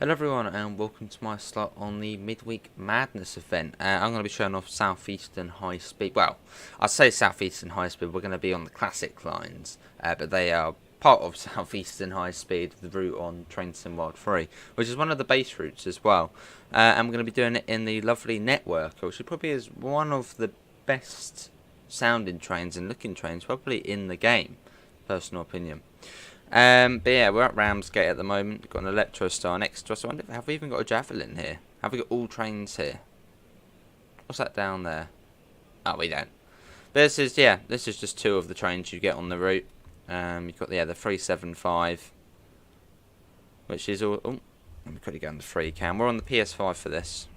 Hello everyone and welcome to my slot on the Midweek Madness event. I'm going to be showing off Southeastern High Speed. Well, I say Southeastern High Speed, we're going to be on the classic lines, but they are part of Southeastern High Speed, the route on TrainSimulator 3, which is one of the base routes as well. And we're going to be doing it in the lovely Network, which probably is one of the best sounding trains and looking trains probably in the game, personal opinion. But yeah, we're at Ramsgate at the moment. We've got an Electro Star next to us. I wonder, have we even got a Javelin here? Have we got all trains here? What's that down there? Oh, we don't. This is just two of the trains you get on the route. You've got the 375, which is all. Oh, let me quickly go on the free cam. We're on the PS5 for this.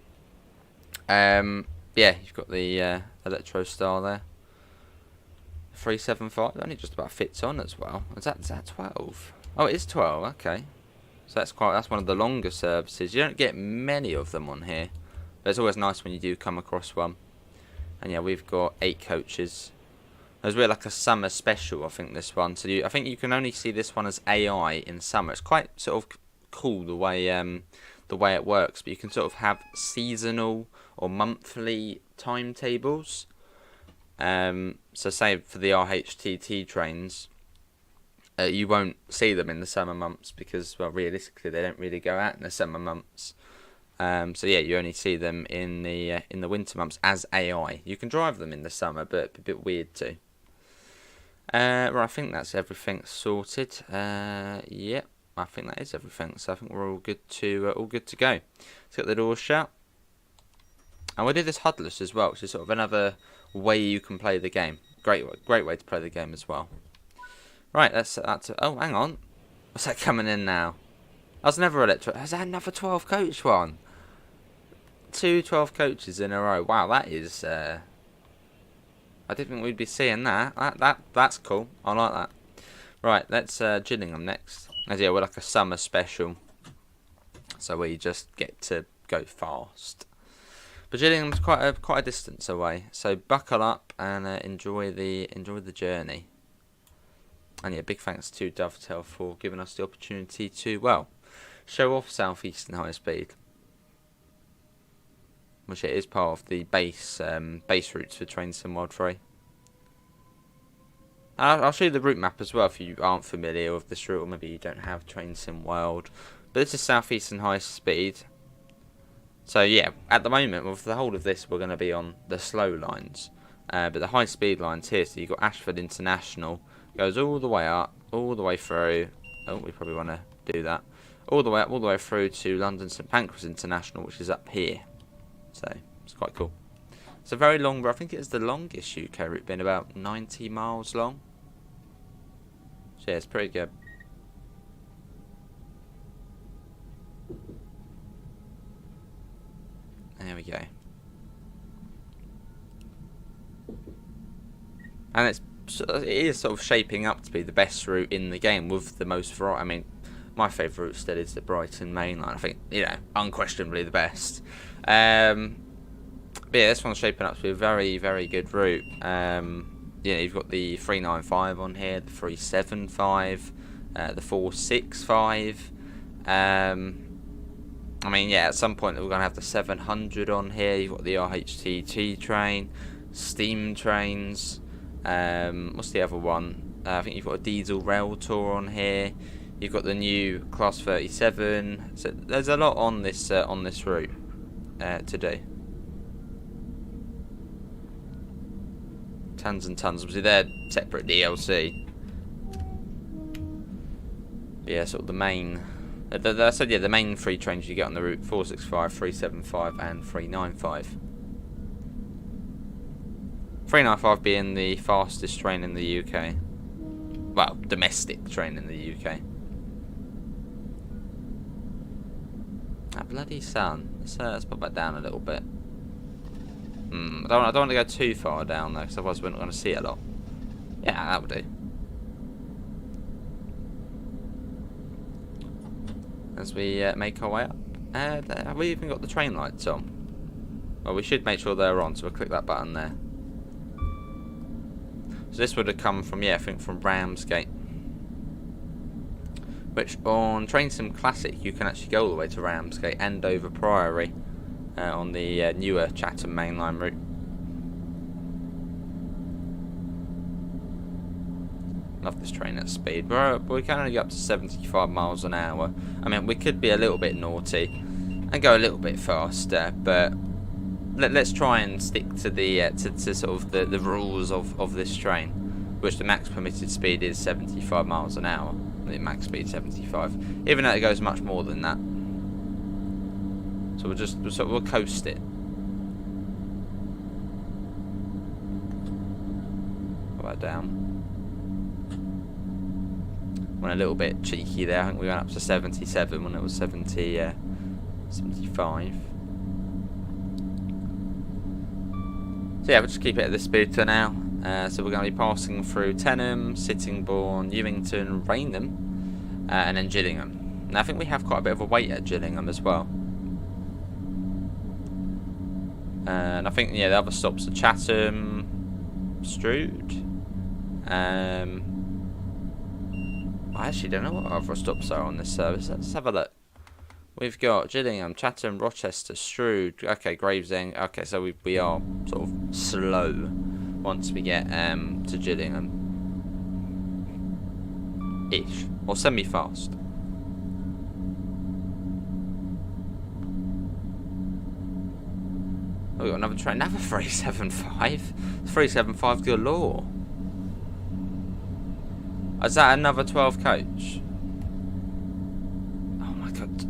Yeah, you've got the Electro Star there. 375 only just about fits on as well. Is that 12? Oh, it is 12. Okay, so that's one of the longer services. You don't get many of them on here, but it's always nice when you do come across one. And yeah, we've got 8 coaches. There's really like a summer special, I think, this one. So I think you can only see this one as AI in summer. It's quite sort of cool the way it works. But you can sort of have seasonal or monthly timetables. So say for the RHTT trains, you won't see them in the summer months because, well, realistically they don't really go out in the summer months. So yeah, you only see them in the winter months as AI. You can drive them in the summer, but a bit weird too. Right, I think that's everything sorted. Yep, I think that is everything. So I think we're all good to go. Let's get the doors shut. And we'll do this HUDless as well, which is sort of another way you can play the game. Great way to play the game as well. Right, that's oh, hang on. What's that coming in now? I was never electric. Is that another 12 coach one? 2 12 coaches in a row. Wow, that is. I didn't think we'd be seeing that. That's cool. I like that. Right, let's Gillingham next. As yeah, we're like a summer special, so where you just get to go fast. But Gillingham's quite a distance away, so buckle up and enjoy the journey. And yeah, big thanks to Dovetail for giving us the opportunity to, well, show off Southeastern High Speed, which it is part of the base routes for TrainSimulator 3. I'll show you the route map as well if you aren't familiar with this route, or maybe you don't have TrainSim World. But this is Southeastern High Speed. So yeah, at the moment, with the whole of this, we're going to be on the slow lines. But the high speed lines here, so you've got Ashford International, goes all the way up, all the way through. Oh, we probably want to do that. All the way up, all the way through to London St Pancras International, which is up here. So it's quite cool. It's a very long, I think it's the longest UK route, been about 90 miles long. So yeah, it's pretty good. There we go. And it is sort of shaping up to be the best route in the game with the most variety. I mean, my favourite route still is the Brighton main line. I think, you know, unquestionably the best. But yeah, this one's shaping up to be a very, very good route. Yeah, you've got the 395 on here, the 375, the 465. I mean, yeah, at some point we're going to have the 700 on here. You've got the RHTT train, steam trains. What's the other one? I think you've got a diesel rail tour on here. You've got the new Class 37. So there's a lot on this route to do. Tons and tons. Obviously, they're separate DLC. But yeah, sort of the main. So yeah, the main 3 trains you get on the route: 465, 375, and 395. 395 being the fastest train in the UK. Well, domestic train in the UK. That bloody sun. Let's put that down a little bit. I don't want to go too far down though, because otherwise we're not going to see a lot. Yeah, that would do. As we make our way up. Have we even got the train lights on? Well, we should make sure they're on, so we'll click that button there. So this would have come from, yeah, I think from Ramsgate. which on TrainSim Classic you can actually go all the way to Ramsgate and over Priory on the newer Chatham mainline route. Love this train at speed. We can only go up to 75 miles an hour. I mean, we could be a little bit naughty and go a little bit faster, but let's try and stick to the to sort of the rules of this train, which the max permitted speed is 75 miles an hour. The max speed 75, even though it goes much more than that. So we'll coast it. Put that down. Went a little bit cheeky there. I think we went up to 77 when it was 75. So yeah, we'll just keep it at this speed for now. So we're going to be passing through Tenham, Sittingbourne, Ewington, Rainham, and then Gillingham. Now I think we have quite a bit of a wait at Gillingham as well. And I think, yeah, the other stops are Chatham, Strood. I actually don't know what other stops are on this service. Let's have a look. We've got Gillingham, Chatham, Rochester, Strood. Okay, Gravesend. Okay, so we are sort of slow once we get to Gillingham-ish, or semi-fast. Oh, we got another train, another 375. 375 galore. Is that another 12 coach? Oh my god,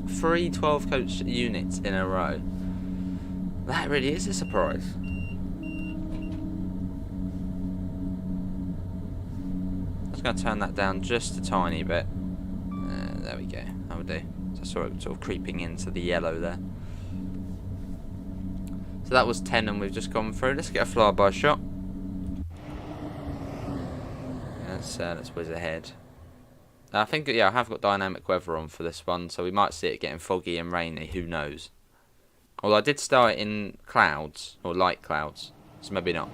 3 12 coach units in a row. That really is a surprise. I'm just going to turn that down just a tiny bit. There we go, that would do. So sort of creeping into the yellow there. So that was 10 and we've just gone through. Let's get a flyby shot. Let's whiz ahead. I think, yeah, I have got dynamic weather on for this one, so we might see it getting foggy and rainy, who knows. Although I did start in clouds, or light clouds, so maybe not.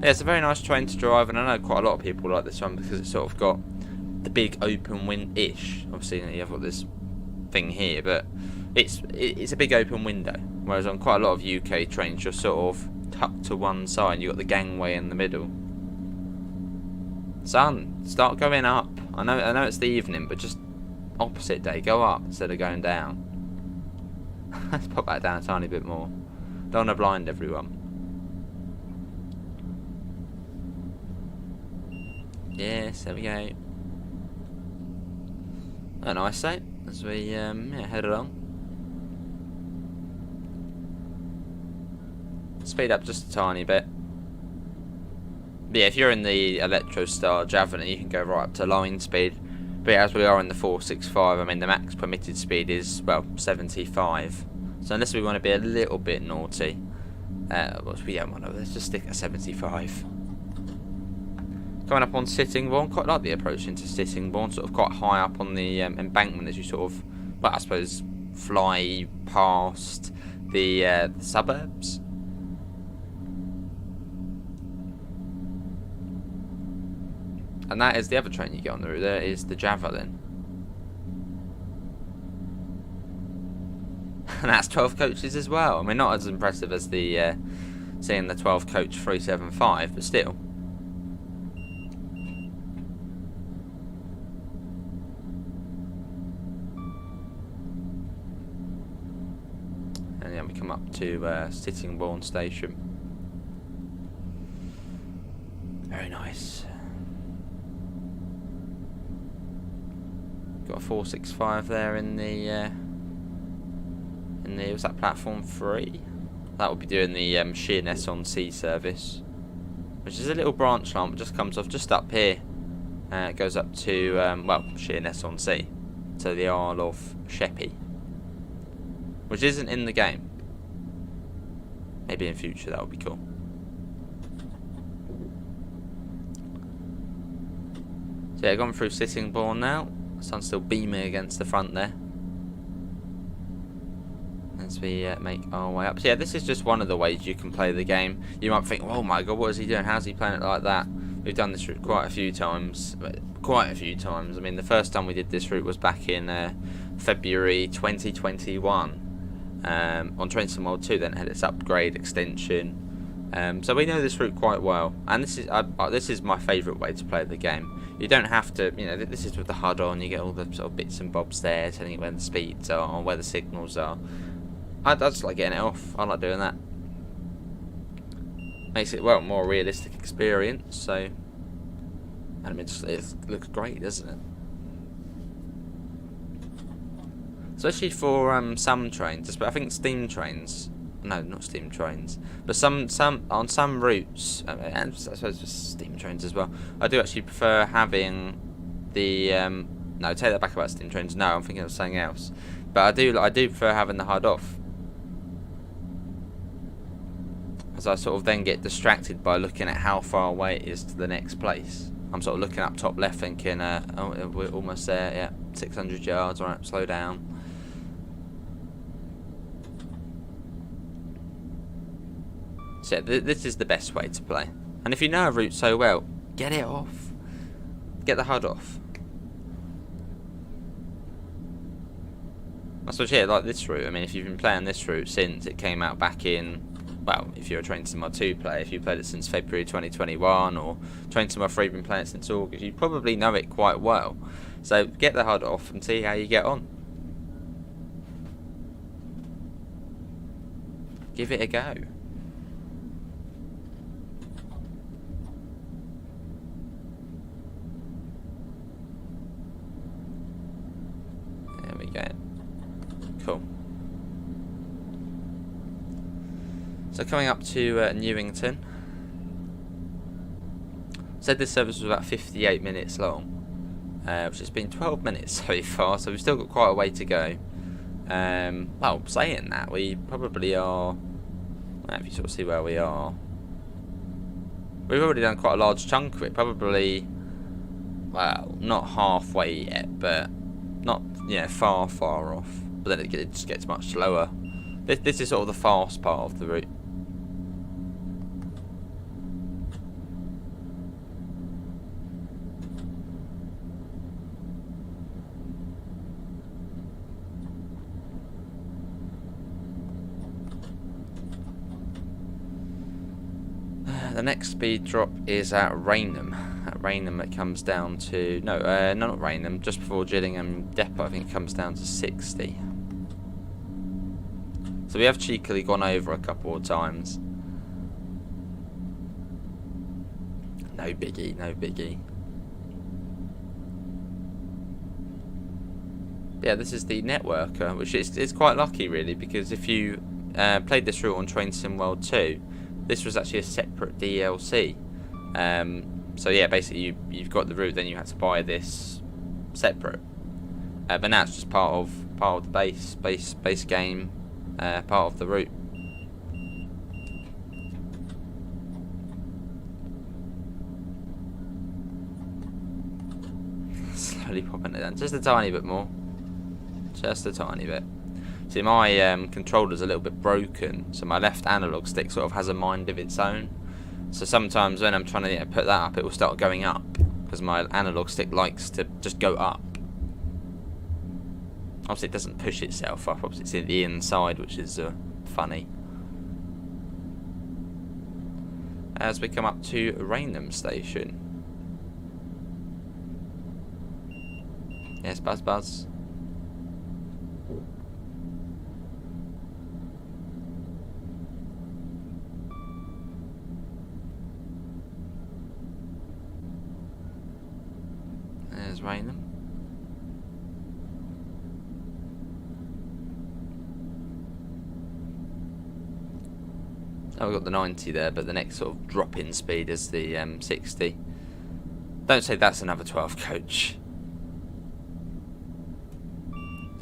Yeah, it's a very nice train to drive, and I know quite a lot of people like this one because it's sort of got the big open wind-ish. Obviously, you've got this thing here, but it's a big open window, whereas on quite a lot of UK trains you're sort of tucked to one side. You've got the gangway in the middle. Sun, start going up. I know it's the evening, but just opposite day, go up instead of going down. Let's pop that down a tiny bit more. Don't want to blind everyone. Yes, there we go. A nice sight as we head along. Speed up just a tiny bit. But yeah, if you're in the Electrostar Javelin, you can go right up to line speed. But yeah, as we are in the 465, I mean the max permitted speed is, well, 75. So unless we want to be a little bit naughty, which we don't want to, let's just stick at 75. Coming up on Sittingbourne, quite like the approach into Sittingbourne, sort of quite high up on the embankment as you sort of, well, I suppose, fly past the suburbs. And that is the other train you get on the route. There is the Javelin. And that's 12 coaches as well. I mean, not as impressive as the seeing the 12 coach 375, but still. And then we come up to Sittingbourne Station. Very nice. Got a 465 there in the was that platform 3? That will be doing the Sheerness-on-Sea service, which is a little branch line, but just comes off just up here. It goes up to well, Sheerness-on-Sea, to the Isle of Sheppey, which isn't in the game. Maybe in future that would be cool. So yeah, gone through Sittingbourne now. Sun's still beaming against the front there. as we make our way up. So yeah, this is just one of the ways you can play the game. You might think, oh my god, what is he doing? How's he playing it like that? We've done this route quite a few times. I mean, the first time we did this route was back in February 2021 on Train Sim World 2. Then it had its upgrade extension. So we know this route quite well, and this is my favourite way to play the game. You don't have to, you know, this is with the HUD on, you get all the sort of bits and bobs there, telling you where the speeds are, or where the signals are. I just like getting it off. I like doing that. Makes it, well, more realistic experience, so, and I mean, it looks great, doesn't it? Especially for some trains, I think steam trains. No, not steam trains, but some on some routes, and I suppose just steam trains as well. I do actually prefer having the no, take that back about steam trains. No, I'm thinking of something else. But I do prefer having the HUD off, as I sort of then get distracted by looking at how far away it is to the next place. I'm sort of looking up top left, thinking, oh, we're almost there. Yeah, 600 yards. All right, slow down. So this is the best way to play, and if you know a route so well, get it off, get the HUD off. That's what, yeah, like this route. I mean, if you've been playing this route since it came out back in, well, if you're a Train Sim World 2 player, if you played it since February 2021, or Train Sim World 3 been playing it since August, you probably know it quite well. So get the HUD off and see how you get on. Give it a go. Cool. So coming up to Newington. Said this service was about 58 minutes long, which has been 12 minutes so far, so we've still got quite a way to go. Well, saying that, we probably are, well, if you sort of see where we are, we've already done quite a large chunk of it, probably, well, not halfway yet, but not, yeah, far off. But then it just gets much slower. This is sort of the fast part of the route. The next speed drop is at Rainham. At Rainham it comes down to, no, not Rainham, just before Gillingham Depot. I think it comes down to 60. So we have cheekily gone over a couple of times. No biggie, no biggie. Yeah, this is the Networker, which is quite lucky really, because if you played this route on Train Sim World 2, this was actually a separate DLC. So yeah, basically you've got the route, then you had to buy this separate. But now it's just part of the base game, part of the route. Slowly popping it down, just a tiny bit more, just a tiny bit. See, my controller's a little bit broken, so my left analog stick sort of has a mind of its own. So sometimes when I'm trying to put that up, it will start going up, because my analog stick likes to just go up. Obviously it doesn't push itself up, obviously it's in the inside, which is funny. As we come up to Rainham Station. Yes, buzz buzz. There's Rainham. Oh, we've got the 90 there, but the next sort of drop-in speed is the 60. Don't say that's another 12 coach.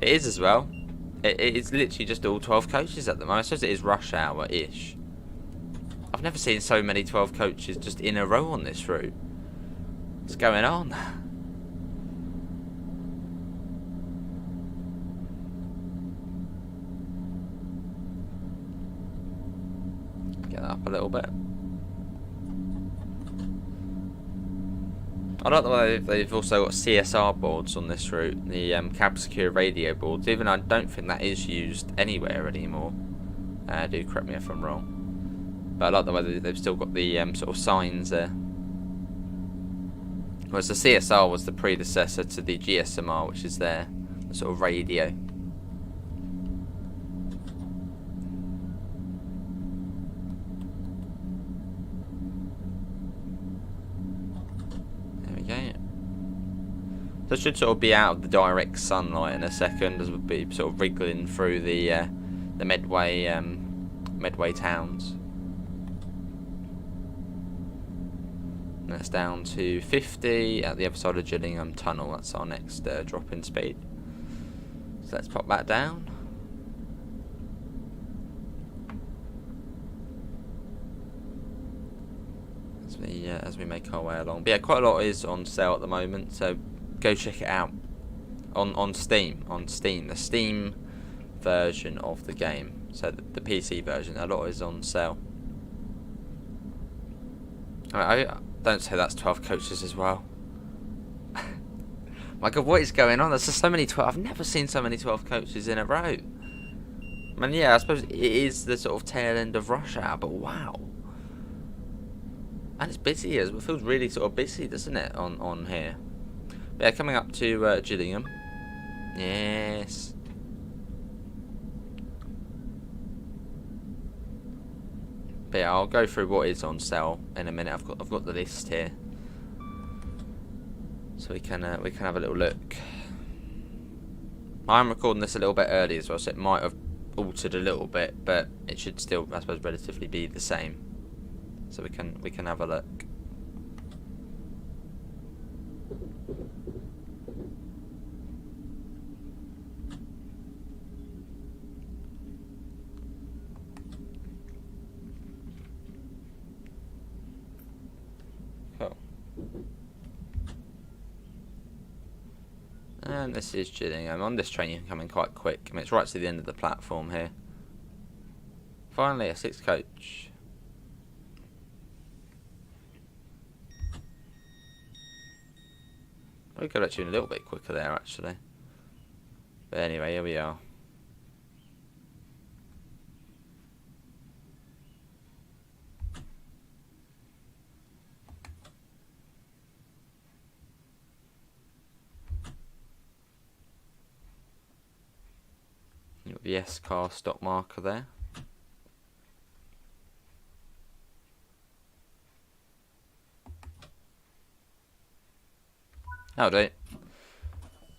It is as well. It's literally just all 12 coaches at the moment. I suppose it is rush hour-ish. I've never seen so many 12 coaches just in a row on this route. What's going on? up a little bit. I like the way they've also got CSR boards on this route, the cab secure radio boards, even though I don't think that is used anywhere anymore. Do correct me if I'm wrong. But I like the way they've still got the sort of signs there. Whereas the CSR was the predecessor to the GSMR, which is the sort of radio. So it should sort of be out of the direct sunlight in a second, as we'll be sort of wriggling through the Medway towns. And that's down to 50 at the other side of Gillingham Tunnel. That's our next drop in speed. So let's pop that down. As we make our way along. But yeah, quite a lot is on sale at the moment, so go check it out on Steam. The Steam version of the game, so the PC version, a lot is on sale. I don't say that's 12 coaches as well. My God, what is going on? There's just so many 12. I've never seen so many 12 coaches in a row. I mean, yeah, I suppose it is the sort of tail end of rush hour, but wow. And it's busy, it feels really sort of busy, doesn't it, on here. But yeah, coming up to Gillingham. Yes. But yeah, I'll go through what is on sale in a minute. I've got the list here, so we can have a little look. I'm recording this a little bit early as well, so it might have altered a little bit, but it should still, I suppose, relatively be the same. So we can have a look. Cool. And this is Gillingham. On this train you can come in quite quick. I mean, it's right to the end of the platform here. Finally, a 6 coach. We could have tuned a little bit quicker there, actually. But anyway, here we are. You've got the S-car stop marker there. That'll do.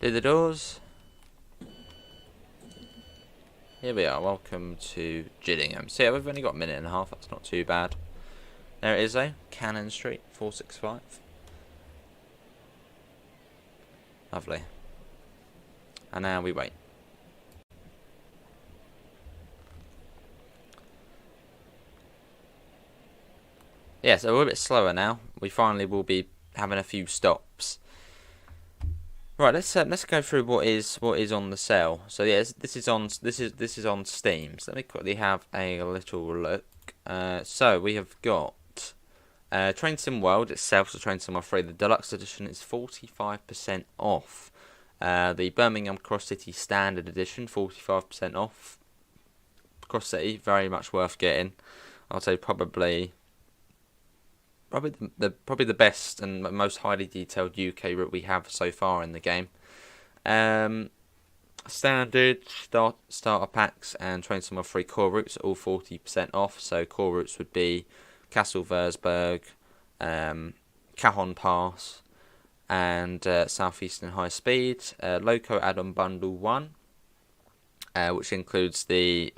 Do the doors. Here we are. Welcome to Gillingham. So yeah, we've only got a minute and a half. That's not too bad. There it is though. Cannon Street, 465. Lovely. And now we wait. Yeah, so we're a bit slower now. We finally will be having a few stops. Right, let's go through what is on the sale. So yeah, this is on Steam. So let me quickly have a little look. So we have got Train Sim World itself, so Train Sim 3, the deluxe edition is 45% off. The Birmingham Cross City Standard Edition, 45% off. Cross City, very much worth getting. I'd say probably the best and most highly detailed UK route we have so far in the game. Standard, starter packs and Train Sim 3 core routes are all 40% off. So core routes would be Castle Versberg, Cajon Pass, and Southeastern High Speed. Loco add-on bundle 1, which includes the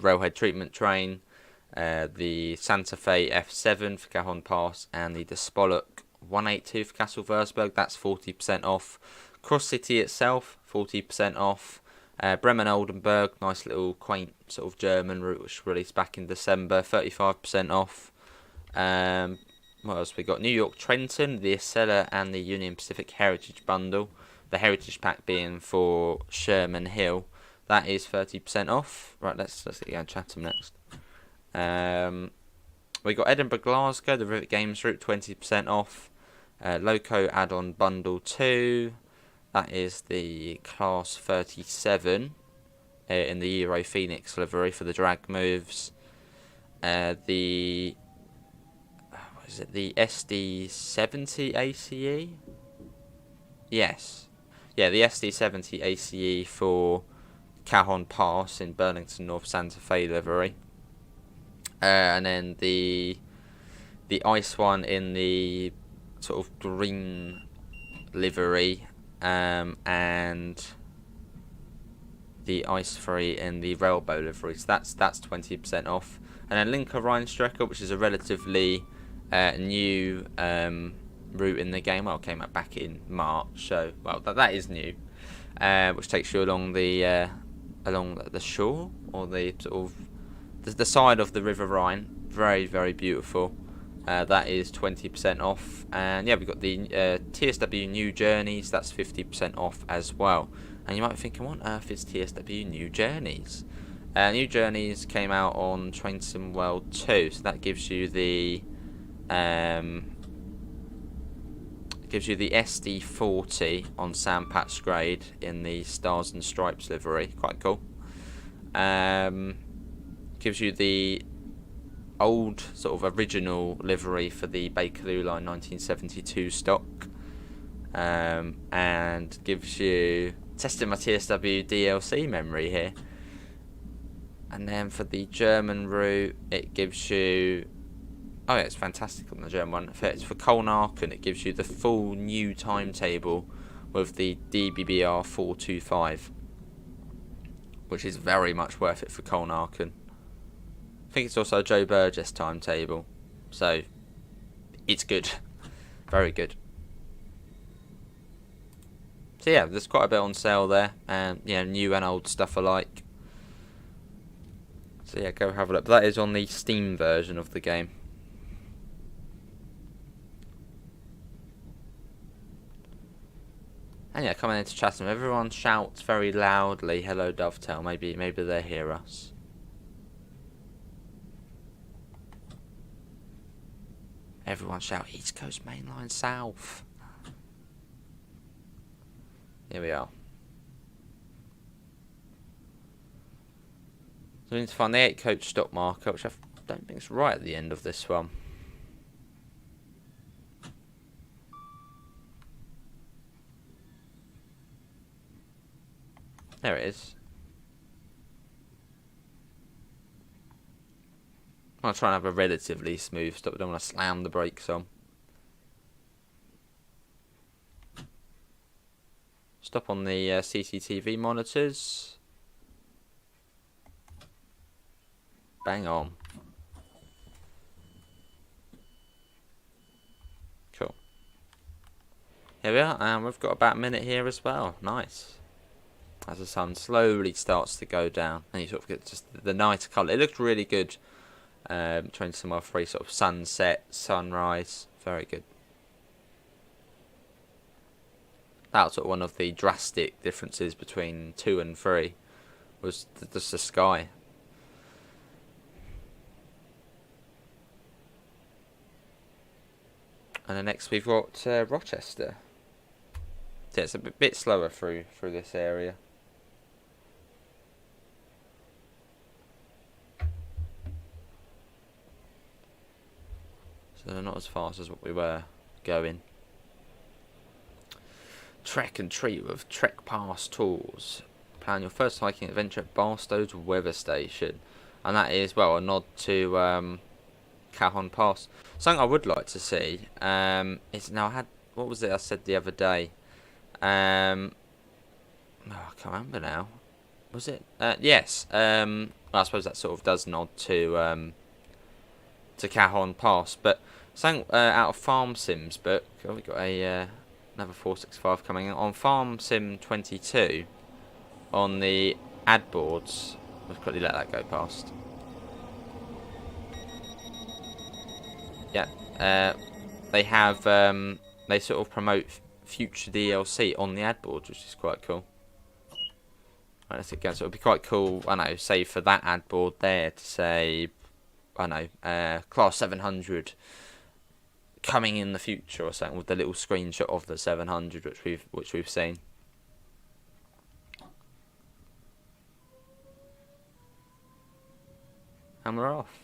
Railhead Treatment Train, the Santa Fe F7 for Cajon Pass, and the Despolok 182 for Castle Versberg. That's 40% off. Cross City itself, 40% off. Bremen Oldenburg, nice little quaint sort of German route, which was released back in December, 35% off. What else we got? New York Trenton, the Acela, and the Union Pacific Heritage Bundle. The Heritage Pack being for Sherman Hill. That is 30% off. Right, let's get going to Chatham next. We got Edinburgh Glasgow, the Rivet Games route, 20% off. Loco add-on bundle 2. That is the class 37 in the Euro Phoenix livery for the drag moves. The what is it? The SD70 ACE. Yes, yeah, the SD70 ACE for Cajon Pass in Burlington North Santa Fe livery. And then the ice one in the sort of green livery, and the ice free in the railbow livery. So that's 20% off. And then Linka Rheinstrecke, which is a relatively new route in the game. Well, it came out back in March, so well that is new. Which takes you along the shore, or the sort of the side of the River Rhine. Very, very beautiful. That is 20% off. And yeah, we've got the TSW New Journeys. That's 50% off as well. And you might be thinking, what on earth is TSW New Journeys? New Journeys came out on TrainSim World 2, so that gives you the SD40 on Sandpatch grade in the Stars and Stripes livery. Quite cool. Gives you the old sort of original livery for the Bakerloo Line 1972 stock, and gives you, testing my TSW DLC memory here, and then for the German route it gives you, oh yeah, it's fantastic on the German one. It's for Colnarken, it gives you the full new timetable with the DBBR 425, which is very much worth it for Colnarken. I think it's also a Joe Burgess timetable, so it's good, very good. So yeah, there's quite a bit on sale there, and you know, new and old stuff alike. So yeah, go have a look. But that is on the Steam version of the game. And yeah, coming into Chatham, everyone shouts very loudly, "Hello, Dovetail." Maybe they hear us. Everyone shout, "East Coast Main Line South." Here we are. So we need to find the 8 coach stop marker, which I don't think is right at the end of this one. There it is. I'll try and have a relatively smooth stop. I don't want to slam the brakes on. Stop on the CCTV monitors. Bang on. Cool. Here we are, and we've got about a minute here as well. Nice. As the sun slowly starts to go down, and you sort of get just the night colour. It looked really good. TrainSim World 3 sort of sunset, sunrise, very good. That's sort of one of the drastic differences between 2 and 3, was just the sky. And then next we've got Rochester. So it's a bit slower through this area. So they're not as fast as what we were going. Trek and treat with Trek Pass Tours. Plan your first hiking adventure at Barstow's Weather Station. And that is, well, a nod to Cajon Pass. Something I would like to see is, now I had, what was it I said the other day? Oh, I can't remember now. Was it? Yes. Well, I suppose that sort of does nod to Cajon Pass, but something out of Farm Sim's book. Oh, we got a another 465 coming in on Farm Sim 22 on the ad boards. Let's quickly let that go past. Yeah, they have they sort of promote future DLC on the ad boards, which is quite cool. Right, let's get going. So it'll be quite cool, I know, say for that ad board there to say I know, class 700 coming in the future or something, with the little screenshot of the 700 which we've seen. And we're off.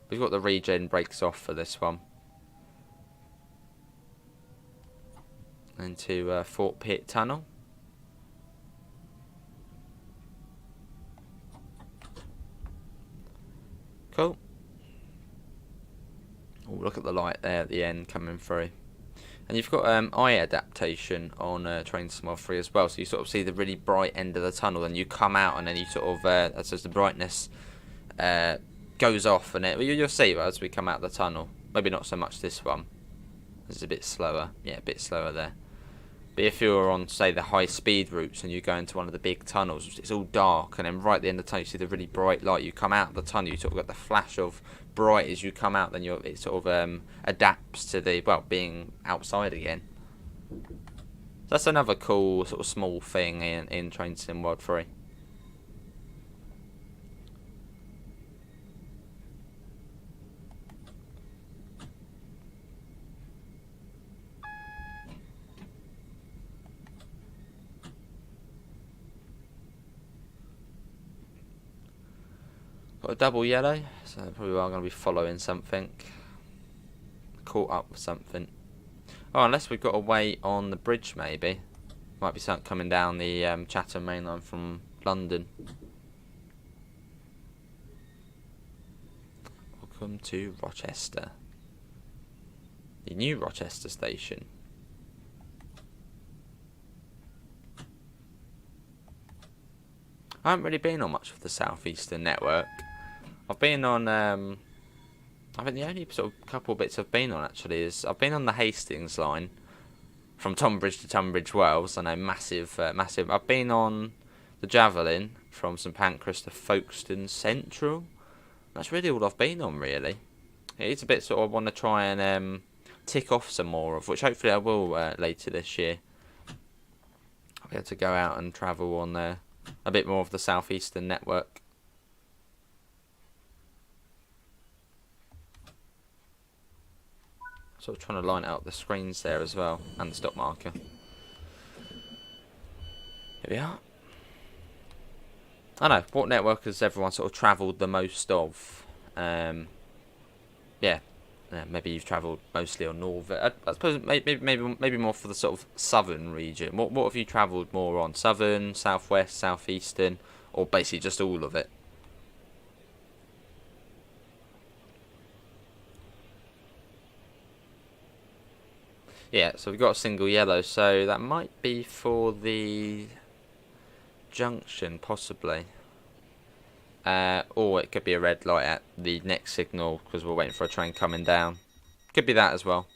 We've got the regen brakes off for this one. Into Fort Pitt Tunnel. Cool. Oh, look at the light there at the end coming through. And you've got eye adaptation on TrainSimulator 3 as well, so you sort of see the really bright end of the tunnel, and you come out, and then you sort of, as the brightness goes off, and you'll see as we come out of the tunnel. Maybe not so much this one. This is a bit slower. Yeah, a bit slower there. But if you're on, say, the high-speed routes and you go into one of the big tunnels, it's all dark, and then right at the end of the tunnel you see the really bright light. You come out of the tunnel, you sort of got the flash of bright as you come out, then it sort of adapts to the, well, being outside again. So that's another cool sort of small thing in Train Sim World 3. Got a double yellow, so probably are going to be following something. Caught up with something. Oh, unless we've got a wait on the bridge, maybe. Might be something coming down the Chatham main line from London. Welcome to Rochester. The new Rochester station. I haven't really been on much of the Southeastern network. I've been on, I think the only sort of couple bits I've been on actually is, I've been on the Hastings line, from Tonbridge to Tunbridge Wells. I know, massive. I've been on the Javelin, from St Pancras to Folkestone Central. That's really all I've been on, really. It's a bit sort of, I want to try and tick off some more of, which hopefully I will later this year. I'll be able to go out and travel on a bit more of the Southeastern network. Sort of trying to line out the screens there as well, and the stop marker. Here we are. I know, what network has everyone sort of travelled the most of? Yeah, maybe you've travelled mostly on North. I suppose maybe more for the sort of southern region. What have you travelled more on? Southern, southwest, southeastern, or basically just all of it? Yeah, so we've got a single yellow, so that might be for the junction, possibly. Or it could be a red light at the next signal, because we're waiting for a train coming down. Could be that as well.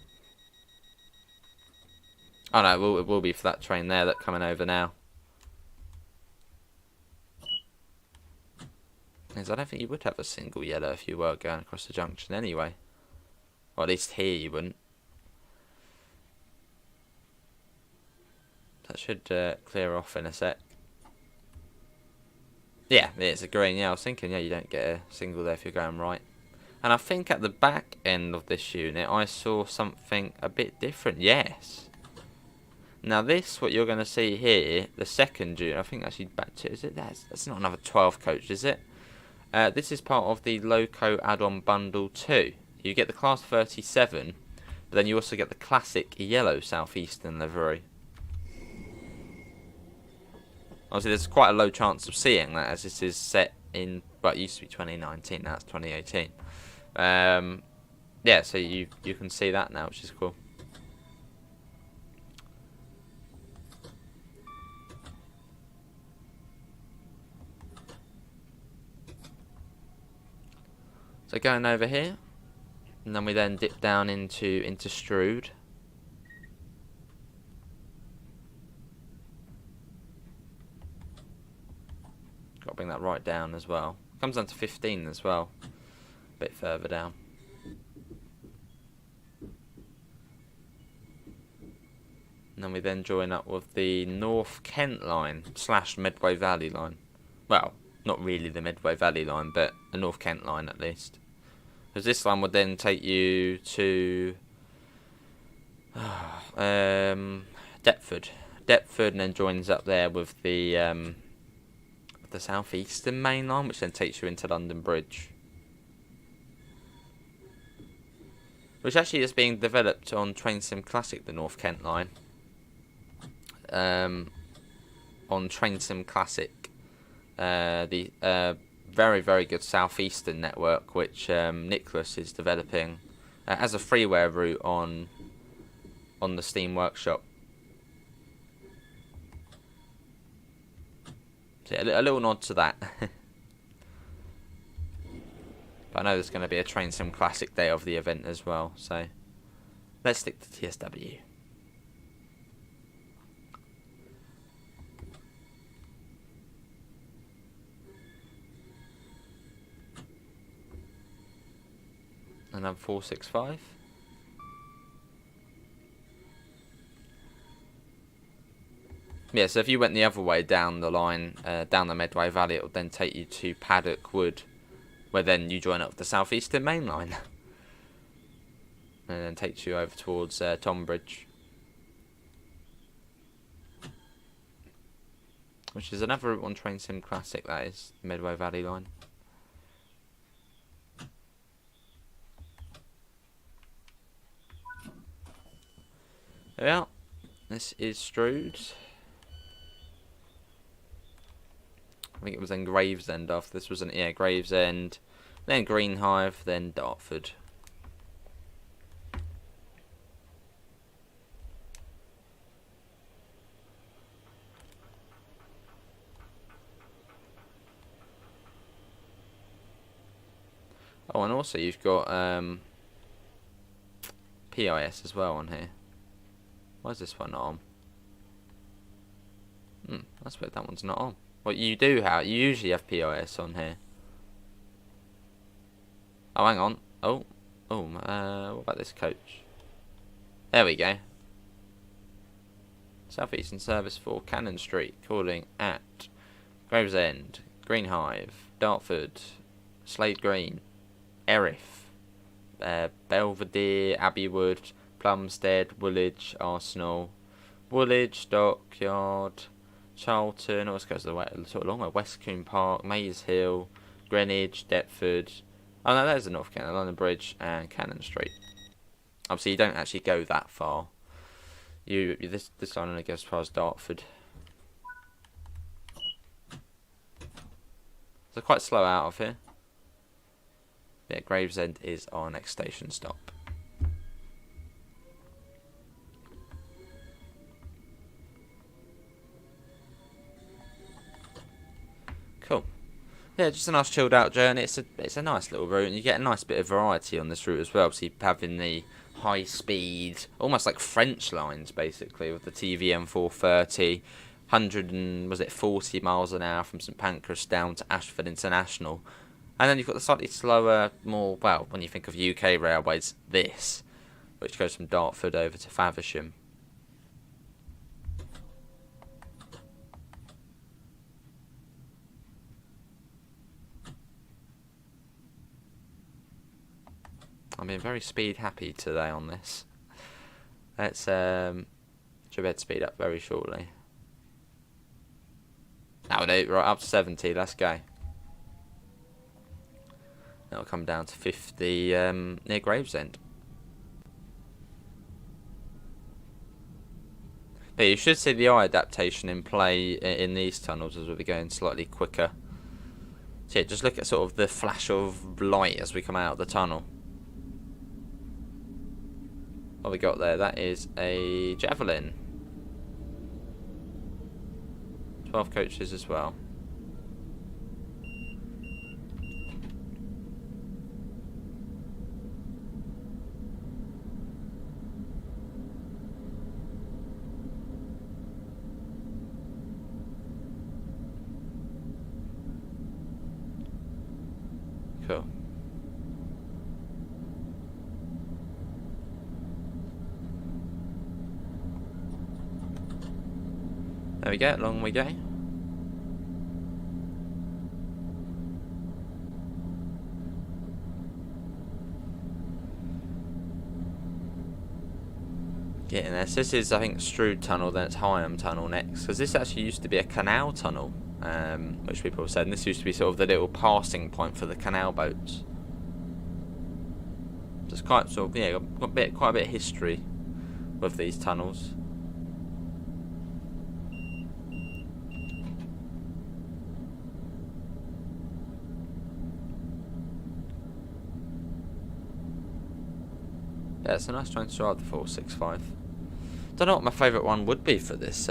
Oh no, it will be for that train there that's coming over now. Because I don't think you would have a single yellow if you were going across the junction anyway. Or at least here you wouldn't. That should clear off in a sec. Yeah, it's a green. Yeah, I was thinking, yeah, you don't get a single there if you're going right. And I think at the back end of this unit, I saw something a bit different. Yes. Now this, what you're going to see here, the second unit, I think actually back to, is it? That's not another 12 coach, is it? This is part of the Loco add-on bundle 2. You get the class 37, but then you also get the classic yellow Southeastern livery. Obviously, there's quite a low chance of seeing that, as this is set in, well, it used to be 2019, now it's 2018. Yeah, so you can see that now, which is cool. So going over here, and then we then dip down into Strood. Got to bring that right down as well. Comes down to 15 as well, a bit further down. And then we then join up with the North Kent line / Medway Valley line. Well, Not really the Medway Valley line, but the North Kent line at least. Because this line would then take you to Deptford. Deptford, and then joins up there with the Southeastern main line, which then takes you into London Bridge. Which actually is being developed on TrainSim Classic, the North Kent line. On TrainSim Classic, the very, very good Southeastern network, which Nicholas is developing as a freeware route on the Steam Workshop. So yeah, a little nod to that. But I know there's going to be a TrainSim Classic day of the event as well, so let's stick to TSW. And I'm 465. Yeah, so if you went the other way down the line, down the Medway Valley, it will then take you to Paddock Wood, where then you join up the Southeastern main line. And then takes you over towards Tonbridge. Which is another route on TrainSim Classic, that is, the Medway Valley line. There we are. This is Strood. I think it was then Gravesend after this, wasn't it? Yeah, Gravesend, then Greenhive, then Dartford. Oh, and also you've got PIS as well on here. Why is this one not on? That's weird, that one's not on. Well, you usually have PIS on here. Oh, hang on. What about this coach? There we go. Southeastern Service for Cannon Street, calling at Gravesend, Greenhive, Dartford, Slade Green, Erith, Belvedere, Abbeywood, Plumstead, Woolwich, Arsenal, Woolwich, Dockyard, Charlton, always goes the way, sort of long way, West Combe Park, Maze Hill, Greenwich, Deptford. Oh no, there's the North Kent, London Bridge, and Cannon Street. Obviously, you don't actually go that far. This line only goes as far as Dartford. So quite slow out of here. Yeah, Gravesend is our next station stop. Cool. Yeah, just a nice chilled out journey. It's a nice little route, and you get a nice bit of variety on this route as well. So you're having the high speed, almost like French lines basically, with the TVM 430, 140 miles an hour from St Pancras down to Ashford International. And then you've got the slightly slower, more, well, when you think of UK railways, this, which goes from Dartford over to Faversham. I'm being very speed happy today on this. Let's Jabed speed up very shortly. That'll do, right up to 70, let's go. That'll come down to 50 near Gravesend. But you should see the eye adaptation in play in these tunnels as we'll be going slightly quicker. So yeah, just look at sort of the flash of light as we come out of the tunnel. What we got there, that is a Javelin. 12 coaches as well. Cool. There we go, along we go. Getting there. So this is, I think, Strood Tunnel, then it's Higham Tunnel next. Because this actually used to be a canal tunnel, which people have said. And this used to be sort of the little passing point for the canal boats. Just quite sort of, yeah, quite a bit of history with these tunnels. Yeah, it's a nice train to drive, the 465. Don't know what my favourite one would be for this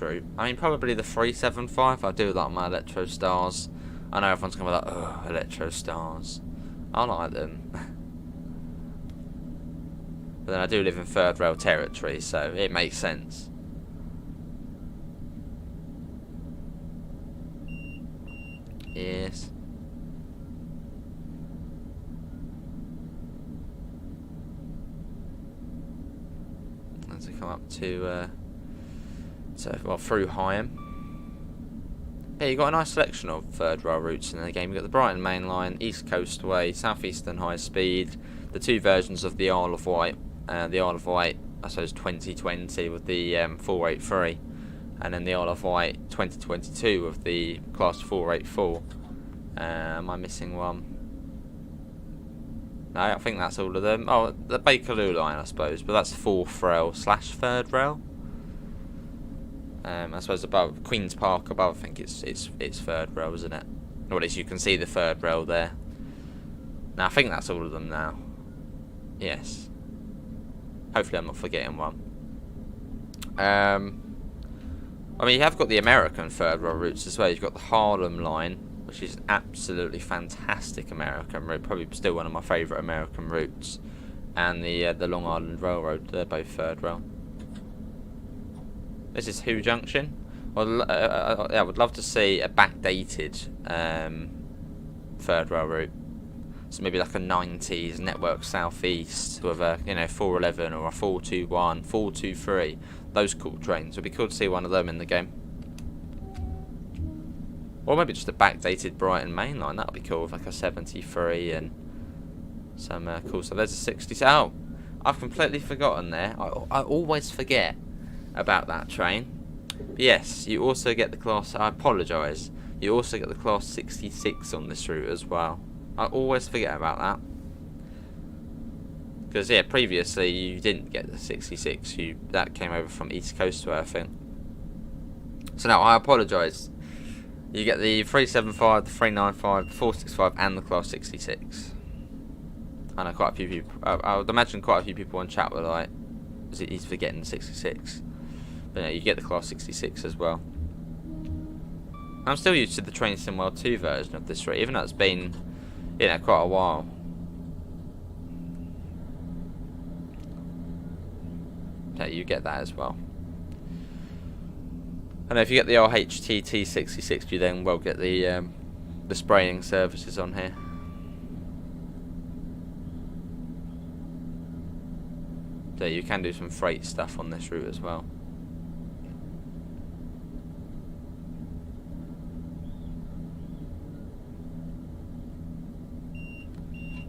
route. I mean, probably the 375. I do like my Electro Stars. I know everyone's gonna be like, oh, Electro Stars. I like them. But then I do live in third rail territory, so it makes sense. Yes. As we come up to, well, through Higham. Yeah, you've got a nice selection of third rail routes in the game. You've got the Brighton Main Line, East Coast Way, Southeastern High Speed, the two versions of the Isle of Wight. The Isle of Wight, I suppose 2020 with the 483, and then the Isle of Wight 2022 with the Class 484. Am I missing one? No, I think that's all of them. Oh, the Bakerloo line, I suppose, but that's fourth rail / third rail. I suppose above Queen's Park above, I think it's third rail, isn't it? Or at least you can see the third rail there. Now I think that's all of them now. Yes. Hopefully I'm not forgetting one. I mean, you have got the American third rail routes as well. You've got the Harlem line, which is absolutely fantastic American route, probably still one of my favourite American routes, and the Long Island Railroad. They're both third rail. This is Who Junction. Well, yeah, I would love to see a backdated third rail route. So maybe like a 90s Network Southeast with a 411 or a 421, 423. Those cool trains. It'd be cool to see one of them in the game. Or maybe just a backdated Brighton Main Line. That would be cool with like a 73 and some cool stuff. There's a 60. Oh, I've completely forgotten there. I always forget about that train. But yes, you also get the class. I apologise. You also get the class 66 on this route as well. I always forget about that. Because yeah, previously you didn't get the 66. That came over from East Coast Way, I think. So now I apologise. You get the 375, the 395, the 465, and the class 66. I know quite a few people. I would imagine quite a few people on chat were like, "He's forgetting the 66." But yeah, you get the class 66 as well. I'm still used to the TrainSimulator 2 version of this route, even though it's been, quite a while. Yeah, you get that as well. And if you get the RHTT 66, you then will get the spraying services on here. So you can do some freight stuff on this route as well.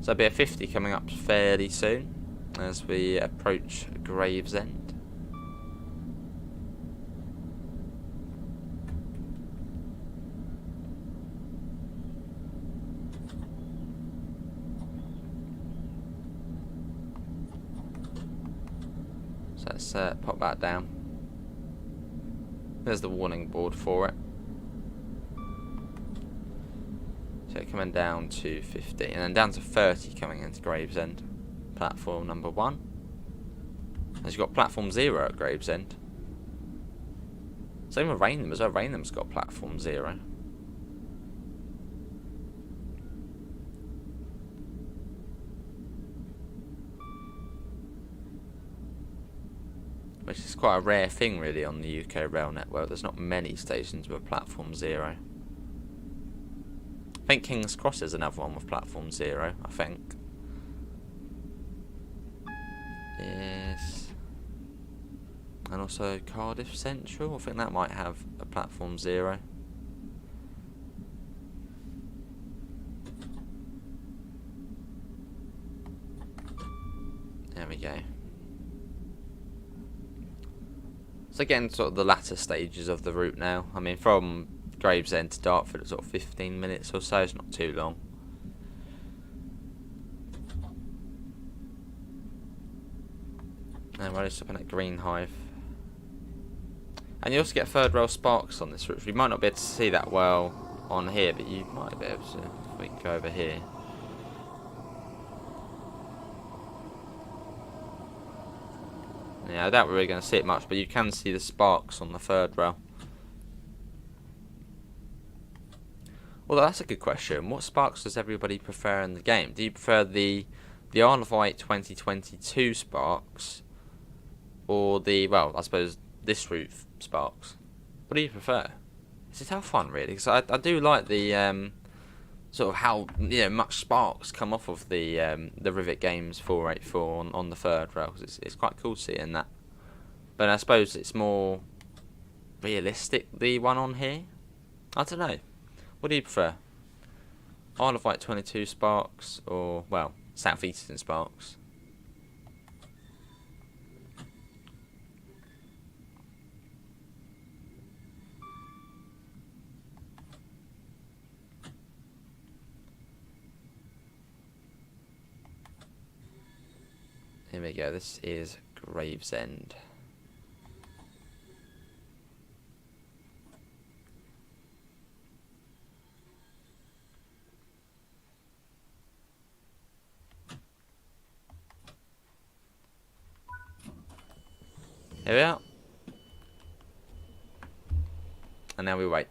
So there'll be a 50 coming up fairly soon as we approach Gravesend. So let's pop that down. There's the warning board for it. So coming down to 50, and then down to 30 coming into Gravesend. Platform number 1. As you've got platform 0 at Gravesend. Same with Rainham as well. Rainham's got platform 0. Which is quite a rare thing really on the UK rail network. There's not many stations with platform 0. I think King's Cross is another one with platform 0, I think. Yes. And also Cardiff Central, I think that might have a platform 0. There we go. So again, sort of the latter stages of the route now. I mean, from Gravesend to Dartford, it's sort of 15 minutes or so. It's not too long. And we're stopping at Greenhive. And you also get third rail sparks on this route. You might not be able to see that well on here, but you might be able to. If we can go over here. Yeah, I doubt we're really going to see it much, but you can see the sparks on the third rail. Well, that's a good question. What sparks does everybody prefer in the game? Do you prefer the Isle of Wight 2022 sparks, or the, well, I suppose this route sparks? What do you prefer? It's a tough one, really, because I do like the sort of how, you know, much sparks come off of the Rivet Games 484 on the third rail, because it's quite cool seeing that. But I suppose it's more realistic, the one on here. I don't know. What do you prefer? Isle of Wight 22 sparks, or, well, Southeastern sparks? Here we go, this is Gravesend. Here we are. And now we wait.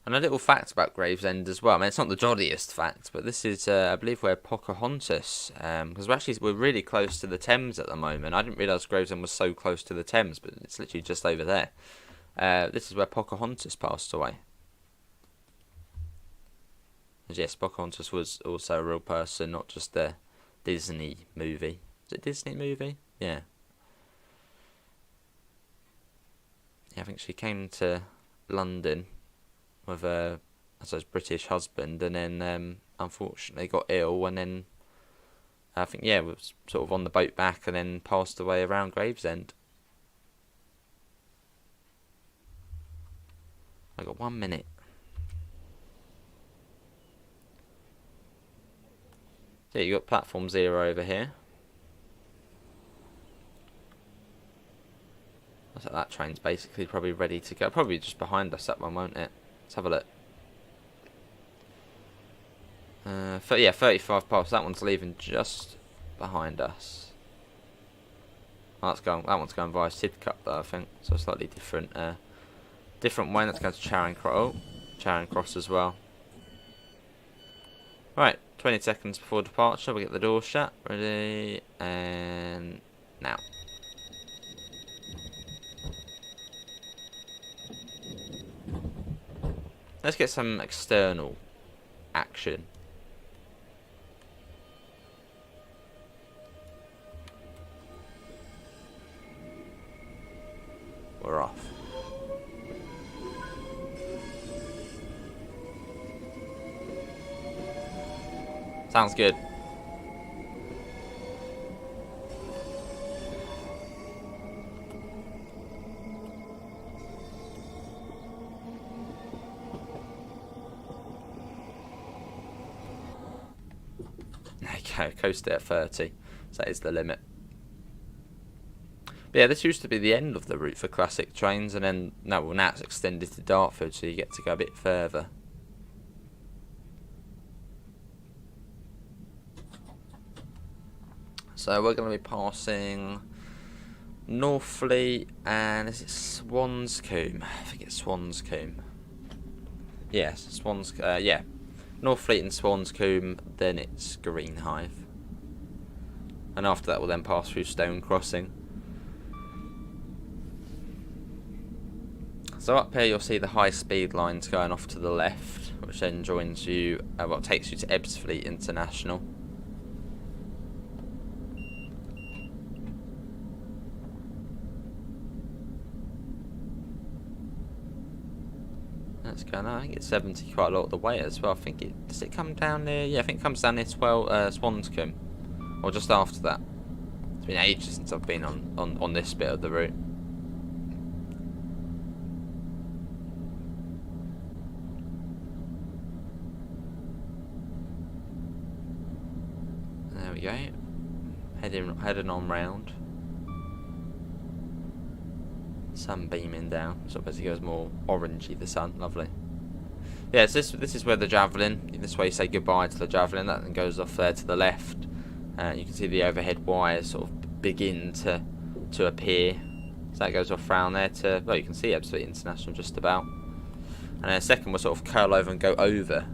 And a little fact about Gravesend as well. I mean, it's not the jolliest fact, but this is, I believe, where Pocahontas, because we're really close to the Thames at the moment. I didn't realise Gravesend was so close to the Thames, but it's literally just over there. This is where Pocahontas passed away. And yes, Pocahontas was also a real person, not just a Disney movie. Is it a Disney movie? Yeah. Yeah, I think she came to London with a, I suppose, British husband, and then unfortunately got ill, and then I think, yeah, was sort of on the boat back, and then passed away around Gravesend. I got 1 minute. So you got platform 0 over here. I think that train's basically probably ready to go. Probably just behind us, that one, won't it? Let's have a look. Yeah, 35 past. That one's leaving just behind us. Oh, that one's going via Sidcup though, I think. So a slightly different different way. That's going to Charing Cross. Oh, Charing Cross as well. Right, 20 seconds before departure, we get the door shut. Ready, and now. Let's get some external action. We're off. Sounds good. Okay, coast at 30. So that is the limit. But yeah, this used to be the end of the route for classic trains, and then now it's extended to Dartford, so you get to go a bit further. So we're going to be passing Northfleet and is it Swanscombe? I think it's Swanscombe. Yes, yeah. Northfleet and Swanscombe, then it's Greenhive. And after that we'll then pass through Stone Crossing. So up here you'll see the high speed lines going off to the left, which then joins you, well, takes you to Ebbsfleet International. Let's go now. I think it's 70 quite a lot of the way as well. I think it does it come down near. Yeah, I think it comes down near Swanscombe, or just after that. It's been ages since I've been on this bit of the route. There we go. Heading on round. Sun beaming down, so as it goes more orangey, the sun, lovely. Yeah, so this is where the Javelin, this way you say goodbye to the Javelin, that then goes off there to the left. You can see the overhead wires sort of begin to appear. So that goes off round there to, well, you can see absolutely international just about. And then a second we'll sort of curl over and go over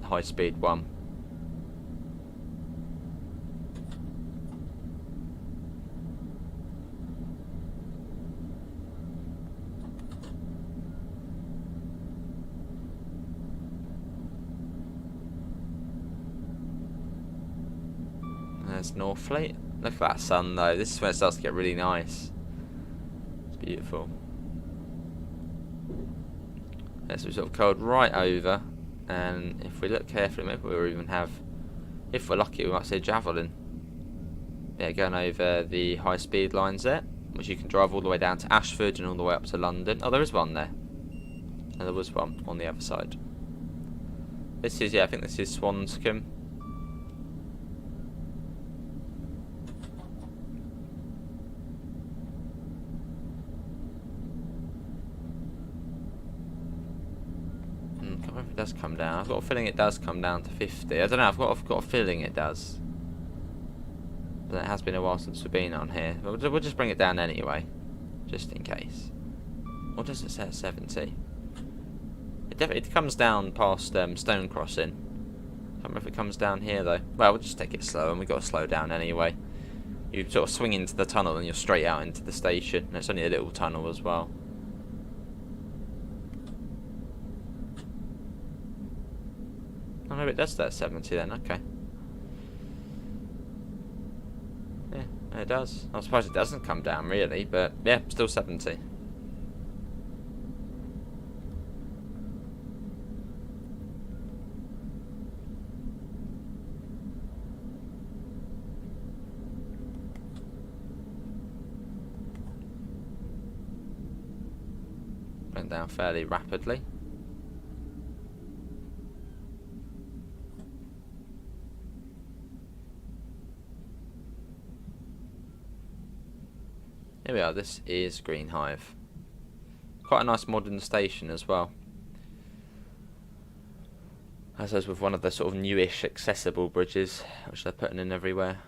high speed one. There's Northfleet. Look at that sun though. This is when it starts to get really nice. It's beautiful. Yeah, so we sort of curled right over, and if we look carefully, maybe we'll even have, if we're lucky, we might see a Javelin. Yeah, going over the high speed lines there, which you can drive all the way down to Ashford and all the way up to London. Oh, there is one there. Oh, there was one on the other side. This is, yeah, I think this is Swanscombe. I don't know if it does come down. I've got a feeling it does come down to 50. I don't know. I've got a feeling it does. But it has been a while since we've been on here. But we'll just bring it down anyway, just in case. Or does it say at 70? It comes down past Stone Crossing. I can't remember if it comes down here though. Well, we'll just take it slow, and we've got to slow down anyway. You sort of swing into the tunnel and you're straight out into the station. And it's only a little tunnel as well. Oh, maybe it does that 70 then, okay. Yeah, it does. I'm surprised it doesn't come down really, but yeah, still 70. Went down fairly rapidly. Here we are, this is Green Hive. Quite a nice modern station as well. As is with one of the sort of newish accessible bridges, which they're putting in everywhere.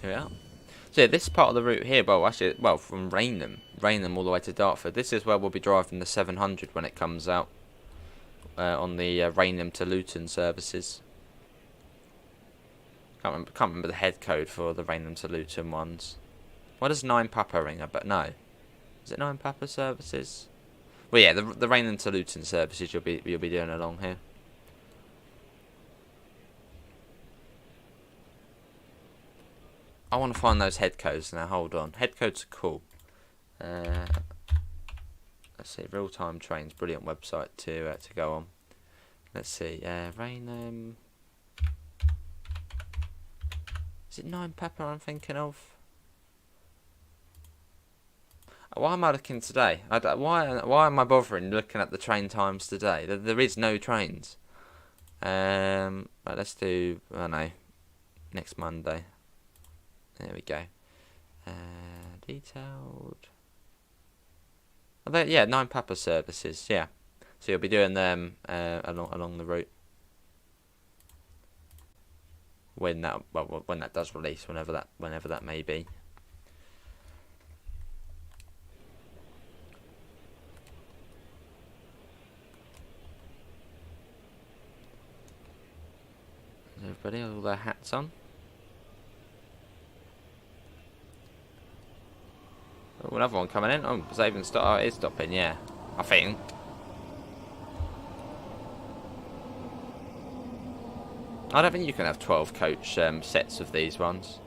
Here we are. So yeah, this part of the route here, well actually, well from Rainham all the way to Dartford, this is where we'll be driving the 700 when it comes out on the Rainham to Luton services. Can't remember the head code for the Rainham to Luton ones. What does 9 Papa ring? But no, is it 9 Papa services? Well yeah, the Rainham to Luton services you'll be doing along here. I want to find those head codes now. Hold on. Head codes are cool. Let's see. Real Time Trains, brilliant website to go on. Let's see. Rainham. Is it 9 Pepper I'm thinking of? Why am I looking today? Why am I bothering looking at the train times today? There is no trains. Right, let's do. I don't know. Next Monday. There we go. Detailed. Oh, yeah, 9 Papa services. Yeah, so you'll be doing them along the route when that does release, whenever that may be. Everybody, all their hats on. Oh, another one coming in. Oh, does that even stop? Oh, it is stopping, yeah. I think. I don't think you can have 12 coach sets of these ones.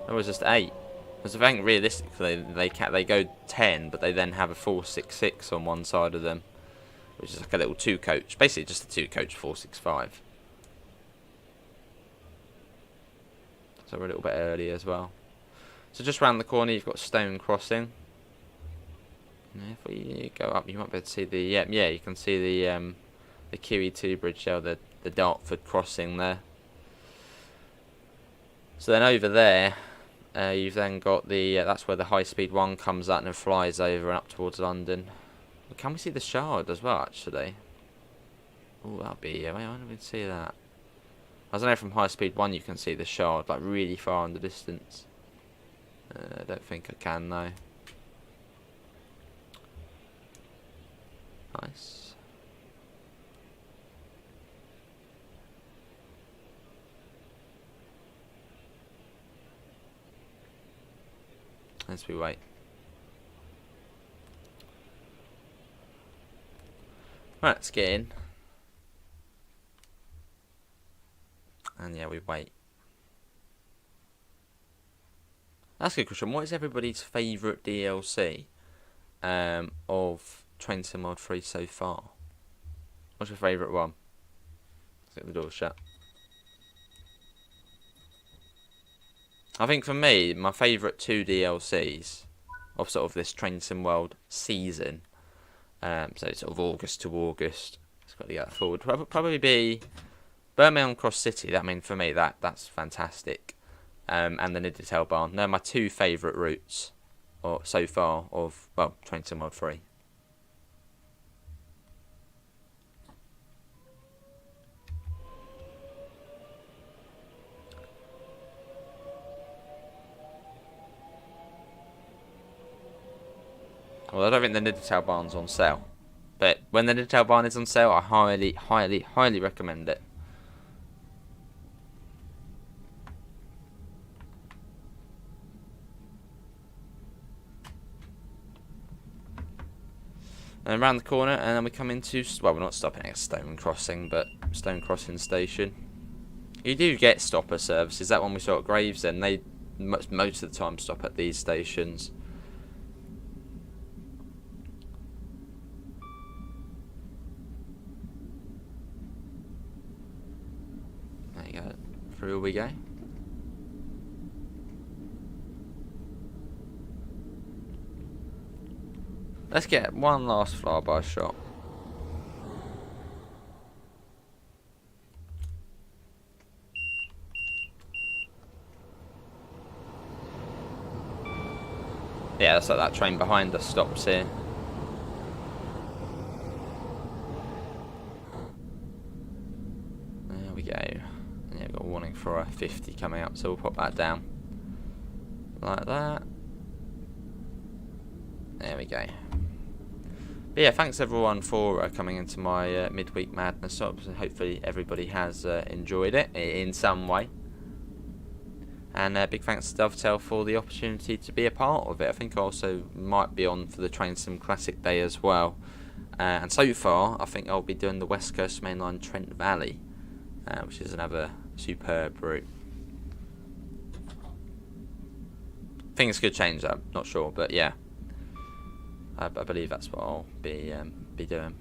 There was just 8. Because I think realistically they go 10, but they then have a 466 on one side of them, which is like a little 2 coach, basically just a 2 coach 465. So we're a little bit early as well. So just round the corner you've got Stone Crossing. And if we go up, you might be able to see the yeah you can see the QE2 bridge there, the Dartford crossing there. So then over there, you've then got the that's where the high speed one comes out and flies over and up towards London. Can we see the Shard as well? Actually, oh, that'd be. Why don't we see that? I don't know. From high speed one, you can see the Shard like really far in the distance. I don't think I can though. Nice. As we wait. Right, let's get in. And yeah, we wait. That's a good question. What is everybody's favourite DLC of Train Sim World 3 so far? What's your favourite one? Let's get the door shut. I think for me, my favourite 2 DLCs of sort of this Train Sim World season, so sort of August to August, it's got to get that forward, probably be Birmingham Cross City. I mean, for me, that's fantastic. And the Niddertail Barn. They're my 2 favourite routes so far of, well, Train Sim World 3. Well, I don't think the Niddertail Barn's on sale. But when the Niddertail Barn is on sale, I highly, highly, highly recommend it. And around the corner, and then we come into, well, we're not stopping at Stone Crossing, but Stone Crossing Station. You do get stopper services. That one we saw at Gravesend, they most of the time stop at these stations. There you go. Through we go. Let's get one last flyby shot. Yeah, that's like that train behind us stops here. There we go. And yeah, we've got a warning for a 50 coming up, so we'll pop that down. Like that. There we go. But yeah, thanks everyone for coming into my midweek madness. So hopefully everybody has enjoyed it in some way. And big thanks to Dovetail for the opportunity to be a part of it. I think I also might be on for the Train Sim Classic Day as well. And so far, I think I'll be doing the West Coast Mainline Trent Valley, which is another superb route. Things could change, I'm not sure, but yeah. I believe that's what I'll be doing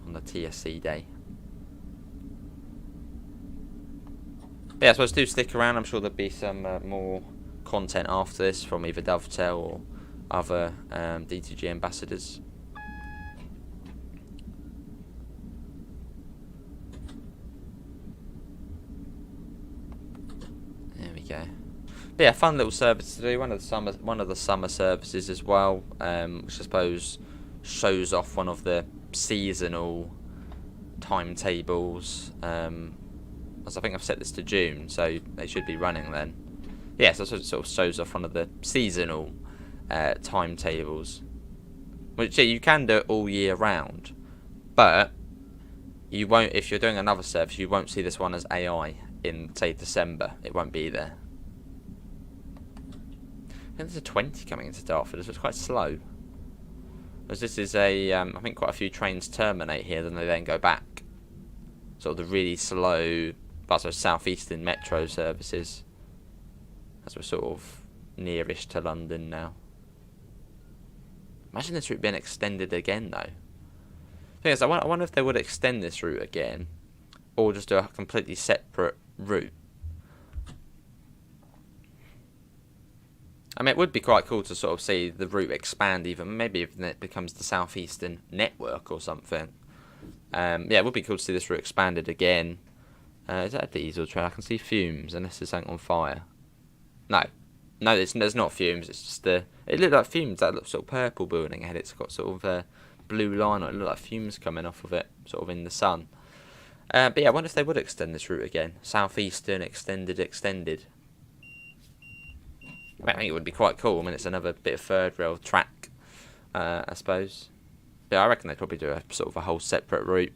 on the TSC day. But yeah, I suppose do stick around. I'm sure there'll be some more content after this from either Dovetail or other D2G ambassadors. There we go. But yeah, fun little service to do. One of the summer services as well, which I suppose shows off one of the seasonal timetables. As I think I've set this to June, so they should be running then. Yeah, so it sort of shows off one of the seasonal timetables, which yeah, you can do it all year round, but you won't if you're doing another service. You won't see this one as AI in say December. It won't be there. I think there's a 20 coming into Dartford, so it's quite slow. As this is a, I think quite a few trains terminate here, then they then go back. Sort of the really slow, but Southeastern metro services. As we're sort of nearish to London now. Imagine this route being extended again, though. The thing is, I wonder if they would extend this route again, or just do a completely separate route. I mean, it would be quite cool to sort of see the route expand even, maybe if it becomes the Southeastern network or something. Yeah, it would be cool to see this route expanded again. Is that a diesel train? I can see fumes, unless there's something on fire. No, there's not fumes, it's just it looked like fumes, that little sort of purple building ahead, it's got sort of a blue line on it, looked like fumes coming off of it, sort of in the sun. But yeah, I wonder if they would extend this route again. Southeastern, extended. I think it would be quite cool. I mean, it's another bit of third rail track, I suppose. But I reckon they'd probably do a sort of a whole separate route,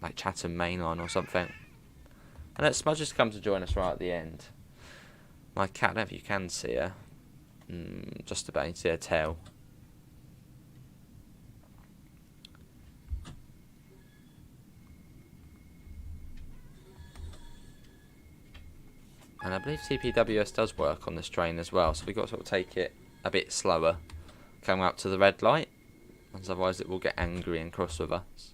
like Chatham Main Line or something. And let Smudge just come to join us right at the end. My cat, I don't know if you can see her. Just about, you can see her tail. And I believe TPWS does work on this train as well, so we've got to sort of take it a bit slower, coming up to the red light, as otherwise it will get angry and cross with us.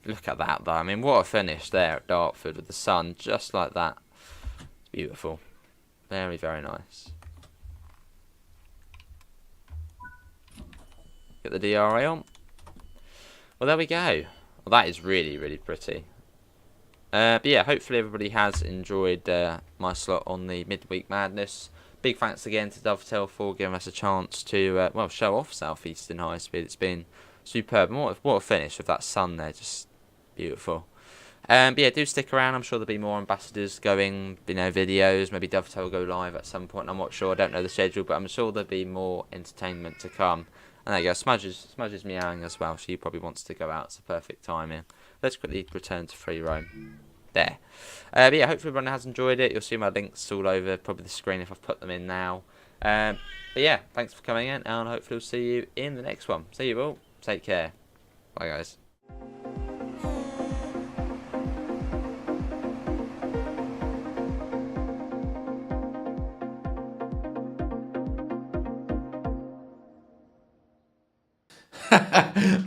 Look at that though, I mean what a finish there at Dartford with the sun, just like that. It's beautiful. Very, very nice. Get the DRA on. Well, there we go. Well, that is really, really pretty. But yeah, hopefully everybody has enjoyed my slot on the Midweek Madness. Big thanks again to Dovetail for giving us a chance to, well, show off Southeastern High Speed. It's been superb. And what a finish with that sun there, just beautiful. But yeah, do stick around. I'm sure there'll be more ambassadors going, videos. Maybe Dovetail will go live at some point. I'm not sure. I don't know the schedule, but I'm sure there'll be more entertainment to come. And there you go. Smudge is meowing as well. She probably wants to go out. It's a perfect timing. Let's quickly return to free roam. There. But yeah, hopefully everyone has enjoyed it. You'll see my links all over probably the screen if I've put them in now. But yeah, thanks for coming in, and hopefully we'll see you in the next one. See you all. Take care. Bye, guys.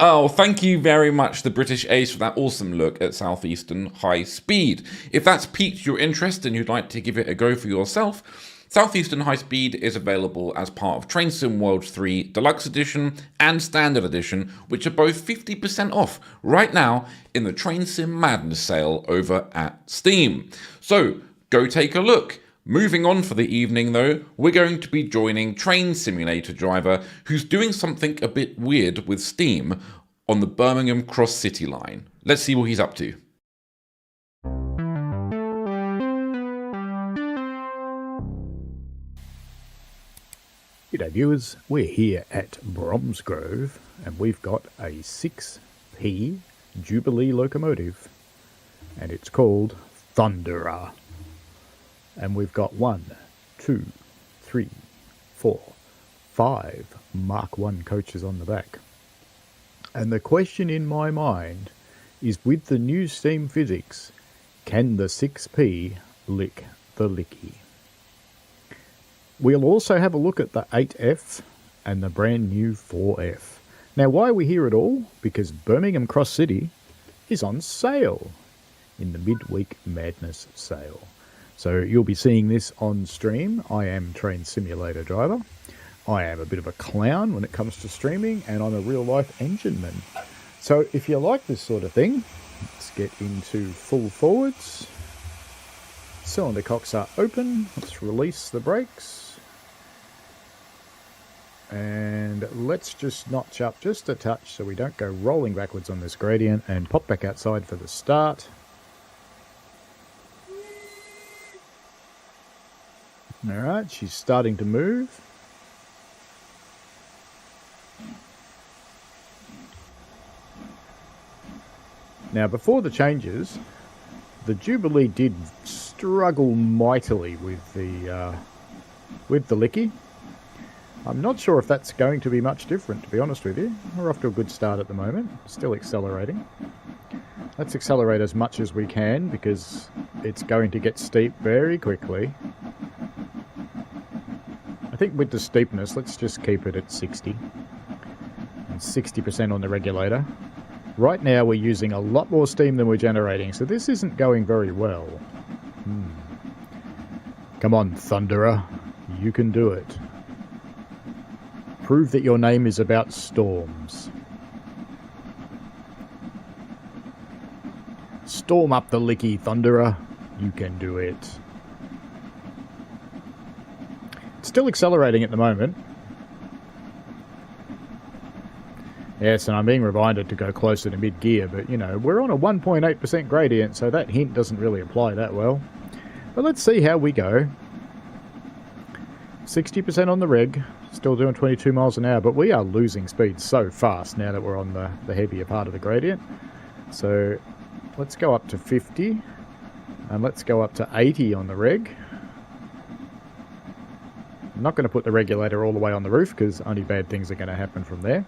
Oh, thank you very much, the British Ace, for that awesome look at Southeastern High Speed. If that's piqued your interest and you'd like to give it a go for yourself, Southeastern High Speed is available as part of Train Sim World 3 Deluxe Edition and Standard Edition, which are both 50% off right now in the Train Sim Madness sale over at Steam. So, go take a look. Moving on for the evening though, we're going to be joining Train Simulator Driver, who's doing something a bit weird with Steam on the Birmingham Cross City line. Let's see what he's up to. G'day viewers, we're here at Bromsgrove and we've got a 6P Jubilee locomotive and it's called Thunderer. And we've got 1, 2, 3, 4, 5 Mark 1 coaches on the back. And the question in my mind is, with the new Steam physics, can the 6P lick the licky? We'll also have a look at the 8F and the brand new 4F. Now, why are we here at all? Because Birmingham Cross City is on sale in the Midweek Madness sale. So you'll be seeing this on stream. I am Train Simulator Driver. I am a bit of a clown when it comes to streaming, and I'm a real-life engineman. So if you like this sort of thing, let's get into full forwards. Cylinder cocks are open. Let's release the brakes. And let's just notch up just a touch so we don't go rolling backwards on this gradient, and pop back outside for the start. Alright, she's starting to move. Now, before the changes, the Jubilee did struggle mightily with the licky. I'm not sure if that's going to be much different, to be honest with you. We're off to a good start at the moment. Still accelerating. Let's accelerate as much as we can because it's going to get steep very quickly. I think with the steepness, let's just keep it at 60. And 60% on the regulator. Right now we're using a lot more steam than we're generating, so this isn't going very well. Come on, Thunderer. You can do it. Prove that your name is about storms. Storm up the Licky, Thunderer. You can do it. It's still accelerating at the moment. Yes, and I'm being reminded to go closer to mid-gear, but, you know, we're on a 1.8% gradient, so that hint doesn't really apply that well. But let's see how we go. 60% on the reg, still doing 22 miles an hour, but we are losing speed so fast now that we're on the heavier part of the gradient. So let's go up to 50, and let's go up to 80 on the reg. I'm not going to put the regulator all the way on the roof, because only bad things are going to happen from there.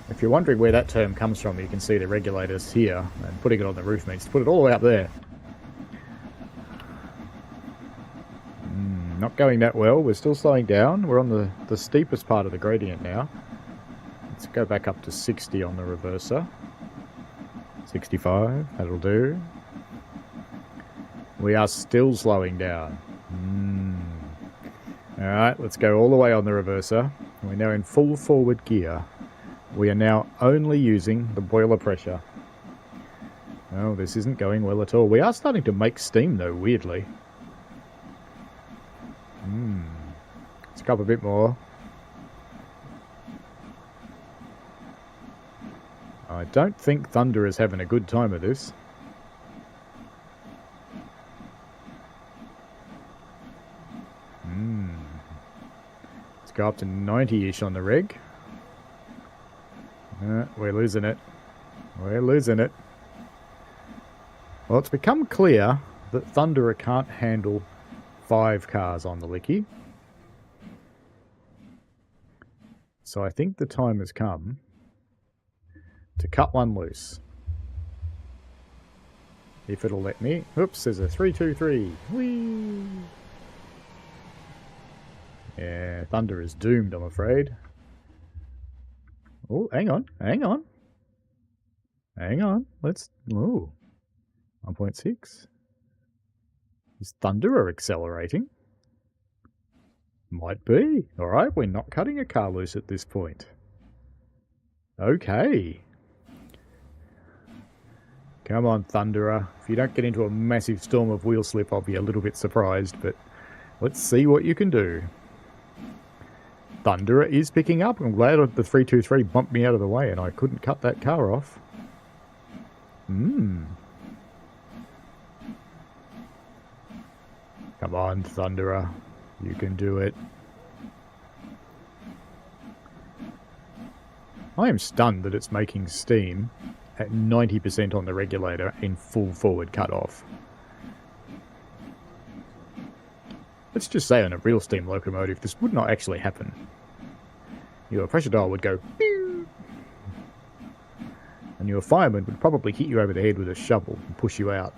If you're wondering where that term comes from, you can see the regulators here, and putting it on the roof means to put it all the way up there. Not going that well. We're still slowing down. We're on the steepest part of the gradient now. Let's go back up to 60 on the reverser. 65, that'll do. We are still slowing down. Alright, let's go all the way on the reverser. We're now in full forward gear. We are now only using the boiler pressure. Oh, this isn't going well at all. We are starting to make steam though, weirdly. Let's go up a bit more. I don't think Thunder is having a good time of this. Let's go up to 90-ish on the reg. We're losing it. We're losing it. Well, it's become clear that Thunderer can't handle 5 cars on the Licky. So I think the time has come to cut one loose. If it'll let me. Oops, there's a 323. Whee! Yeah, Thunder is doomed, I'm afraid. Oh, hang on, hang on. Hang on, let's... Oh, 1.6. Is Thunderer accelerating? Might be. Alright, we're not cutting a car loose at this point. Okay. Come on, Thunderer. If you don't get into a massive storm of wheel slip, I'll be a little bit surprised, but let's see what you can do. Thunderer is picking up. I'm glad the 323 bumped me out of the way and I couldn't cut that car off. Come on, Thunderer. You can do it. I am stunned that it's making steam at 90% on the regulator in full forward cutoff. Let's just say on a real steam locomotive, this would not actually happen. Your pressure dial would go pew, and your fireman would probably hit you over the head with a shovel and push you out.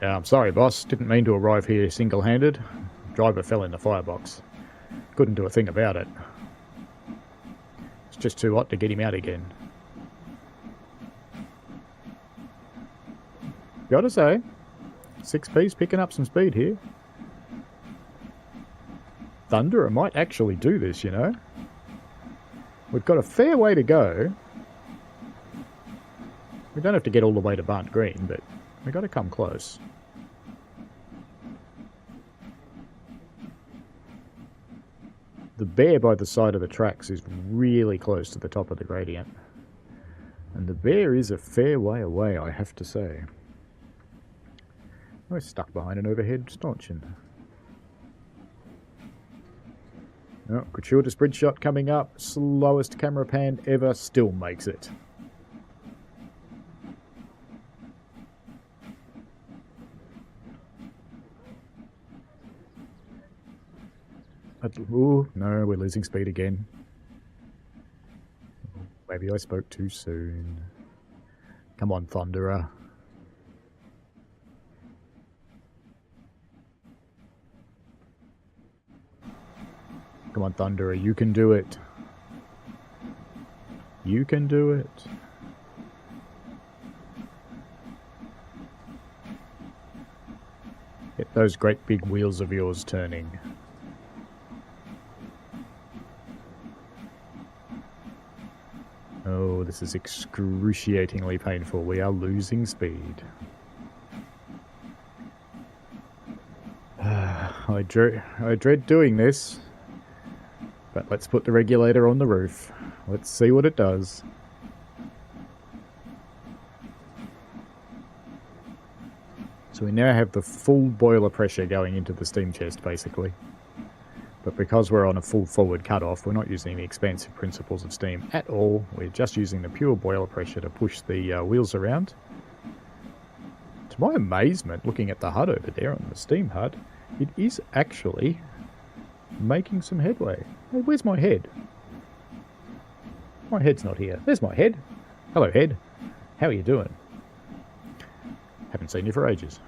Yeah, I'm sorry, boss. Didn't mean to arrive here single-handed. Driver fell in the firebox. Couldn't do a thing about it. It's just too hot to get him out again. Gotta say, 6P's picking up some speed here. Thunderer might actually do this, you know. We've got a fair way to go. We don't have to get all the way to Barnt Green, but we've got to come close. The bear by the side of the tracks is really close to the top of the gradient. And the bear is a fair way away, I have to say. We're stuck behind an overhead stanchion. Oh, gratuitous bridge shot coming up. Slowest camera pan ever, still makes it. Ooh, no, we're losing speed again. Maybe I spoke too soon. Come on, Thunderer. Come on, Thunderer, you can do it. You can do it. Get those great big wheels of yours turning. Oh, this is excruciatingly painful. We are losing speed. I dread doing this. But let's put the regulator on the roof. Let's see what it does. So we now have the full boiler pressure going into the steam chest, basically. But because we're on a full forward cutoff, we're not using the expansive principles of steam at all. We're just using the pure boiler pressure to push the wheels around. To my amazement, looking at the HUD over there on the steam HUD, it is actually making some headway. Hey, where's my head? My head's not here. There's my head. Hello, head. How are you doing? Haven't seen you for ages.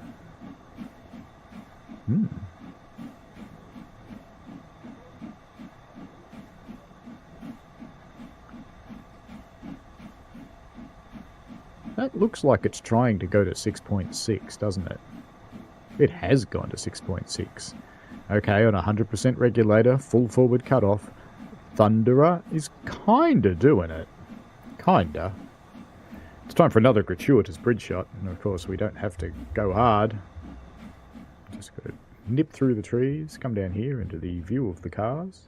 That looks like it's trying to go to 6.6, doesn't it? It has gone to 6.6. Okay, on 100% regulator, full forward cutoff, Thunderer is kinda doing it. Kinda. It's time for another gratuitous bridge shot, and of course we don't have to go hard. Just got to nip through the trees, come down here into the view of the cars.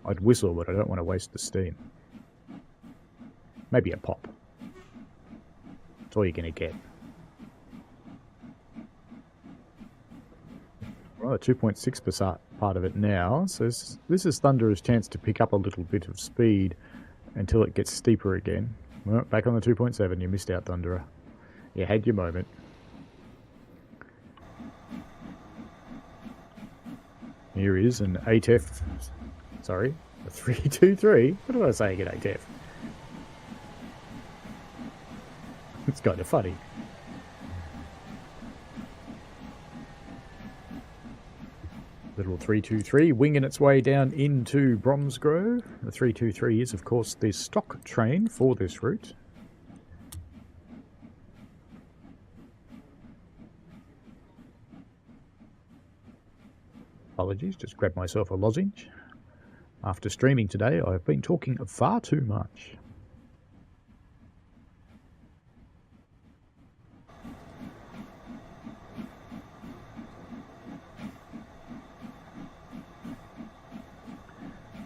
I'd whistle, but I don't want to waste the steam. Maybe a pop. That's all you're going to get. Well, the 2.6% part of it now, so this is Thunderer's chance to pick up a little bit of speed until it gets steeper again. Well, back on the 2.7, you missed out, Thunderer. You had your moment. Here is an 8F, sorry, a 323. What did I say at 8F? It's kind of funny. Little 323 winging its way down into Bromsgrove. The 323 is, of course, the stock train for this route. Apologies, just grabbed myself a lozenge. After streaming today, I've been talking far too much.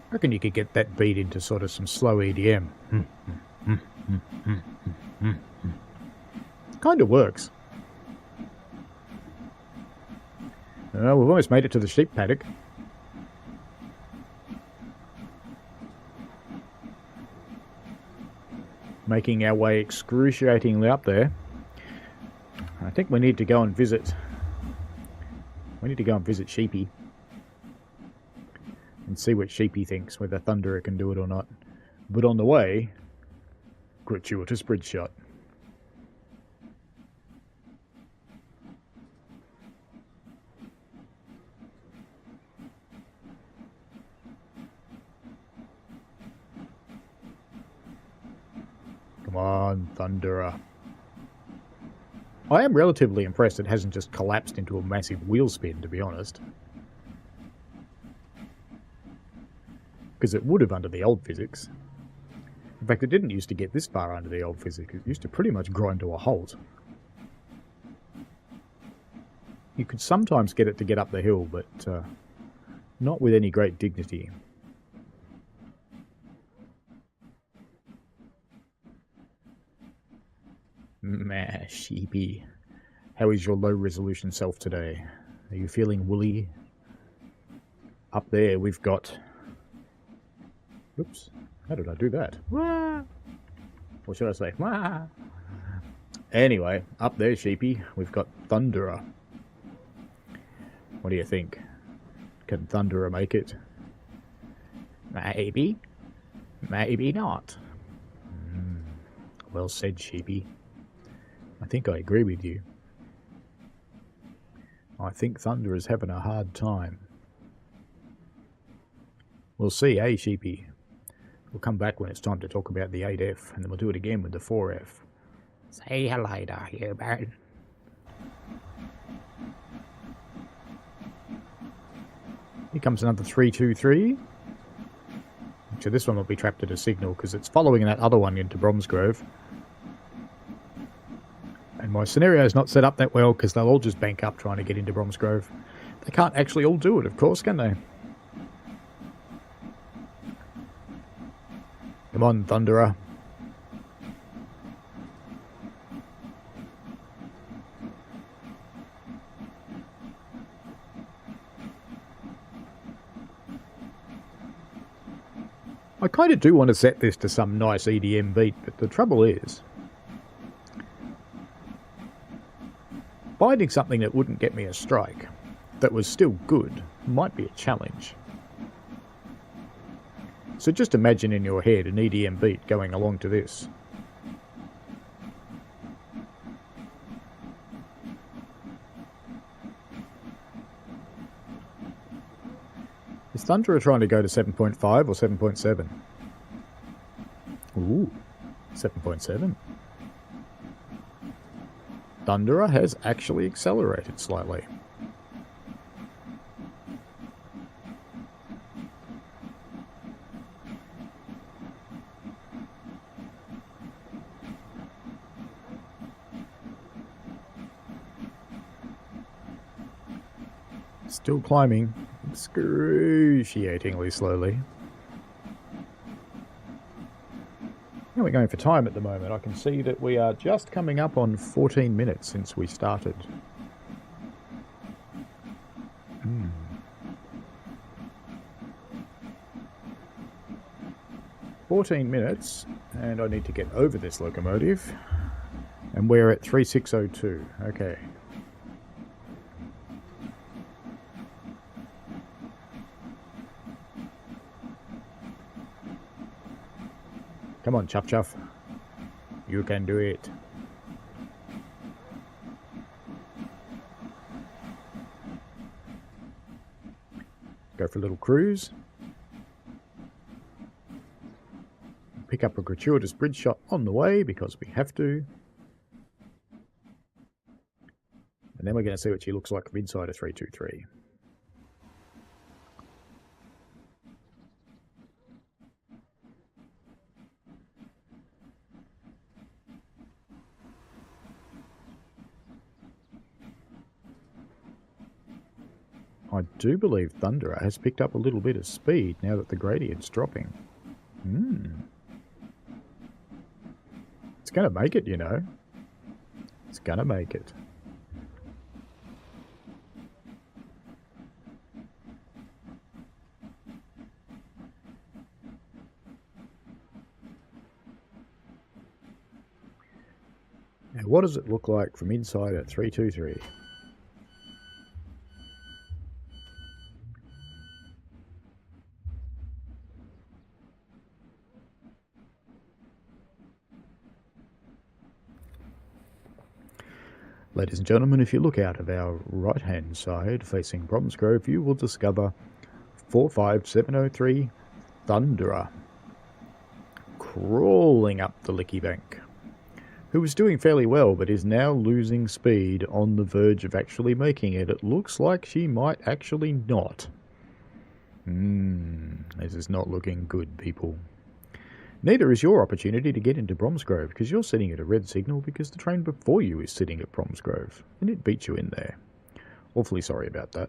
I reckon you could get that beat into sort of some slow EDM. Kind of works. We've almost made it to the sheep paddock. Making our way excruciatingly up there. I think we need to go and visit. We need to go and visit Sheepy. And see what Sheepy thinks, whether Thunderer can do it or not. But on the way, gratuitous bridge shot. Come on, Thunderer. I am relatively impressed it hasn't just collapsed into a massive wheel spin, to be honest. Because it would have under the old physics. In fact, it didn't used to get this far under the old physics. It used to pretty much grind to a halt. You could sometimes get it to get up the hill, but not with any great dignity. Meh, Sheepy. How is your low-resolution self today? Are you feeling woolly? Up there we've got... Oops, how did I do that? Wah! What should I say? Wah! Anyway, up there, Sheepy, we've got Thunderer. What do you think? Can Thunderer make it? Maybe. Maybe not. Well said, Sheepy. I think I agree with you. I think Thunderer's having a hard time. We'll see, eh, Sheepy? We'll come back when it's time to talk about the 8F, and then we'll do it again with the 4F. See you later, Hubert. Here comes another 323. So this one will be trapped at a signal because it's following that other one into Bromsgrove. And my scenario is not set up that well because they'll all just bank up trying to get into Bromsgrove. They can't actually all do it, of course, can they? Come on, Thunderer. I kind of do want to set this to some nice EDM beat, but the trouble is, finding something that wouldn't get me a strike, that was still good, might be a challenge. So just imagine in your head an EDM beat going along to this. Is Thunderer trying to go to 7.5 or 7.7? Ooh, 7.7. Thunderer has actually accelerated slightly. Still climbing, excruciatingly slowly. Now we're going for time at the moment. I can see that we are just coming up on 14 minutes since we started. 14 minutes, and I need to get over this locomotive. And we're at 3602. Okay. Come on, Chuff Chuff. You can do it. Go for a little cruise. Pick up a gratuitous bridge shot on the way because we have to. And then we're going to see what she looks like from inside a 323. I do believe Thunderer has picked up a little bit of speed now that the gradient's dropping. It's going to make it, you know. It's going to make it. Now, what does it look like from inside at 323? Ladies and gentlemen, if you look out of our right-hand side facing Bromsgrove, you will discover 45703 Thunderer crawling up the Licky Bank, who was doing fairly well but is now losing speed on the verge of actually making it. It looks like she might actually not. This is not looking good, people. Neither is your opportunity to get into Bromsgrove because you're sitting at a red signal because the train before you is sitting at Bromsgrove and it beat you in there. Awfully sorry about that.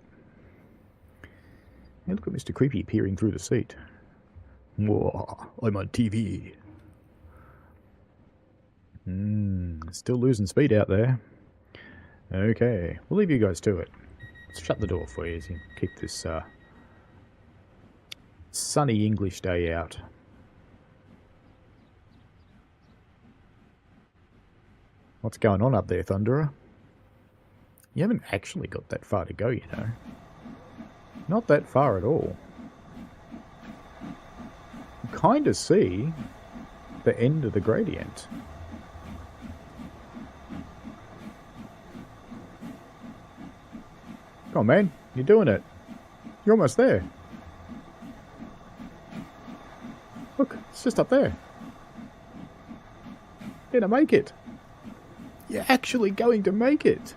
Now look at Mr. Creepy peering through the seat. Whoa, I'm on TV. Still losing speed out there. Okay, we'll leave you guys to it. Let's shut the door for you as you keep this sunny English day out. What's going on up there, Thunderer? You haven't actually got that far to go, you know. Not that far at all. You kind of see the end of the gradient. Come on, man. You're doing it. You're almost there. Look, it's just up there. You're going to make it. You're actually going to make it.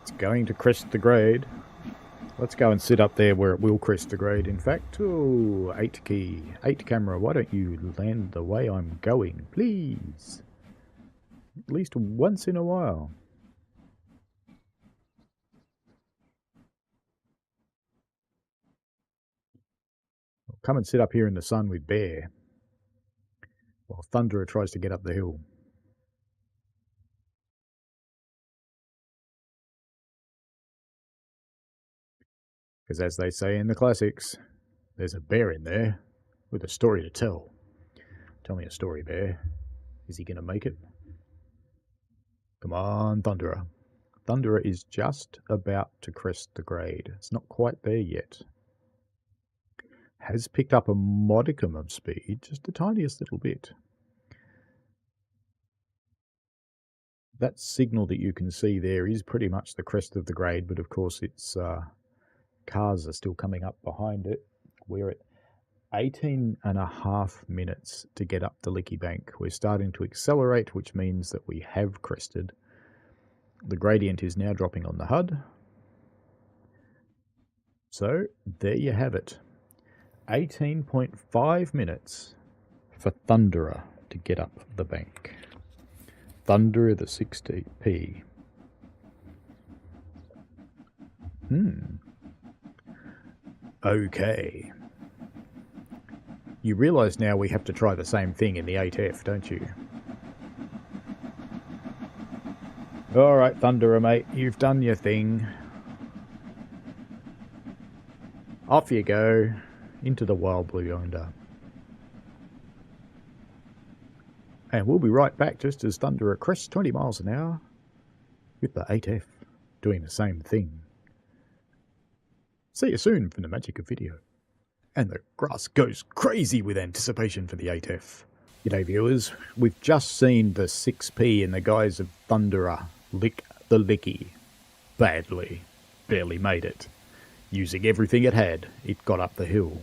It's going to crest the grade. Let's go and sit up there where it will crest the grade, in fact. Oh, 8 key. 8 camera, why don't you land the way I'm going, please? At least once in a while. Come and sit up here in the sun with Bear, while Thunderer tries to get up the hill. Because as they say in the classics, there's a bear in there with a story to tell. Tell me a story, Bear. Is he going to make it? Come on, Thunderer. Thunderer is just about to crest the grade. It's not quite there yet. Has picked up a modicum of speed, just the tiniest little bit. That signal that you can see there is pretty much the crest of the grade, but of course its cars are still coming up behind it. We're at 18.5 minutes to get up the Licky Bank. We're starting to accelerate, which means that we have crested. The gradient is now dropping on the HUD. So there you have it. 18.5 minutes for Thunderer to get up the bank. Thunderer the 60p. Okay. You realise now we have to try the same thing in the 8F, don't you? Alright, Thunderer, mate. You've done your thing. Off you go. Into the wild blue yonder. And we'll be right back just as Thunderer crests 20 miles an hour with the 8F doing the same thing. See you soon from the magic of video. And the grass goes crazy with anticipation for the 8F. G'day viewers, we've just seen the 6P in the guise of Thunderer lick the Licky. Badly. Barely made it. Using everything it had, it got up the hill.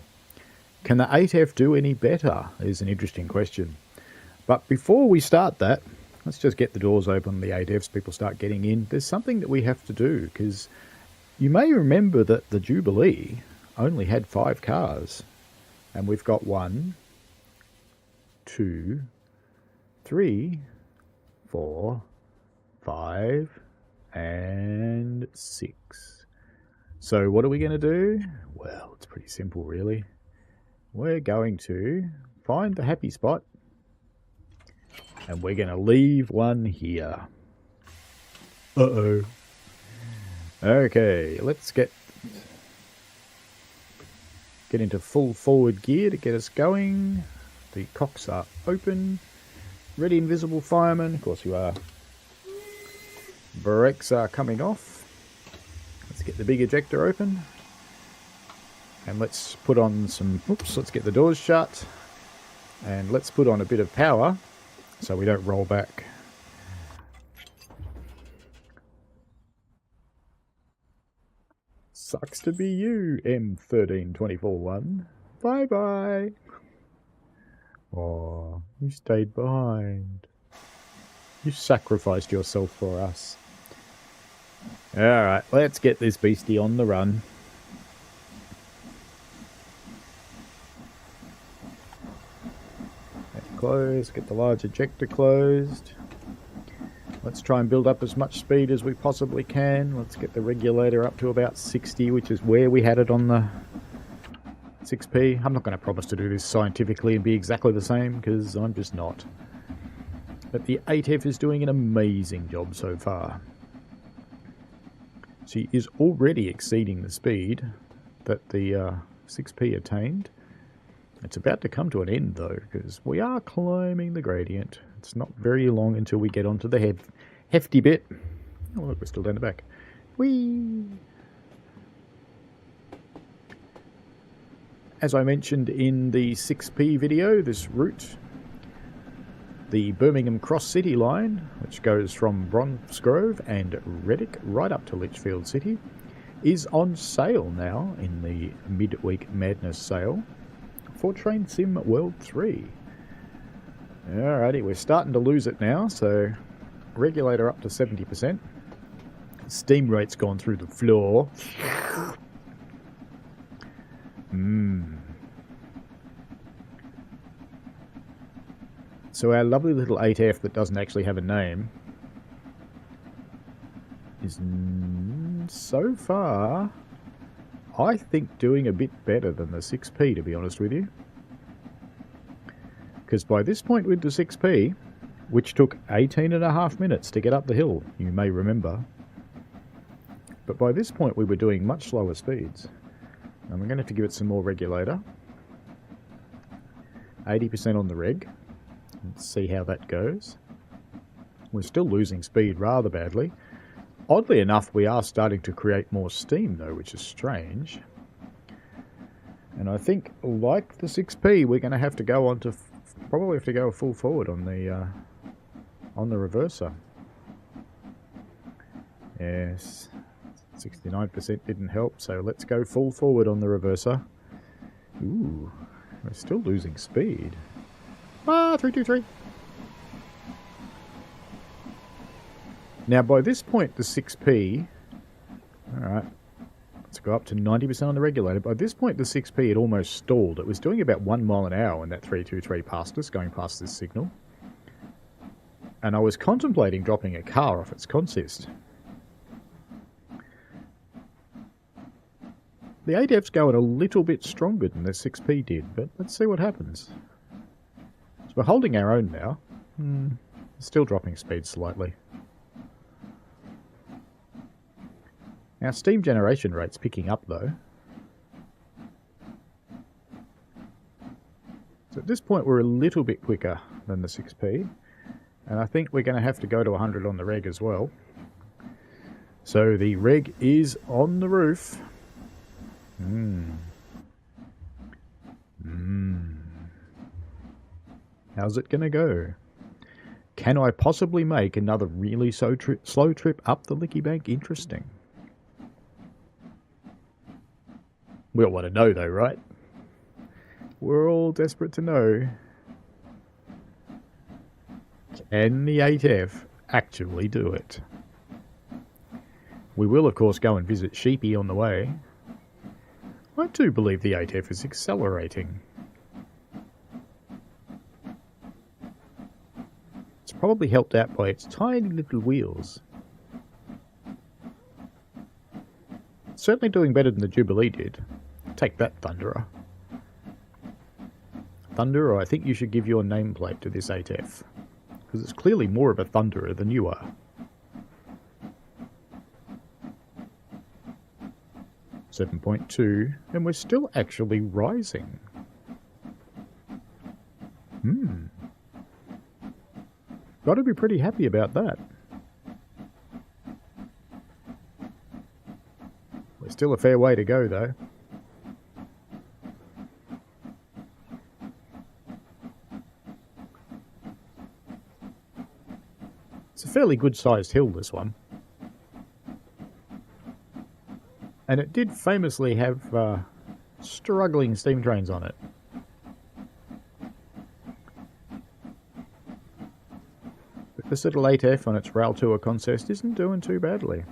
Can the 8F do any better is an interesting question. But before we start that, let's just get the doors open on the 8Fs, people start getting in. There's something that we have to do, because you may remember that the Jubilee only had 5 cars. And we've got 1, 2, 3, 4, 5, and 6. So what are we going to do? Well, it's pretty simple really. We're going to find the happy spot and we're going to leave one here. Uh-oh. Okay, let's get into full forward gear to get us going. The cocks are open. Ready, invisible fireman. Of course you are. Brakes are coming off. Let's get the big ejector open. And let's put on some... Oops, let's get the doors shut. And let's put on a bit of power so we don't roll back. Sucks to be you, M13241. Bye-bye. Oh, you stayed behind. You sacrificed yourself for us. Alright, let's get this beastie on the run. Close, get the large ejector closed. Let's try and build up as much speed as we possibly can. Let's get the regulator up to about 60, which is where we had it on the 6P. I'm not going to promise to do this scientifically and be exactly the same, because I'm just not. But the 8F is doing an amazing job so far. She is already exceeding the speed that the 6P attained. It's about to come to an end though, because we are climbing the gradient. It's not very long until we get onto the hefty bit. Oh look, we're still down the back. Whee! As I mentioned in the 6P video, this route, the Birmingham Cross City line, which goes from Bromsgrove and Reddick right up to Lichfield City, is on sale now in the midweek madness sale for Train Sim World 3. Alrighty, we're starting to lose it now, so regulator up to 70%. Steam rate's gone through the floor. So our lovely little 8F that doesn't actually have a name is so far, I think, doing a bit better than the 6P, to be honest with you. Because by this point with the 6P, which took 18.5 minutes to get up the hill, you may remember, but by this point we were doing much slower speeds. And we're going to have to give it some more regulator. 80% on the reg. Let's see how that goes. We're still losing speed rather badly. Oddly enough, we are starting to create more steam though, which is strange. And I think, like the 6P, we're going to have to go on to probably have to go full forward on the reverser. Yes, 69% didn't help, so let's go full forward on the reverser. Ooh, we're still losing speed. 323. Now, by this point, the 6P... Alright, let's go up to 90% on the regulator. By this point, the 6P had almost stalled. It was doing about 1 mile an hour when that 323 passed us, going past this signal. And I was contemplating dropping a car off its consist. The 8F's going a little bit stronger than the 6P did, but let's see what happens. So we're holding our own now. Still dropping speed slightly. Our steam generation rate's picking up though. So at this point we're a little bit quicker than the 6P. And I think we're going to have to go to 100 on the reg as well. So the reg is on the roof. How's it going to go? Can I possibly make another really slow trip up the Licky Bank interesting? We all want to know though, right? We're all desperate to know. Can the 8F actually do it? We will of course go and visit Sheepy on the way. I do believe the 8F is accelerating. It's probably helped out by its tiny little wheels. It's certainly doing better than the Jubilee did. Take that, Thunderer. Thunderer, I think you should give your nameplate to this 8F. Because it's clearly more of a Thunderer than you are. 7.2, and we're still actually rising. Got to be pretty happy about that. We're still a fair way to go though. It's a fairly good sized hill, this one. And it did famously have struggling steam trains on it. But this little 8F on its rail tour consist isn't doing too badly.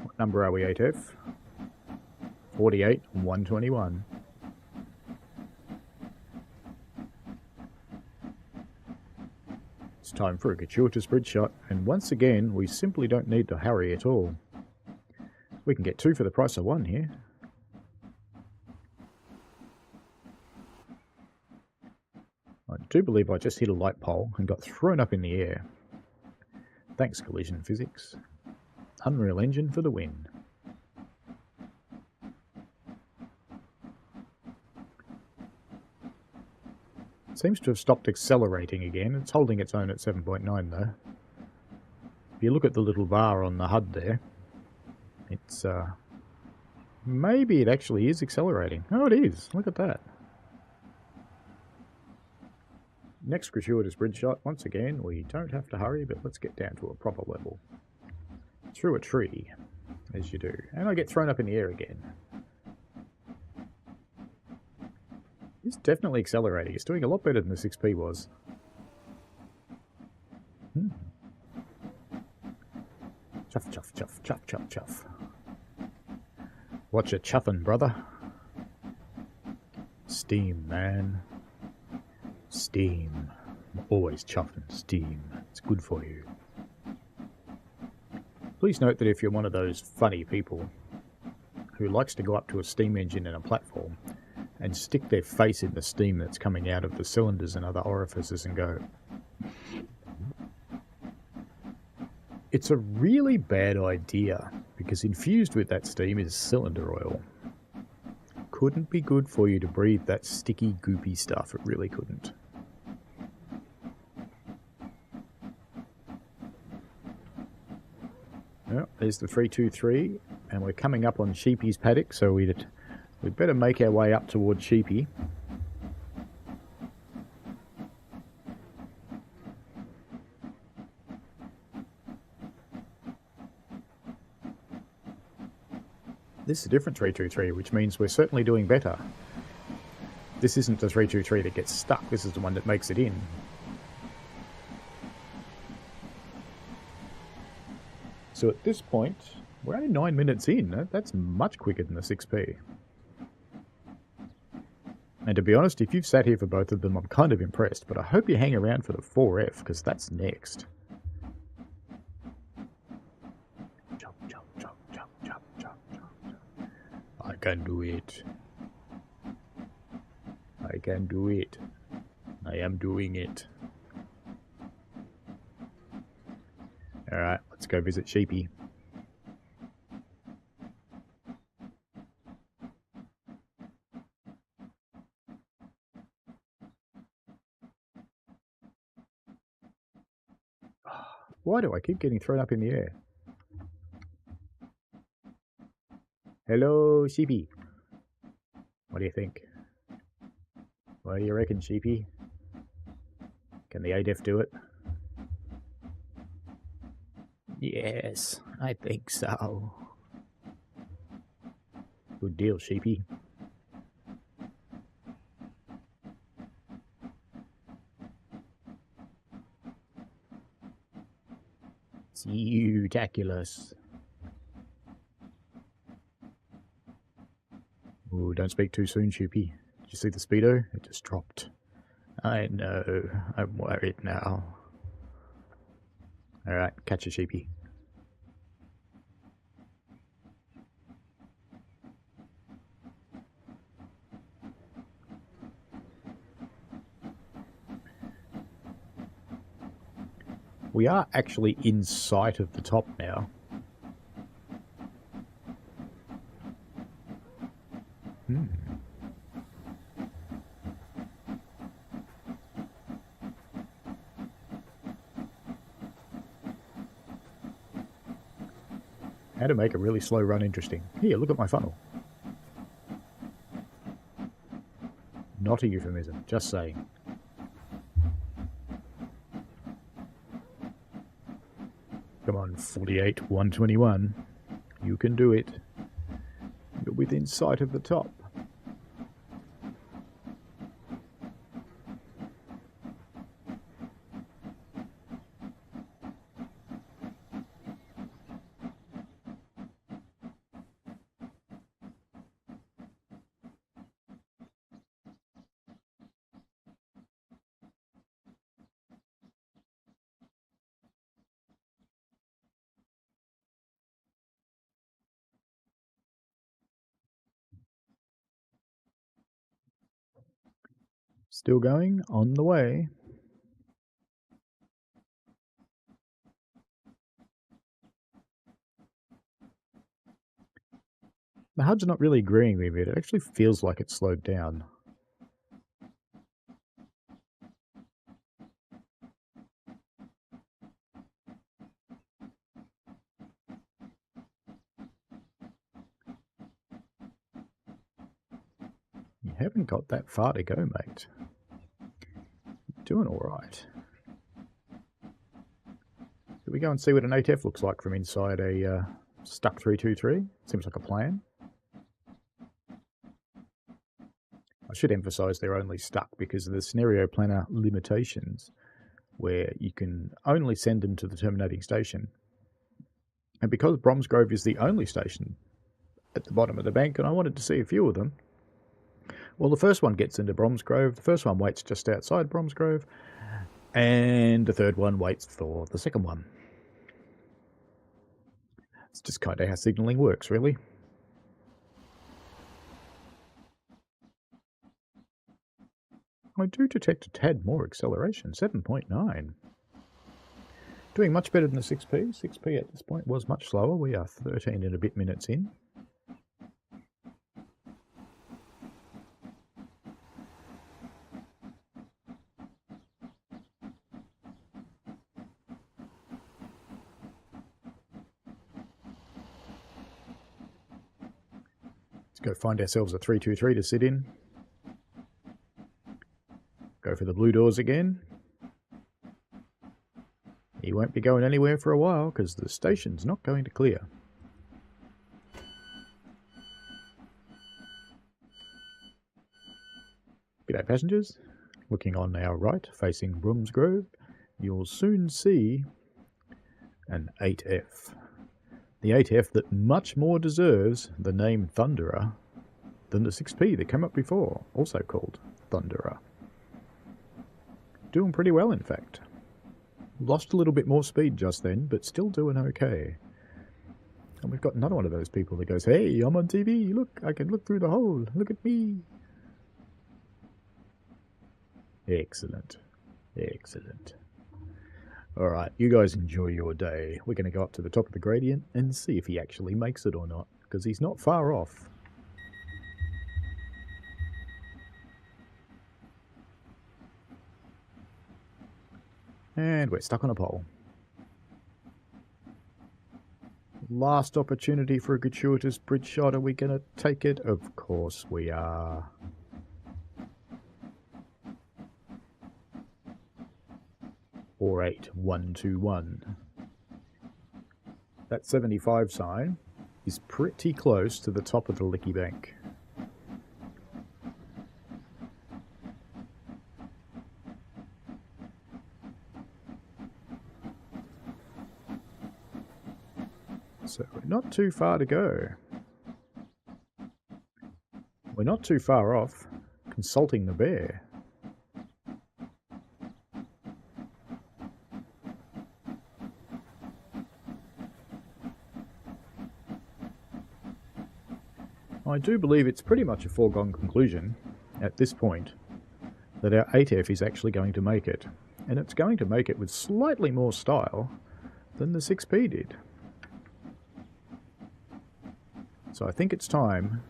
What number are we, 8F? 48 and 121. It's time for a gratuitous bridge shot, and once again, we simply don't need to hurry at all. We can get 2 for the price of 1 here. I do believe I just hit a light pole and got thrown up in the air. Thanks, collision physics. Unreal Engine for the win. It seems to have stopped accelerating again. It's holding its own at 7.9 though. If you look at the little bar on the HUD there, it's maybe it actually is accelerating. Oh, it is. Look at that. Next gratuitous bridge shot. Once again, we don't have to hurry, but let's get down to a proper level. Through a tree, as you do. And I get thrown up in the air again. It's definitely accelerating. It's doing a lot better than the 6P was. Chuff, chuff, chuff, chuff, chuff, chuff. Watch it chuffing, brother. Steam, man. Steam. I'm always chuffing steam. It's good for you. Please note that if you're one of those funny people who likes to go up to a steam engine in a platform and stick their face in the steam that's coming out of the cylinders and other orifices and go, it's a really bad idea, because infused with that steam is cylinder oil. Couldn't be good for you to breathe that sticky, goopy stuff. It really couldn't. Well, there's the 323, and we're coming up on Sheepy's paddock, so we'd better make our way up towards Sheepy. This is a different 323, which means we're certainly doing better. This isn't the 323 that gets stuck, this is the one that makes it in. So at this point, we're only 9 minutes in. That's much quicker than the 6P. And to be honest, if you've sat here for both of them, I'm kind of impressed, but I hope you hang around for the 4F, because that's next. Jump, jump, jump, jump, jump, jump, jump. I can do it. I can do it. I am doing it. Alright, let's go visit Sheepy. Why do I keep getting thrown up in the air? Hello, Sheepy. What do you think? What do you reckon, Sheepy? Can the ADEF do it? Yes, I think so. Good deal, Sheepy. See you, Taculus. Ooh, don't speak too soon, Sheepy. Did you see the speedo? It just dropped. I know. I'm worried now. Alright, catch a Sheepy. We are actually in sight of the top now. How to make a really slow run interesting. Here, look at my funnel. Not a euphemism, just saying. Come on, 48, 121. You can do it. You're within sight of the top. Still going, on the way. The HUD's not really agreeing with me. It actually feels like it's slowed down. You haven't got that far to go, mate. You're doing all right. Should we go and see what an 8F looks like from inside a stuck 323? Seems like a plan. I should emphasize they're only stuck because of the scenario planner limitations, where you can only send them to the terminating station. And because Bromsgrove is the only station at the bottom of the bank, and I wanted to see a few of them, well, the first one gets into Bromsgrove, the first one waits just outside Bromsgrove, and the third one waits for the second one. It's just kind of how signalling works, really. I do detect a tad more acceleration, 7.9. Doing much better than the 6P. 6P at this point was much slower. We are 13 and a bit minutes in. Let's go find ourselves a 323 to sit in. Go for the blue doors again. He won't be going anywhere for a while because the station's not going to clear. G'day passengers. Looking on our right, facing Bromsgrove, you'll soon see an 8F. The 8F that much more deserves the name Thunderer than the 6P that came up before, also called Thunderer. Doing pretty well, in fact. Lost a little bit more speed just then, but still doing okay. And we've got another one of those people that goes, "Hey, I'm on TV, look, I can look through the hole, look at me." Excellent. Excellent. Alright, you guys enjoy your day. We're going to go up to the top of the gradient and see if he actually makes it or not, because he's not far off. And we're stuck on a pole. Last opportunity for a gratuitous bridge shot. Are we going to take it? Of course we are. Or 8121. That 75 sign is pretty close to the top of the Licky Bank. So we're not too far to go. We're not too far off consulting the bear. I do believe it's pretty much a foregone conclusion at this point that our 8F is actually going to make it. And it's going to make it with slightly more style than the 6P did. So I think it's time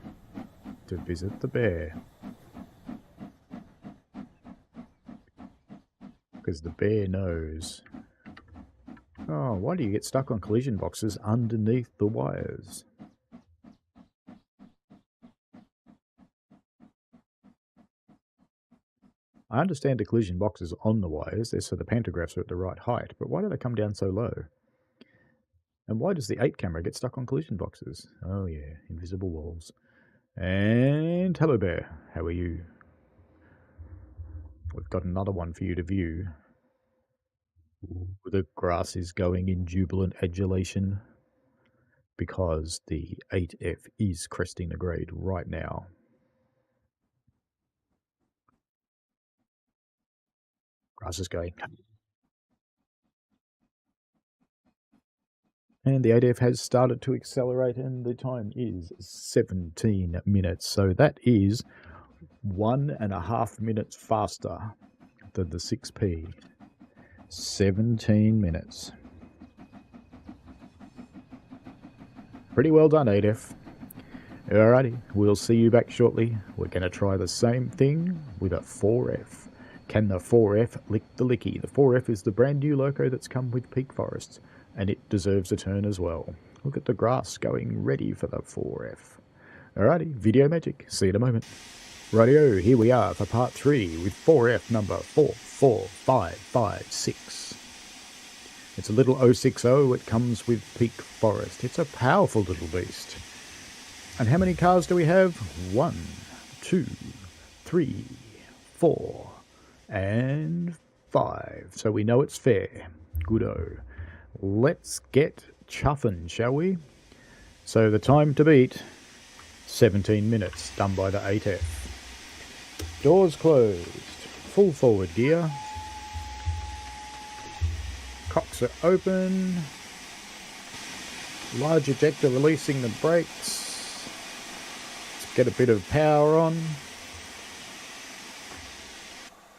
to visit the bear. Because the bear knows. Oh, why do you get stuck on collision boxes underneath the wires? I understand the collision boxes on the wires, they're so the pantographs are at the right height, but why do they come down so low? And why does the 8 camera get stuck on collision boxes? Oh yeah, invisible walls. And hello bear, how are you? We've got another one for you to view. Ooh, the grass is going in jubilant adulation because the 8F is cresting the grade right now. Grass is going. And the 8F has started to accelerate and the time is 17 minutes. So that is 1.5 minutes faster than the 6P. 17 minutes. Pretty well done, 8F. Alrighty, we'll see you back shortly. We're going to try the same thing with a 4F. Can the 4F lick the licky? The 4F is the brand new loco that's come with Peak Forest, and it deserves a turn as well. Look at the grass going ready for the 4F. Alrighty, video magic. See you in a moment. Rightio, here we are for part 3 with 4F number 44556. It's a little 060. It comes with Peak Forest. It's a powerful little beast. And how many cars do we have? 1, 2, 3, 4, and 5. So we know it's fair. Good-o. Let's get chuffing, shall we? So the time to beat, 17 minutes, done by the 8F. Doors closed. Full forward gear. Cocks are open. Large ejector releasing the brakes. Get a bit of power on.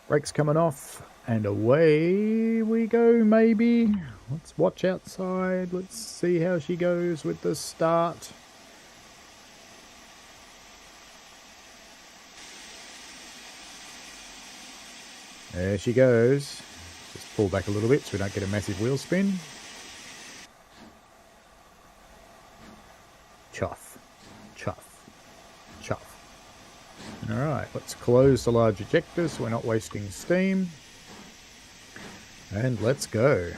Brakes coming off, and away we go, maybe. Let's watch outside. Let's see how she goes with the start. There she goes. Just pull back a little bit so we don't get a massive wheel spin. Chuff. Chuff. Chuff. Alright, let's close the large ejector so we're not wasting steam. And let's go.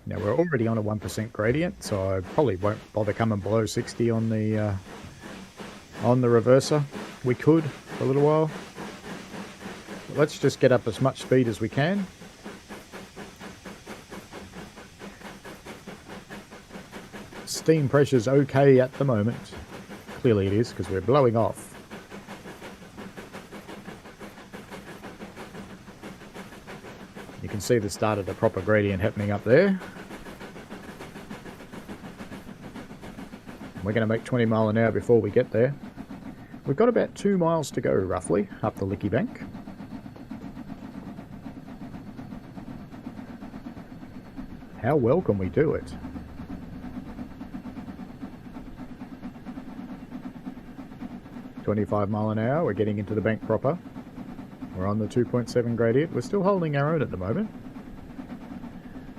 Now we're already on a 1% gradient, so I probably won't bother coming below 60 on the reverser. We could for a little while. But let's just get up as much speed as we can. Steam pressure's okay at the moment. Clearly it is, because we're blowing off. You can see the start of the proper gradient happening up there. We're going to make 20 mile an hour before we get there. We've got about 2 miles to go, roughly, up the Licky Bank. How well can we do it? .25 mile an hour, we're getting into the bank proper. We're on the 2.7 gradient. We're still holding our own at the moment.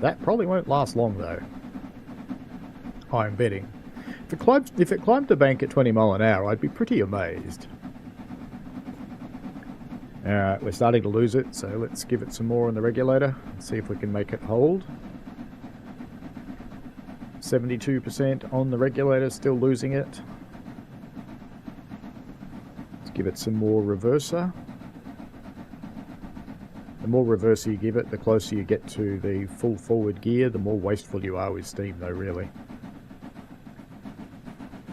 That probably won't last long though. I'm betting. If it climbed the bank at 20 mile an hour, I'd be pretty amazed. Alright, we're starting to lose it, so let's give it some more on the regulator and see if we can make it hold. 72% on the regulator, still losing it. Give it some more reverser. The more reverser you give it, the closer you get to the full forward gear, the more wasteful you are with steam though, really.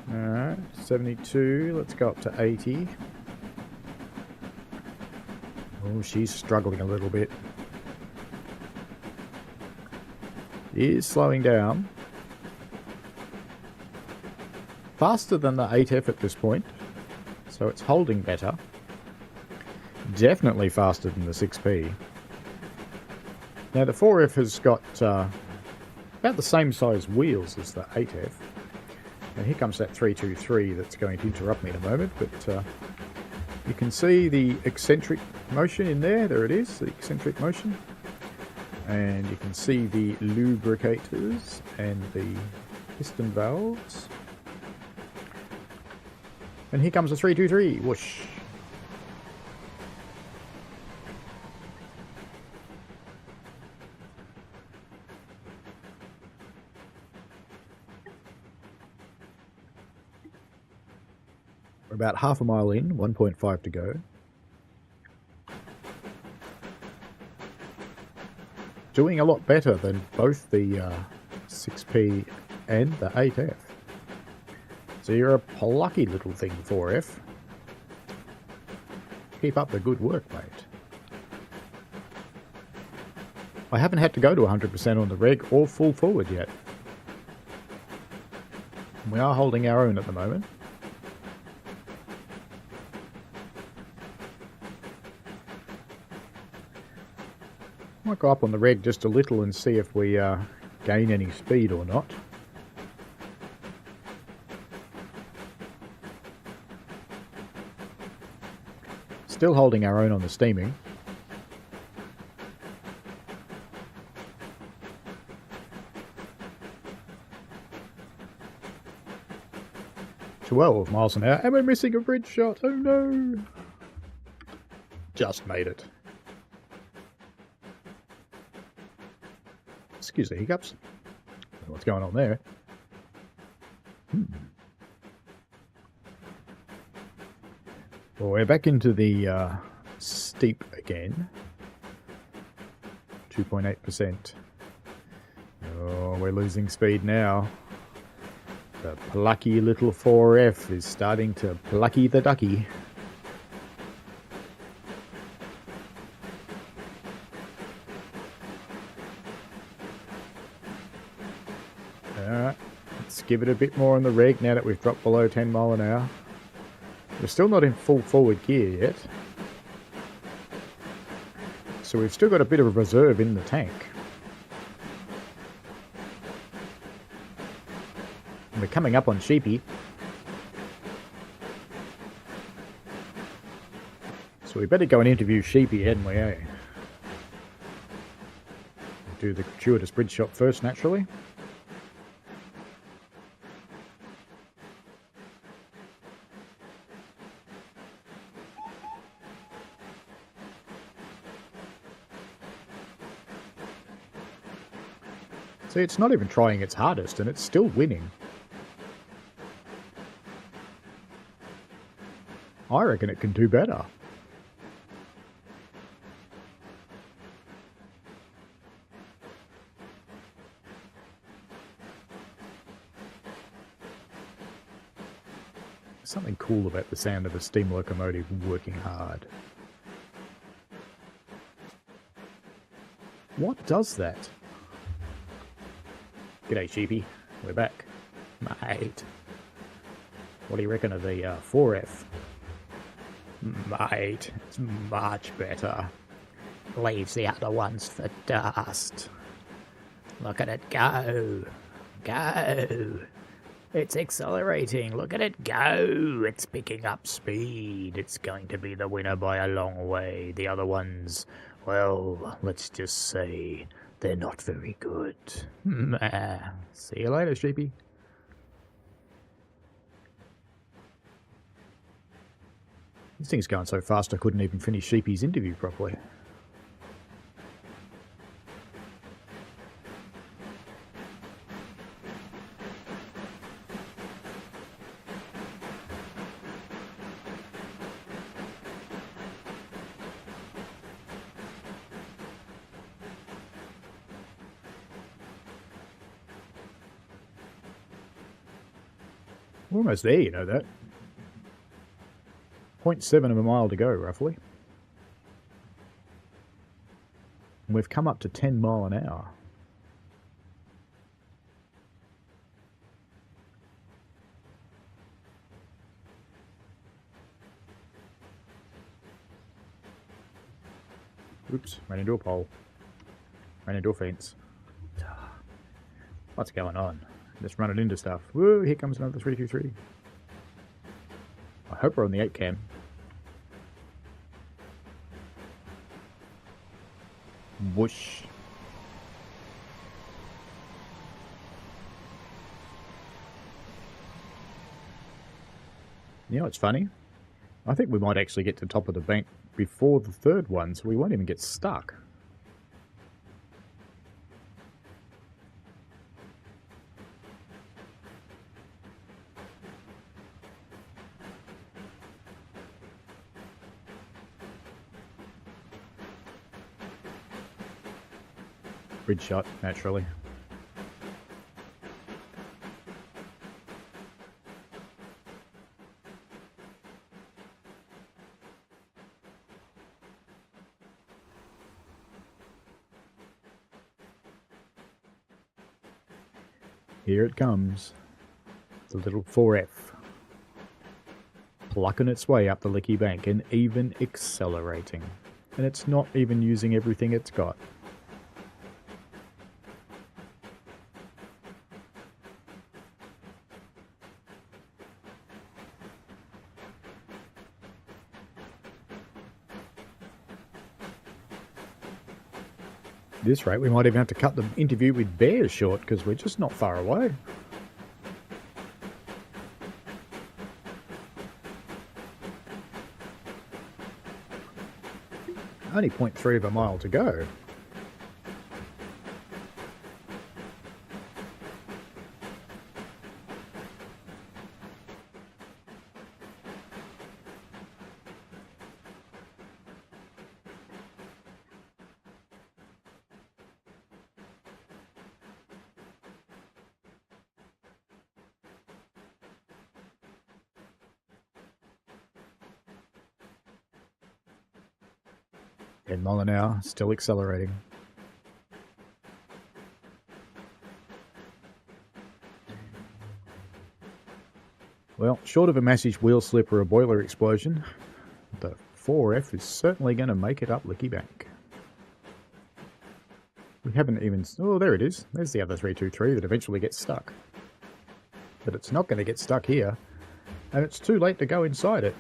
Alright, 72, let's go up to 80. Oh, she's struggling a little bit. Is slowing down. Faster than the 8F at this point. So it's holding better. Definitely faster than the 6P. Now the 4F has got about the same size wheels as the 8F. And here comes that 323 that's going to interrupt me in a moment. But you can see the eccentric motion in there. There it is, the eccentric motion. And you can see the lubricators and the piston valves. And here comes the 323. Whoosh. We're about half a mile in, 1.5 to go. Doing a lot better than both the 6P and the 8F. So you're a plucky little thing, 4F. Keep up the good work, mate. I haven't had to go to 100% on the reg or full forward yet. We are holding our own at the moment. Might go up on the reg just a little and see if we gain any speed or not. Still holding our own on the steaming. "12 miles an hour, and we're missing a bridge shot. Oh no!" Just made it. Excuse the hiccups. Don't know what's going on there. Well, we're back into the steep again. 2.8%. Oh, we're losing speed now. The plucky little 4F is starting to plucky the ducky. Alright, let's give it a bit more on the reg now that we've dropped below 10 mile an hour. We're still not in full forward gear yet. So we've still got a bit of a reserve in the tank. And we're coming up on Sheepy. So we better go and interview Sheepy, hadn't we, eh? Do the gratuitous bridge shot first, naturally. See, it's not even trying its hardest, and it's still winning. I reckon it can do better. There's something cool about the sound of a steam locomotive working hard. What does that? G'day, Sheepy. We're back. Mate. What do you reckon of the 4F? Mate, it's much better. Leaves the other ones for dust. Look at it go. Go. It's accelerating. Look at it go. It's picking up speed. It's going to be the winner by a long way. The other ones, well, let's just say they're not very good. See you later, Sheepy. This thing's going so fast I couldn't even finish Sheepy's interview properly. We're almost there, you know that. 0.7 of a mile to go, roughly. And we've come up to 10 mile an hour. Oops, ran into a pole. Ran into a fence. What's going on? Just running into stuff. Whoa, here comes another 323. I hope we're on the 8 cam. Whoosh. You know what's funny? I think we might actually get to the top of the bank before the third one, so we won't even get stuck. Bridge shot, naturally. Here it comes. The little 4F. Plucking its way up the Licky Bank and even accelerating. And it's not even using everything it's got. this rate, we might even have to cut the interview with Bears short because we're just not far away. Only 0.3 of a mile to go. Mile an hour, still accelerating. Well, short of a massive wheel slip or a boiler explosion, the 4F is certainly going to make it up Licky Bank. We haven't even... Oh, there it is. There's the other 323 that eventually gets stuck. But it's not going to get stuck here, and it's too late to go inside it.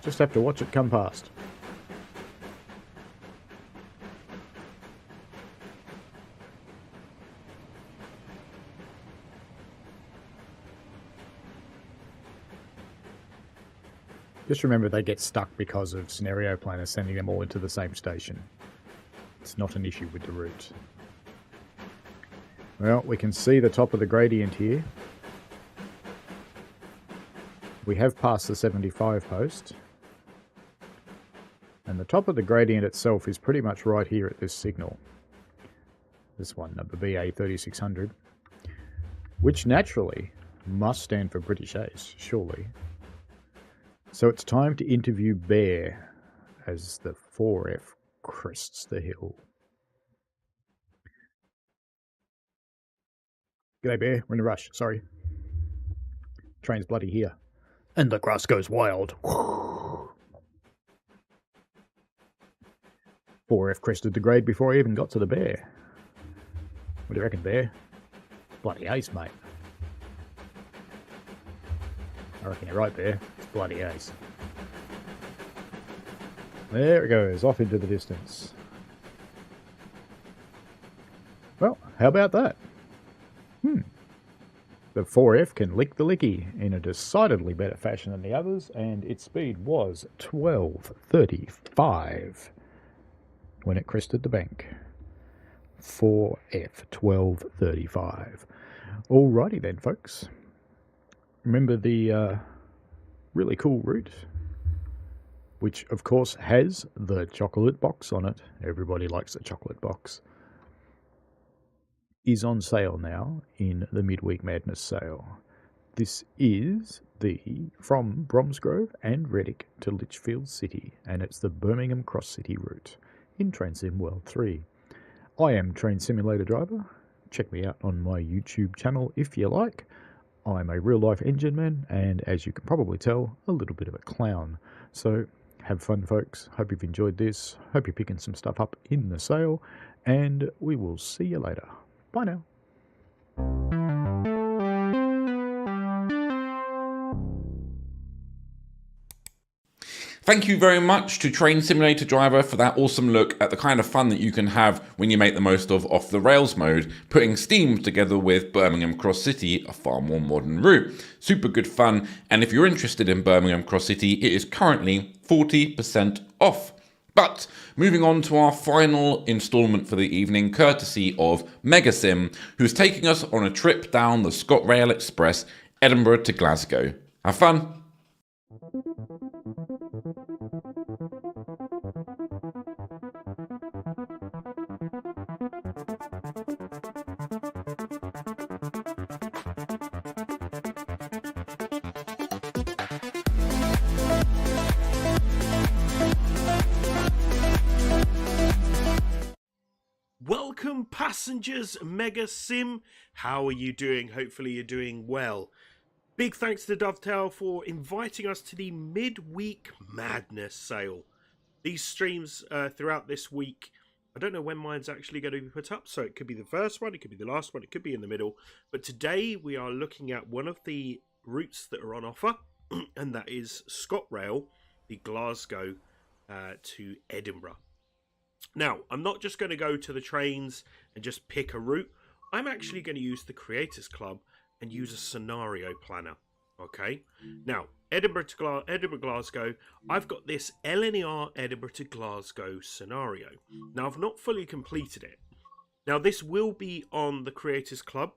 Just have to watch it come past. Just remember they get stuck because of scenario planners sending them all into the same station. It's not an issue with the route. Well, we can see the top of the gradient here. We have passed the 75 post. And the top of the gradient itself is pretty much right here at this signal. This one, number BA3600. Which naturally must stand for British Ace, surely. So it's time to interview Bear as the 4F crests the hill. G'day Bear, we're in a rush, sorry. Train's bloody here. And the grass goes wild. 4F crested the grade before I even got to the Bear. What do you reckon, Bear? Bloody ace, mate. I reckon you're right, Bear. It's bloody ace. There it goes, off into the distance. Well, how about that? The 4F can lick the licky in a decidedly better fashion than the others, and its speed was 12:35 when it crested the bank. 4F 12:35. Alrighty then, folks. Remember the really cool route, which of course has the chocolate box on it. Everybody likes the chocolate box. Is on sale now in the Midweek Madness sale. This is the from Bromsgrove and Reddick to Lichfield City, and it's the Birmingham Cross City route in TrainSim World 3. I am Train Simulator Driver. Check me out on my YouTube channel if you like. I'm a real-life engine man, and as you can probably tell, a little bit of a clown. So have fun, folks. Hope you've enjoyed this. Hope you're picking some stuff up in the sale, and we will see you later. Bye now. Thank you very much to Train Simulator Driver for that awesome look at the kind of fun that you can have when you make the most of Off the Rails mode, putting Steam together with Birmingham Cross City, a far more modern route. Super good fun, and if you're interested in Birmingham Cross City, it is currently 40% off. But moving on to our final instalment for the evening, courtesy of MegaSim, who's taking us on a trip down the ScotRail Express, Edinburgh to Glasgow. Have fun! Welcome passengers, MegaSim. How are you doing? Hopefully you're doing well. Big thanks to Dovetail for inviting us to the Midweek Madness sale. These streams throughout this week, I don't know when mine's actually going to be put up, so it could be the first one, it could be the last one, it could be in the middle. But today we are looking at one of the routes that are on offer, and that is ScotRail, the Glasgow to Edinburgh. Now, I'm not just going to go to the trains and just pick a route. I'm actually going to use the Creators Club and use a scenario planner. Okay, now Edinburgh to Glasgow, I've got this LNER Edinburgh to Glasgow scenario. Now, I've not fully completed it. Now, this will be on the Creators Club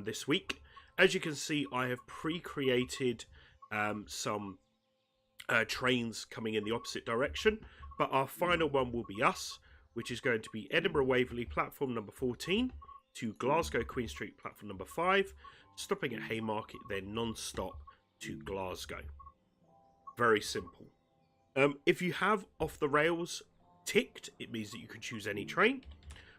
this week. As you can see, I have pre-created some trains coming in the opposite direction, but our final one will be us, which is going to be Edinburgh Waverley platform number 14 to Glasgow Queen Street platform number 5, stopping at Haymarket, then non-stop to Glasgow. Very simple. If you have off the rails ticked, it means that you can choose any train.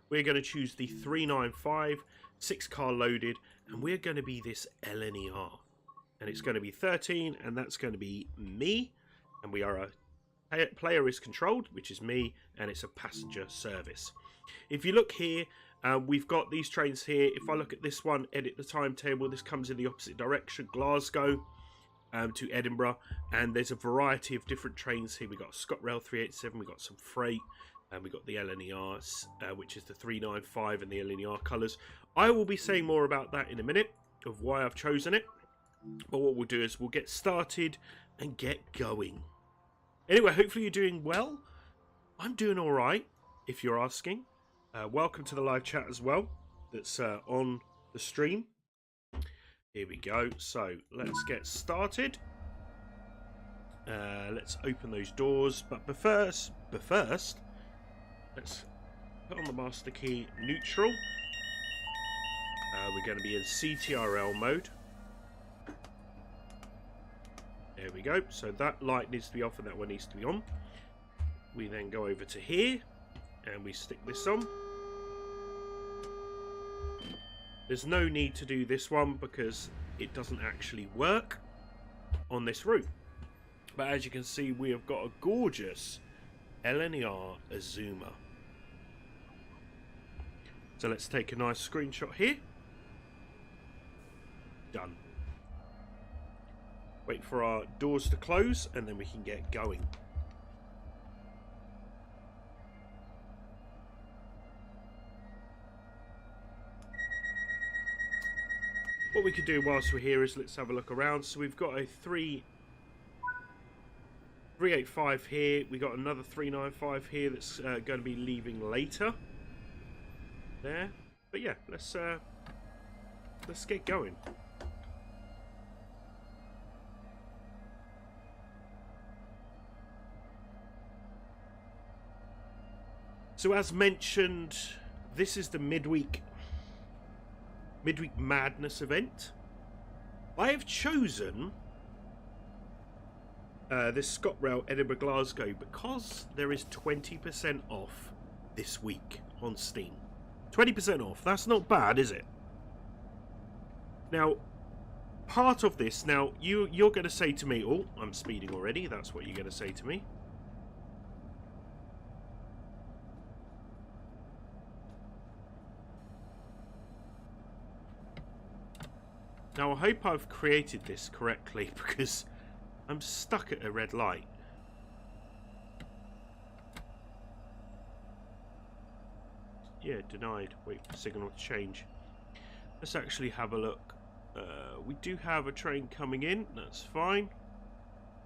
We're going to choose the 395, 6-car loaded, and we're going to be this LNER. And it's going to be 13, and that's going to be me. And we are a player is controlled, which is me, and it's a passenger service. If you look here, we've got these trains here. If I look at this one, edit the timetable, this comes in the opposite direction, Glasgow to Edinburgh, and there's a variety of different trains here. We've got ScotRail 387, we've got some freight, and we've got the LNERs, which is the 395 and the LNER colours. I will be saying more about that in a minute, of why I've chosen it. But what we'll do is we'll get started and get going. Anyway, hopefully you're doing well. I'm doing all right, if you're asking. Welcome to the live chat as well, that's on the stream. Here we go. So let's get started. Let's open those doors. But first, let's put on the master key neutral. We're going to be in CTRL mode. There we go. So that light needs to be off and that one needs to be on. We then go over to here and we stick this on. There's no need to do this one because it doesn't actually work on this route. But as you can see, we have got a gorgeous LNER Azuma. So let's take a nice screenshot here. Done. Wait for our doors to close and then we can get going. What we could do whilst we're here is let's have a look around. So we've got a 385 here. We got another 395 here that's going to be leaving later. There. But yeah, let's get going. So as mentioned, this is the midweek madness event. I have chosen this ScotRail Edinburgh Glasgow because there is 20% off this week on Steam. 20% off. That's not bad, is it? Now, part of this. Now, you're going to say to me, "Oh, I'm speeding already." That's what you're going to say to me. Now, I hope I've created this correctly because I'm stuck at a red light. Yeah, denied. Wait for signal to change. Let's actually have a look. We do have a train coming in. That's fine.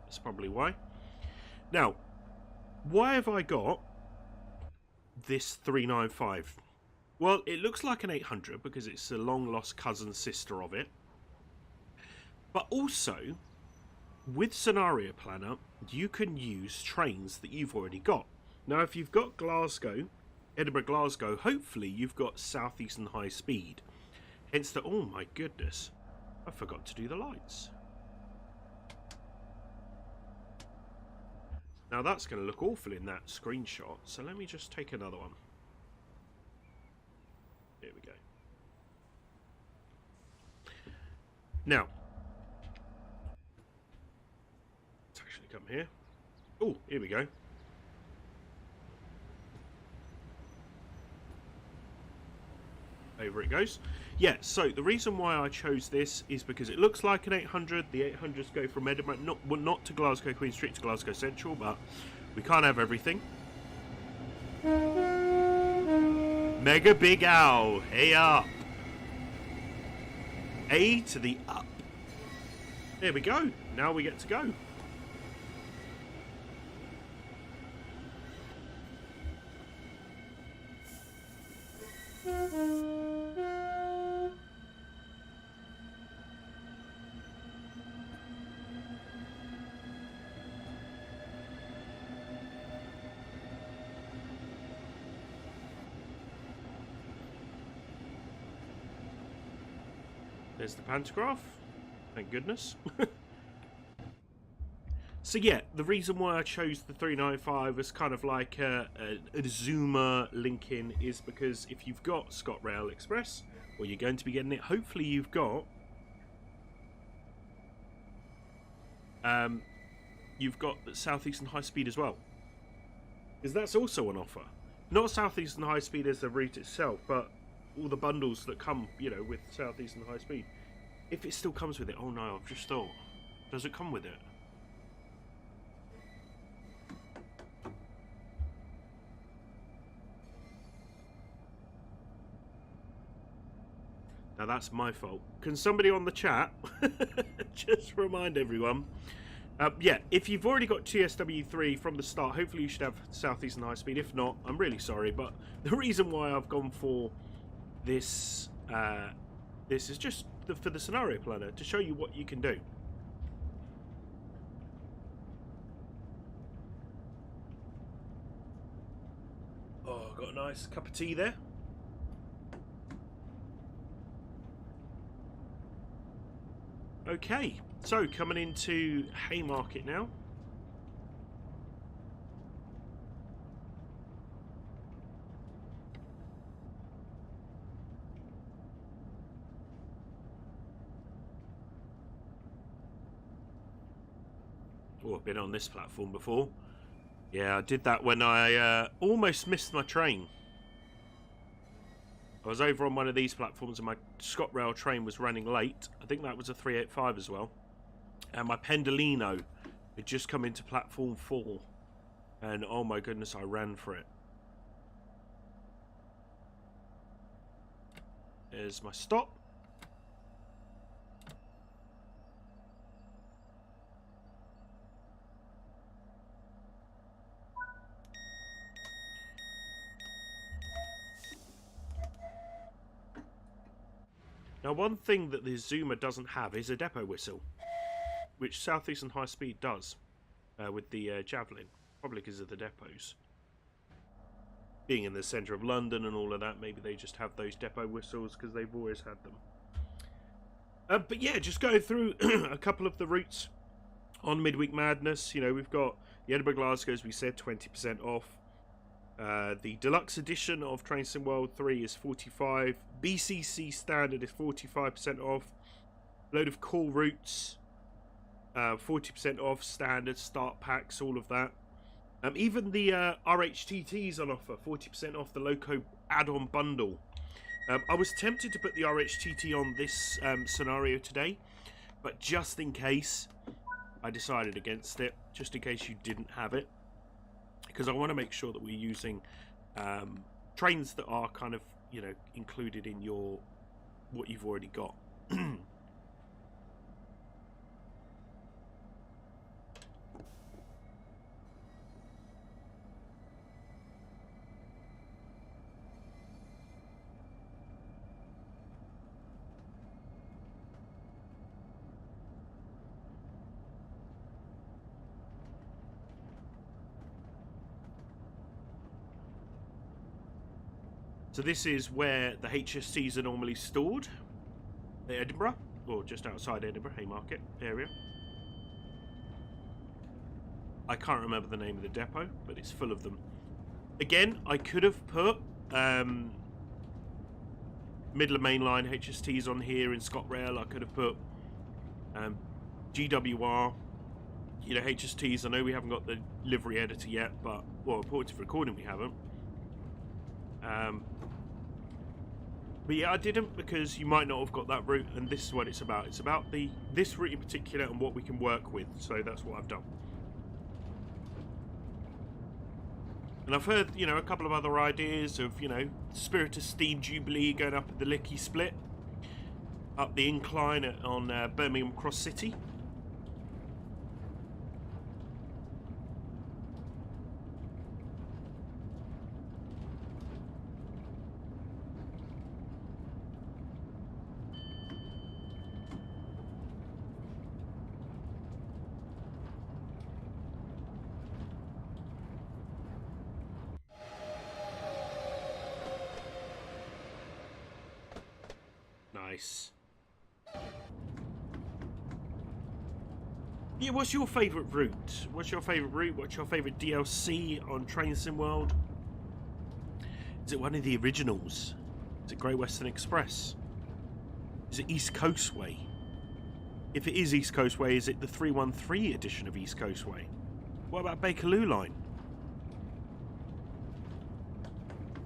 That's probably why. Now, why have I got this 395? Well, it looks like an 800 because it's a long-lost cousin sister of it. But also, with Scenario Planner, you can use trains that you've already got. Now, if you've got Edinburgh Glasgow, hopefully you've got Southeastern High Speed. Hence the, oh my goodness, I forgot to do the lights. Now that's going to look awful in that screenshot, so let me just take another one. Here we go. Now, let's actually come here. Oh, here we go. Over it goes. Yeah, so the reason why I chose this is because it looks like an 800. The 800s go from Edinburgh, not to Glasgow Queen Street to Glasgow Central, but We can't have everything. Mega Big Owl, hey up. A to the up. There we go. Now we get to go. There's the pantograph. Thank goodness. So yeah, the reason why I chose the 395 as kind of like a zoomer link-in is because if you've got ScotRail Express, or you're going to be getting it, hopefully you've got Southeastern High Speed as well, because that's also on offer. Not Southeastern High Speed as the route itself, but all the bundles that come, you know, with Southeastern High Speed. If it still comes with it. Oh no, I've just thought. Does it come with it? Now that's my fault. Can somebody on the chat just remind everyone? Yeah, if you've already got TSW3 from the start, hopefully you should have Southeastern High Speed. If not, I'm really sorry, but the reason why I've gone for this this is just for the scenario planner, to show you what you can do. Oh, got a nice cup of tea there. Okay, so coming into Haymarket now. Oh, I've been on this platform before. Yeah, I did that when I almost missed my train. I was over on one of these platforms and my ScotRail train was running late. I think that was a 385 as well. And my Pendolino had just come into platform 4. And oh my goodness, I ran for it. There's my stop. Now, one thing that the Zoomer doesn't have is a depot whistle, which Southeastern High Speed does with the Javelin, probably because of the depots. Being in the centre of London and all of that, maybe they just have those depot whistles because they've always had them. But yeah, just going through a couple of the routes on Midweek Madness. You know, we've got the Edinburgh Glasgow, as we said, 20% off. The deluxe edition of TrainSimWorld 3 is 45. BCC standard is 45% off. Load of cool routes, 40% off. Standard start packs, all of that. Even the RHTTs on offer, 40% off the Loco add-on bundle. I was tempted to put the RHTT on this scenario today, but just in case, I decided against it. Just in case you didn't have it. Because I want to make sure that we're using trains that are kind of, you know, included in your what you've already got. So this is where the HSCs are normally stored. Edinburgh, or just outside Edinburgh, Haymarket area. I can't remember the name of the depot, but it's full of them. Again, I could have put Midland Mainline HSTs on here in ScotRail. I could have put GWR, you know, HSTs. I know we haven't got the livery editor yet, but, well, according to recording, we haven't. But yeah, I didn't, because you might not have got that route, and this is what it's about. It's about this route in particular and what we can work with, so that's what I've done. And I've heard, you know, a couple of other ideas of, you know, Spirit of Steam Jubilee going up at the Licky Split, up the incline on Birmingham Cross City. Nice. Yeah, what's your favourite route? What's your favourite route? What's your favourite DLC on Train Sim World? Is it one of the originals? Is it Great Western Express? Is it East Coast Way? If it is East Coast Way, is it the 313 edition of East Coast Way? What about Bakerloo Line?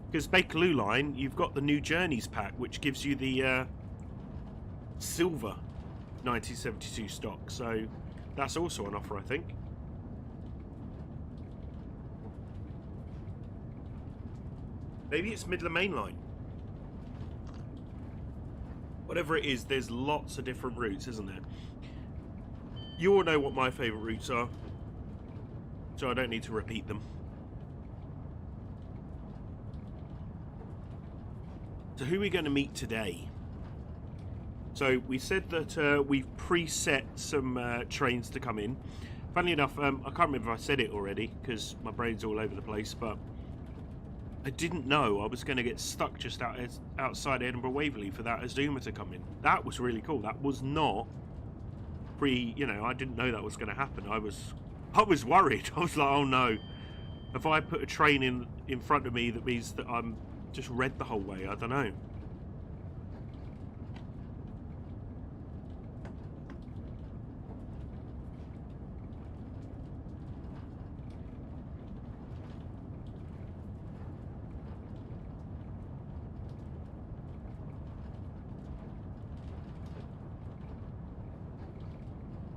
Because Bakerloo Line, you've got the New Journeys pack, which gives you the silver 1972 stock, so that's also on offer, I think. Maybe it's Midland Main Line. Whatever it is, there's lots of different routes, isn't there? You all know what my favourite routes are, so I don't need to repeat them. So who are we going to meet today? So we said that we've preset some trains to come in. Funnily enough, I can't remember if I said it already because my brain's all over the place, but I didn't know I was going to get stuck just outside Edinburgh Waverley for that Azuma to come in. That was really cool. That was not you know, I didn't know that was going to happen. I was worried. I was like, oh no, if I put a train in front of me, that means that I'm just red the whole way. I don't know.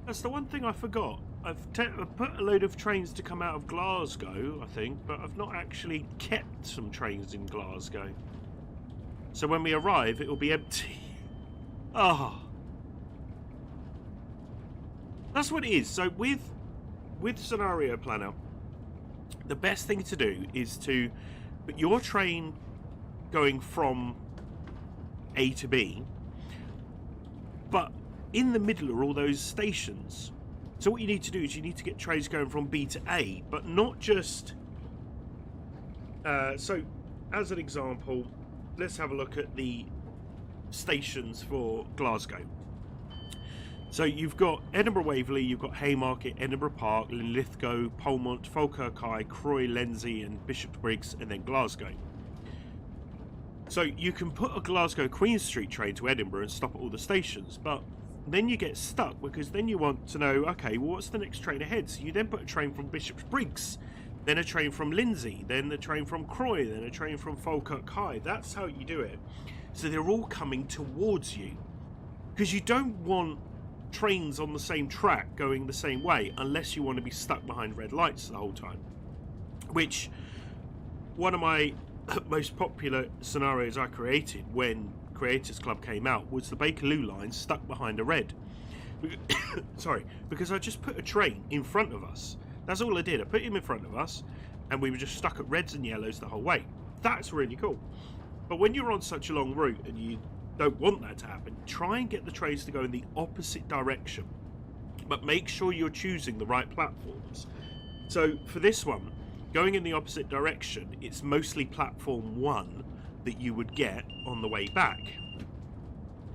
That's the one thing I forgot. I've put a load of trains to come out of Glasgow, I think, but I've not actually kept some trains in Glasgow. So when we arrive, it will be empty. Ah, oh. That's what it is. So with Scenario Planner, the best thing to do is to put your train going from A to B, but in the middle are all those stations. So what you need to do is you need to get trains going from B to A, but not just... so, as an example, let's have a look at the stations for Glasgow. So you've got Edinburgh Waverley, you've got Haymarket, Edinburgh Park, Linlithgow, Polmont, Falkirk High, Croy, Lenzie and Bishopsbriggs, and then Glasgow. So you can put a Glasgow Queen Street train to Edinburgh and stop at all the stations, but then you get stuck because then you want to know, okay, well, what's the next train ahead? So you then put a train from Bishopsbriggs, then a train from Lindsay, then a train from Croy, then a train from Falkirk High. That's how you do it. So they're all coming towards you, because you don't want trains on the same track going the same way unless you want to be stuck behind red lights the whole time. Which, one of my most popular scenarios I created when Creators Club came out was the Bakerloo line stuck behind a red. Sorry, because I just put a train in front of us. That's all I did. I put him in front of us and we were just stuck at reds and yellows the whole way. That's really cool. But when you're on such a long route and you don't want that to happen, try and get the trains to go in the opposite direction, but make sure you're choosing the right platforms. So for this one, going in the opposite direction, it's mostly platform 1 that you would get on the way back.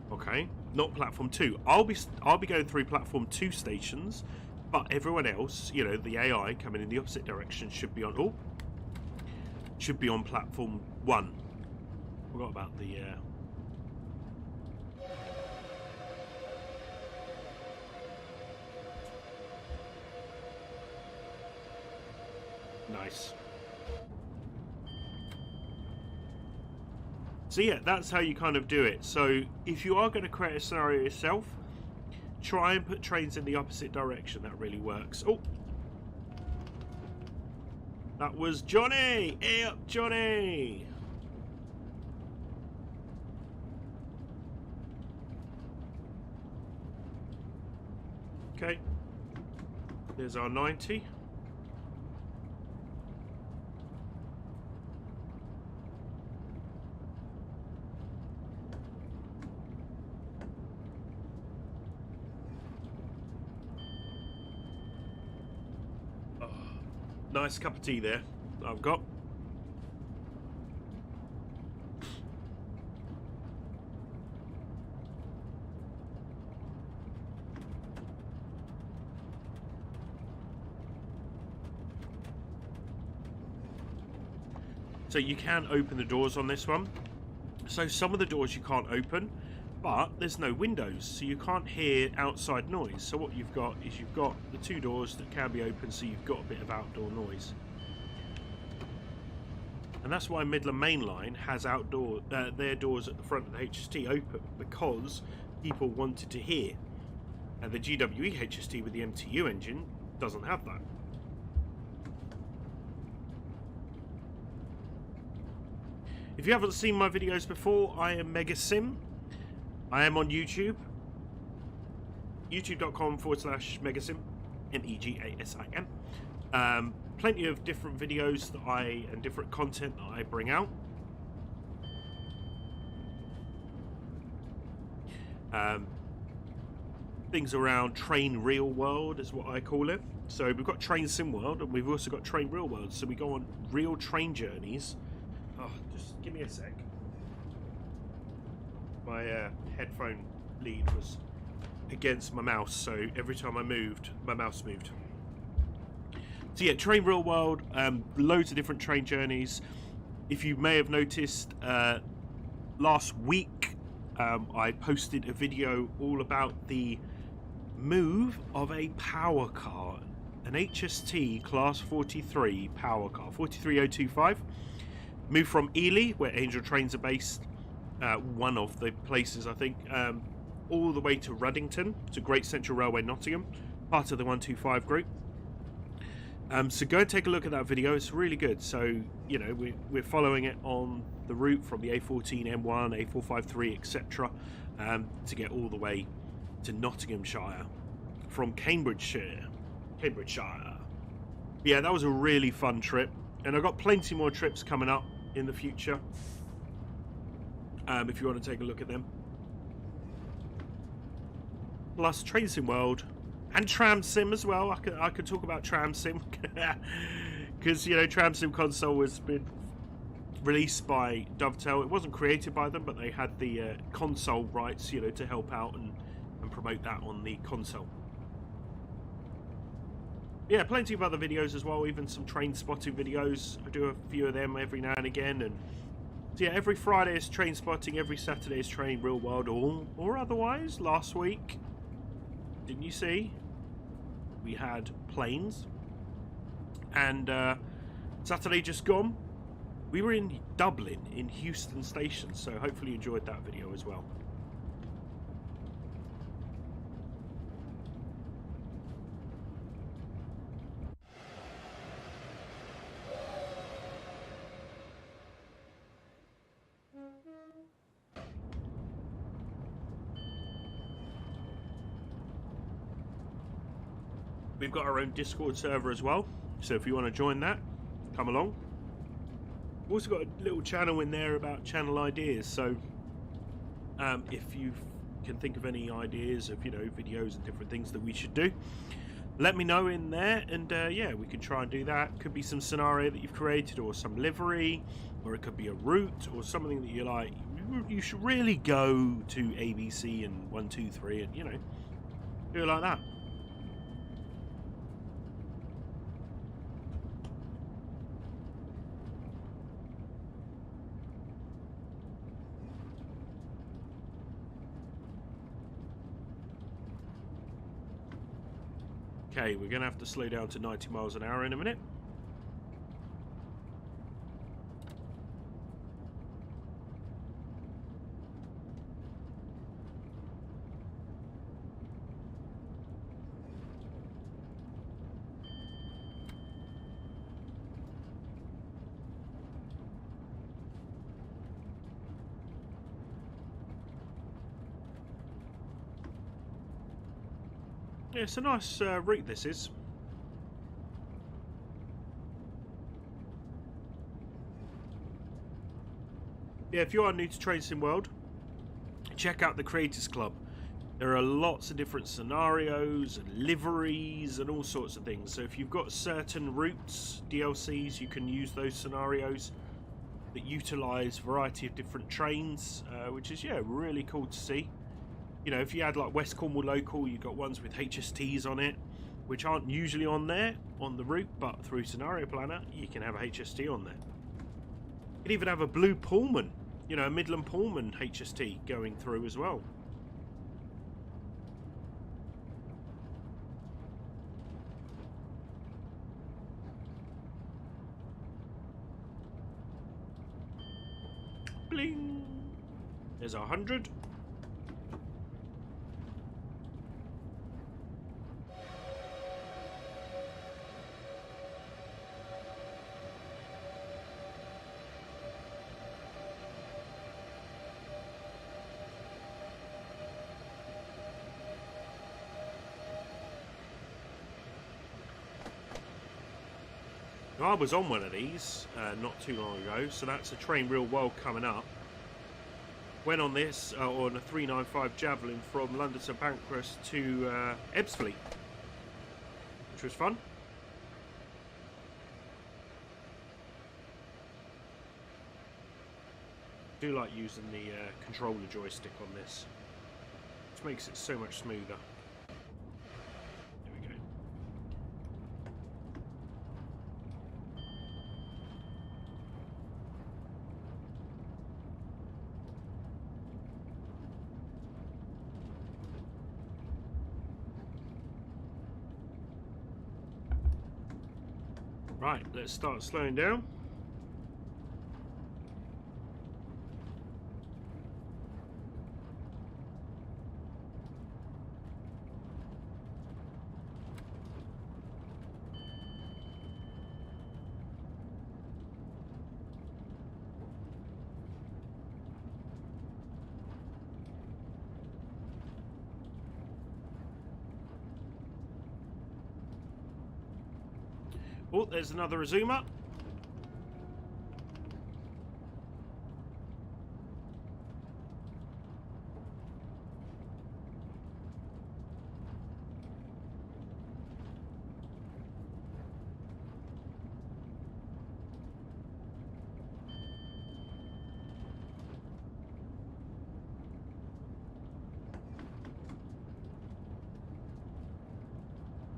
Okay, not platform 2. I'll be going through platform 2 stations, but everyone else, you know, the AI coming in the opposite direction should be on platform 1. Forgot about the nice. So yeah, that's how you kind of do it. So if you are going to create a scenario yourself, try and put trains in the opposite direction. That really works. Oh, That was Johnny! Hey up, Johnny! Okay. There's our 90. Nice cup of tea there I've got. So you can open the doors on this one. So some of the doors you can't open, but there's no windows, so you can't hear outside noise. So what you've got is you've got the two doors that can be open, so you've got a bit of outdoor noise. And that's why Midland Main Line has outdoor their doors at the front of the HST open, because people wanted to hear. And the GWE HST with the MTU engine doesn't have that. If you haven't seen my videos before, I am MegaSim. I am on YouTube. youtube.com/MegaSim. MEGASIM. Plenty of different videos that and different content that I bring out. Things around Train Real World is what I call it. So we've got Train Sim World and we've also got Train Real World. So we go on real train journeys. Oh, just give me a sec. My headphone lead was against my mouse, so every time I moved, my mouse moved. So yeah, Train Real World, loads of different train journeys. If you may have noticed, last week I posted a video all about the move of a power car, an HST Class 43 power car, 43025. Moved from Ely, where Angel Trains are based, one of the places I think, all the way to Ruddington, to Great Central Railway Nottingham, part of the 125 group. So go and take a look at that video, it's really good. So, you know, we're following it on the route from the A14, M1, A453, etc. To get all the way to Nottinghamshire from Cambridgeshire. Yeah, that was a really fun trip, and I've got plenty more trips coming up in the future, if you want to take a look at them. Plus Train Sim World and Tram Sim as well. I could talk about Tram Sim because, you know, Tram Sim console has been released by Dovetail. It wasn't created by them, but they had the console rights, you know, to help out and promote that on the console. Yeah, plenty of other videos as well, even some train spotting videos. I do a few of them every now and again. And so yeah, every Friday is train spotting, every Saturday is Train Real World, or otherwise. Last week, didn't you see? We had planes. And Saturday just gone, we were in Dublin, in Houston Station, so hopefully you enjoyed that video as well. We've got our own Discord server as well, so if you want to join that, come along. We've also got a little channel in there about channel ideas, so if you can think of any ideas of, you know, videos and different things that we should do, let me know in there, and yeah, we can try and do that. Could be some scenario that you've created, or some livery, or it could be a route, or something that you like. You should really go to ABC and 1, 2, 3, and, you know, do it like that. Okay, we're going to have to slow down to 90 miles an hour in a minute. Yeah, it's a nice route, this is. Yeah, if you are new to Train Sim World, check out the Creators Club. There are lots of different scenarios and liveries and all sorts of things. So if you've got certain routes, DLCs, you can use those scenarios that utilise a variety of different trains, which is, yeah, really cool to see. You know, if you had like West Cornwall Local, you've got ones with HSTs on it, which aren't usually on there, on the route, but through Scenario Planner, you can have a HST on there. You can even have a Blue Pullman, you know, a Midland Pullman HST going through as well. Bling! There's 100. I was on one of these not too long ago, so that's a train real world coming up. Went on this on a 395 Javelin from London to Bankrust to Ebbsfleet, which was fun. I do like using the controller joystick on this, which makes it so much smoother. There we go. Right, let's start slowing down. Oh, there's another Azuma.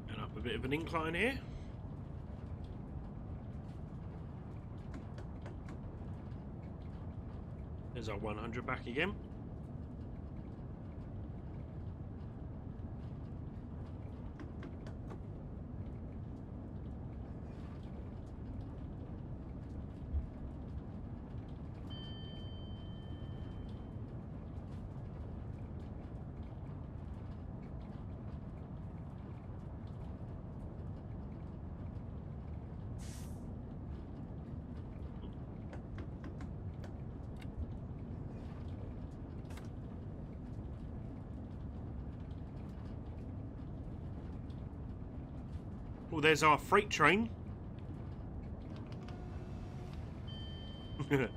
And up a bit of an incline here. There's our 100 back again. Well, there's our freight train. That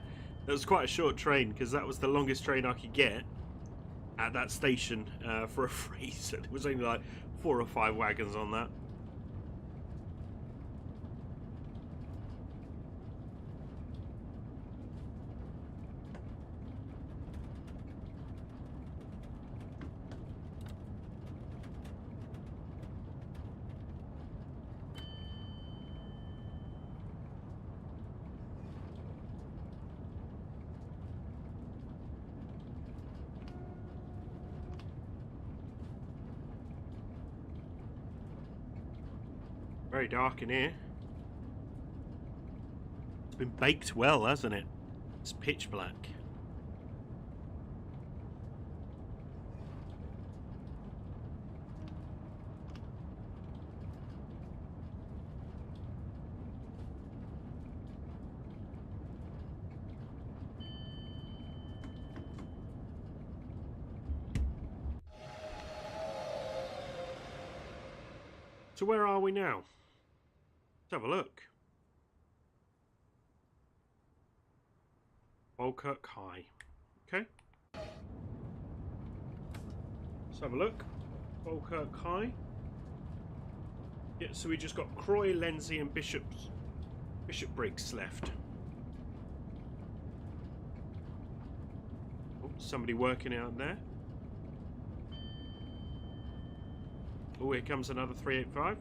was quite a short train because that was the longest train I could get at that station for a freight. So there was only like 4 or 5 wagons on that. Very dark in here. It's been baked well, hasn't it? It's pitch black. So where are we now? Let's have a look. Falkirk High. Okay. Let's have a look. Falkirk High. Yeah, so we just got Croy, Lenzie and Bishop Briggs left. Oh, somebody working out there. Oh, here comes another 385.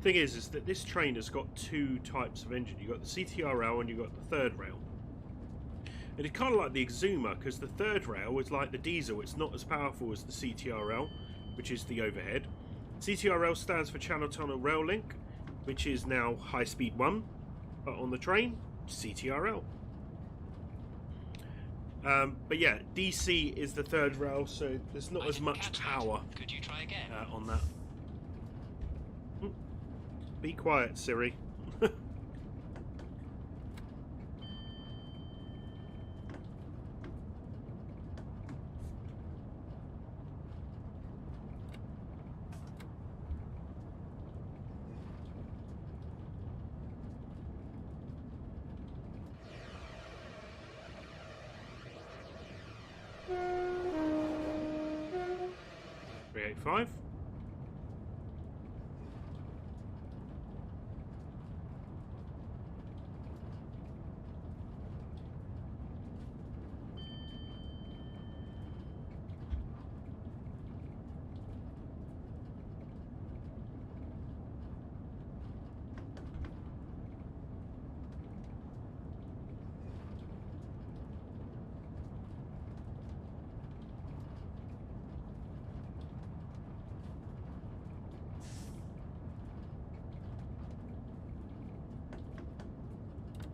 Thing is that this train has got two types of engine. You've got the CTRL and you've got the third rail. And it's kind of like the Exuma, because the third rail is like the diesel. It's not as powerful as the CTRL, which is the overhead. CTRL stands for Channel Tunnel Rail Link, which is now High Speed 1. But on the train, CTRL. But yeah, DC is the third rail, so there's not as much power on that. Be quiet, Siri. $385.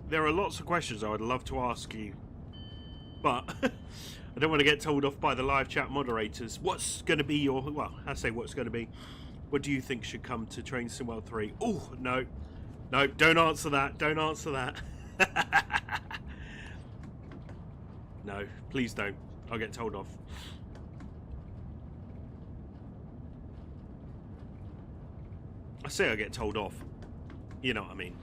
There are lots of questions I would love to ask you, but I don't want to get told off by the live chat moderators. What's going to be your... Well, I say what's going to be. What do you think should come to Train Sim World 3? Oh, no. No, don't answer that. Don't answer that. No, please don't. I'll get told off. I say I'll get told off. You know what I mean.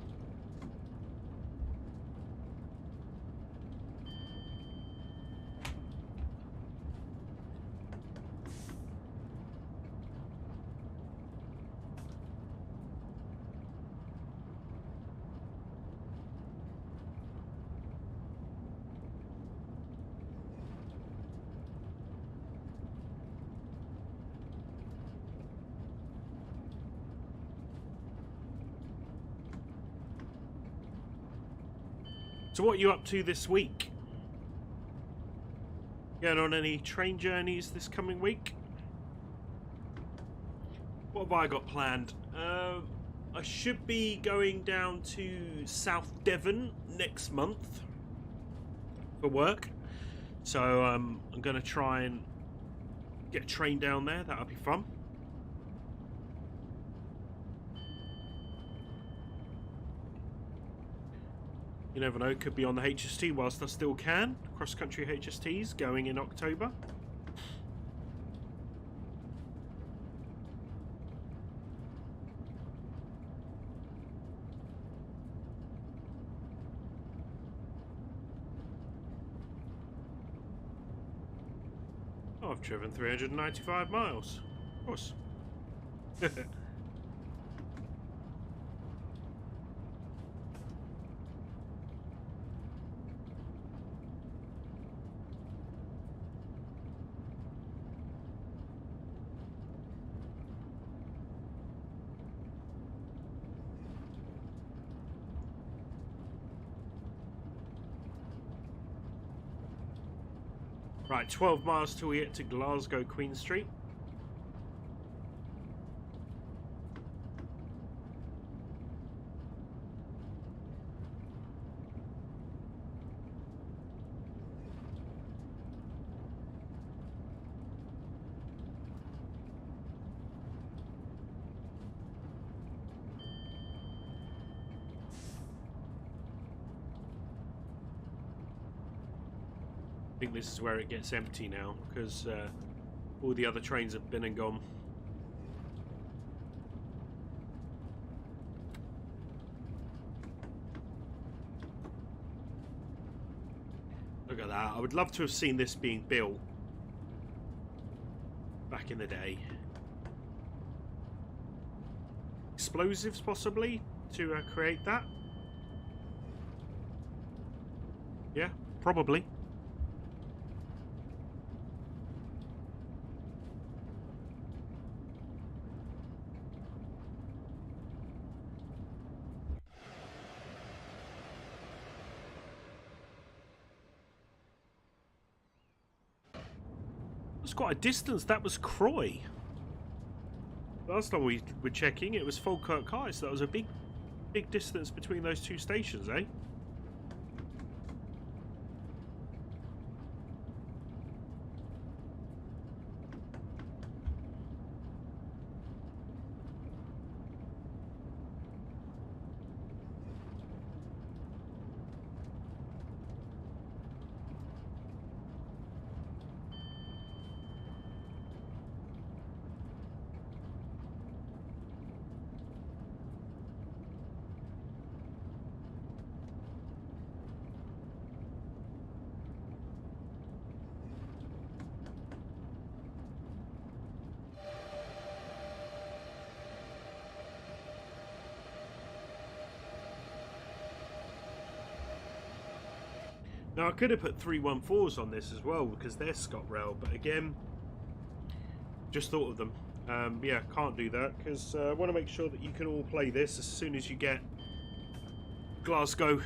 So what are you up to this week? Going on any train journeys this coming week? What have I got planned? I should be going down to South Devon next month for work. So I'm going to try and get a train down there. That'll be fun. You never know, could be on the HST whilst I still can. Cross-country HSTs going in October. Oh, I've driven 395 miles. Of course. Right, 12 miles till we get to Glasgow Queen Street. I think this is where it gets empty now, because all the other trains have been and gone. Look at that. I would love to have seen this being built back in the day. Explosives, possibly, to create that? Yeah, probably. That's quite a distance. That was Croy. Last time we were checking, it was Falkirk High, so that was a big distance between those two stations, eh? Now, I could have put 314s on this as well, because they're ScotRail, but again, just thought of them. Yeah, can't do that, because I want to make sure that you can all play this as soon as you get Glasgow,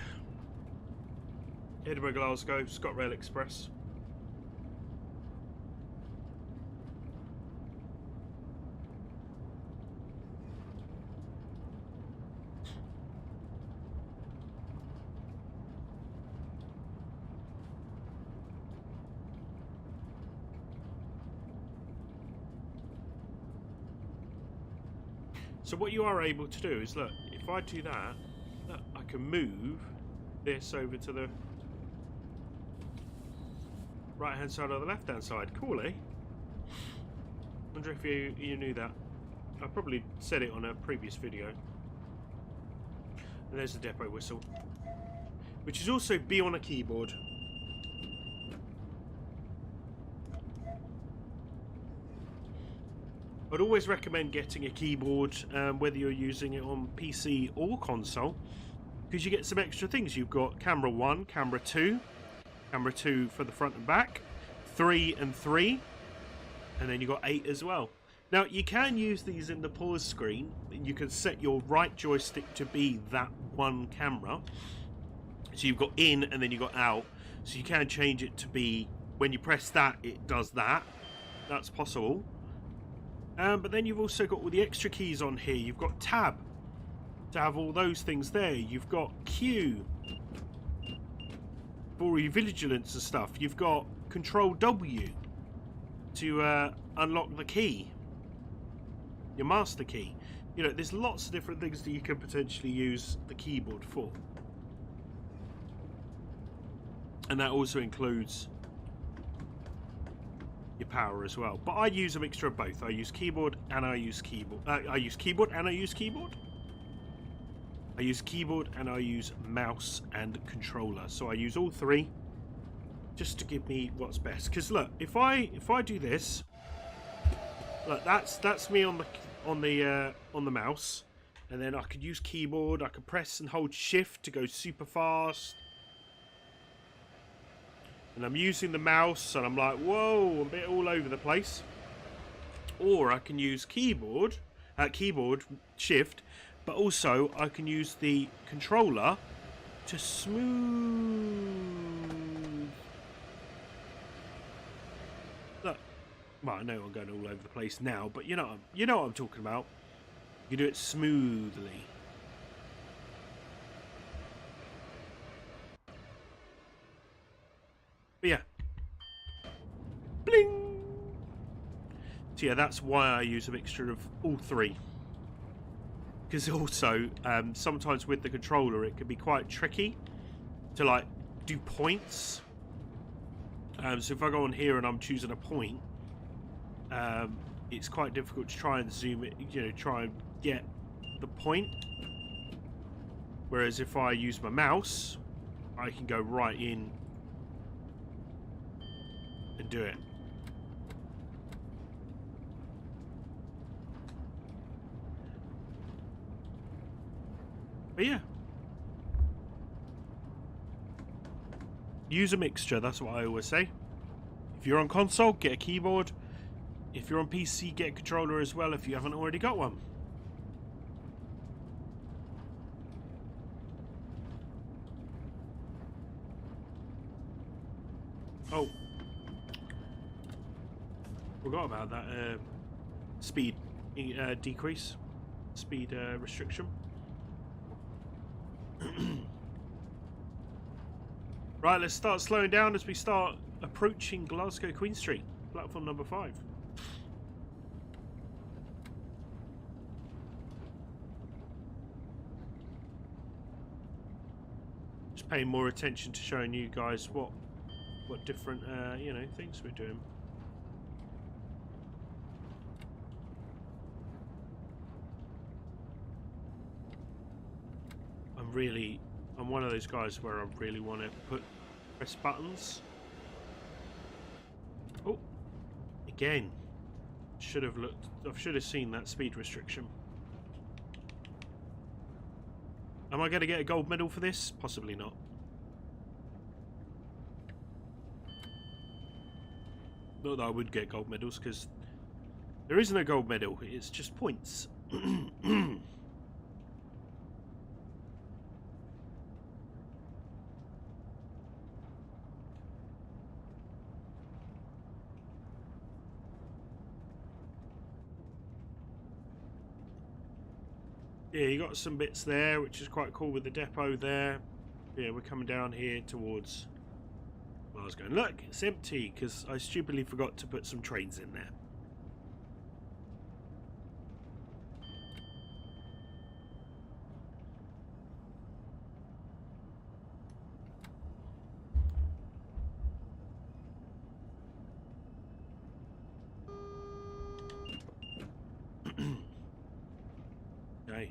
Edinburgh, Glasgow, ScotRail Express. So what you are able to do is, look, if I do that, look, I can move this over to the right hand side or the left hand side. Cool, eh? Wonder if you knew that. I probably said it on a previous video. And there's the depot whistle, which is also B on a keyboard. I'd always recommend getting a keyboard, whether you're using it on PC or console, because you get some extra things. You've got camera 1, camera 2 for the front and back, 3 and 3, and then you've got 8 as well. Now, you can use these in the pause screen. You can set your right joystick to be that one camera. So you've got in and then you've got out. So you can change it to be, when you press that, it does that. That's possible. But then you've also got all the extra keys on here. You've got tab to have all those things there. You've got Q for your vigilance and stuff. You've got Control W to unlock the key, your master key. You know, there's lots of different things that you can potentially use the keyboard for. And that also includes your power as well, but I use a mixture of both. I use keyboard and I use keyboard. I use keyboard and I use keyboard. I use keyboard and I use mouse and controller. So I use all three, just to give me what's best. Because look, if I do this, look, that's me on the mouse, and then I could use keyboard. I could press and hold shift to go super fast. And I'm using the mouse, and I'm like, whoa, a bit all over the place. Or I can use keyboard shift, but also I can use the controller to smooth Well, I know I'm going all over the place now, but you know what I'm talking about. You do it smoothly. But yeah. Bling! So yeah, that's why I use a mixture of all three. Because also, sometimes with the controller, it can be quite tricky to like do points. So if I go on here and I'm choosing a point, it's quite difficult to try and zoom it, try and get the point. Whereas if I use my mouse, I can go right in and do it. But yeah. Use a mixture, that's what I always say. If you're on console, get a keyboard. If you're on PC, get a controller as well if you haven't already got one. Oh. Forgot about that speed decrease. Speed restriction. Right, let's start slowing down as we start approaching Glasgow Queen Street, platform number 5. Just paying more attention to showing you guys what different things we're doing. I'm one of those guys where I really want to press buttons. Oh, again, I should have seen that speed restriction. Am I going to get a gold medal for this? Possibly not. Not that I would get gold medals, because there is no gold medal, it's just points. Yeah, you got some bits there, which is quite cool with the depot there. Yeah, we're coming down here towards... Well, I was going, look, it's empty, because I stupidly forgot to put some trains in there. Okay.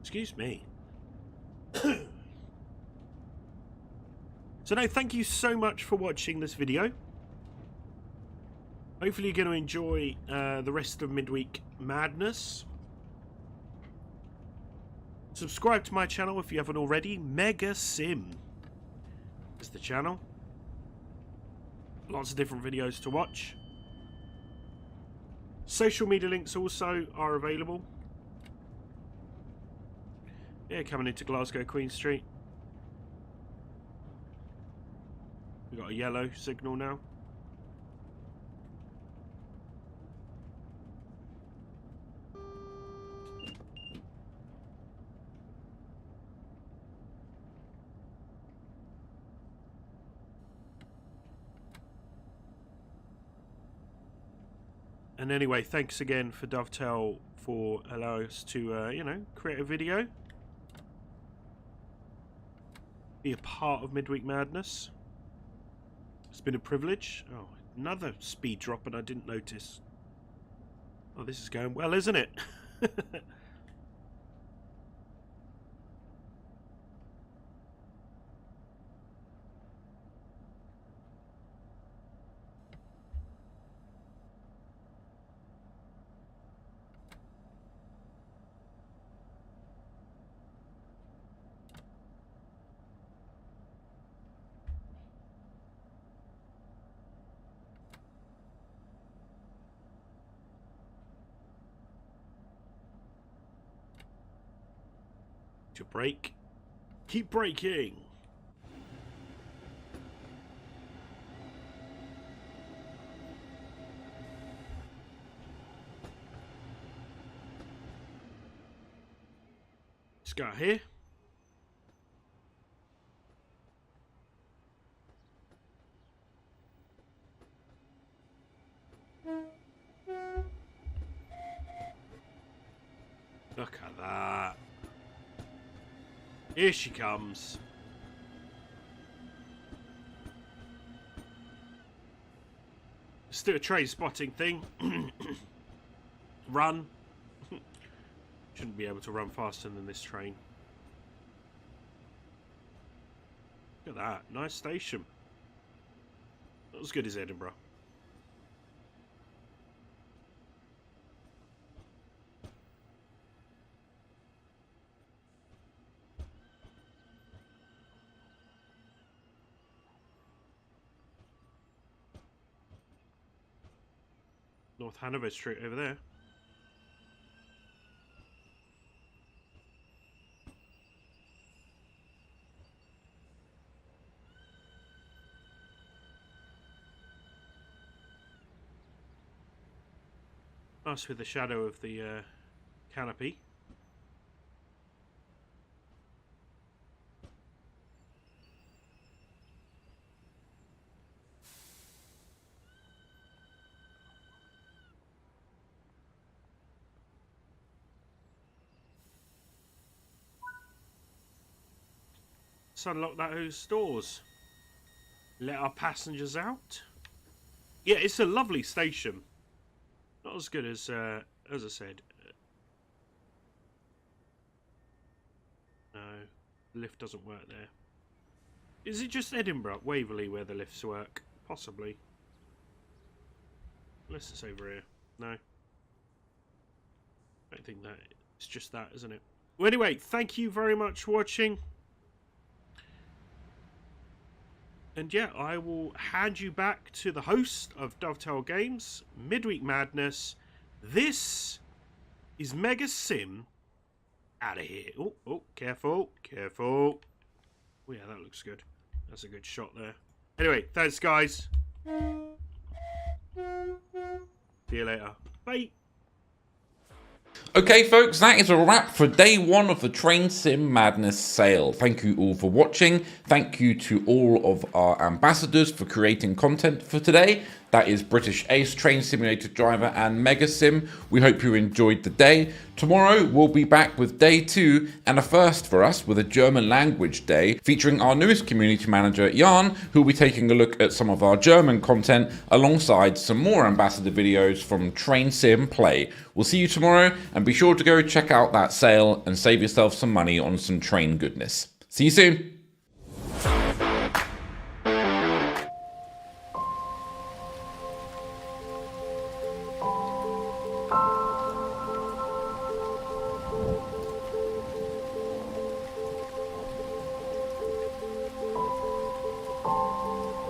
Excuse me. So no, thank you so much for watching this video. Hopefully you're going to enjoy the rest of Midweek Madness. Subscribe to my channel if you haven't already. MegaSim is the channel. Lots of different videos to watch. Social media links also are available. Yeah, coming into Glasgow Queen Street. We've got a yellow signal now. And anyway, thanks again for Dovetail for allowing us to, create a video. Be a part of Midweek Madness. It's been a privilege. Oh, another speed drop and I didn't notice. Oh, this is going well, isn't it? To brake. Keep braking. Let's go here. Look at that. Here she comes. Let's do a train spotting thing. Run. Shouldn't be able to run faster than this train. Look at that. Nice station. Not as good as Edinburgh. North Hanover Street over there. Nice with the shadow of the canopy. Let's unlock those doors. Let our passengers out. Yeah, it's a lovely station. Not as good as I said. No, the lift doesn't work there. Is it just Edinburgh, Waverley, where the lifts work? Possibly. Unless it's over here. No. I don't think that. It's just that, isn't it? Well, anyway, thank you very much for watching. And yeah, I will hand you back to the host of Dovetail Games, Midweek Madness. This is MegaSim out of here. Oh, careful, careful. Oh yeah, that looks good. That's a good shot there. Anyway, thanks guys. See you later. Bye. Okay folks, that is a wrap for day one of the Train Sim Madness sale. Thank you all for watching. Thank you to all of our ambassadors for creating content for today. That is British Ace, Train Simulator Driver and MegaSim. We hope you enjoyed the day. Tomorrow we'll be back with day 2 and a first for us with a German language day featuring our newest community manager Jan, who will be taking a look at some of our German content alongside some more ambassador videos from Train Sim Play. We'll see you tomorrow and be sure to go check out that sale and save yourself some money on some train goodness. See you soon.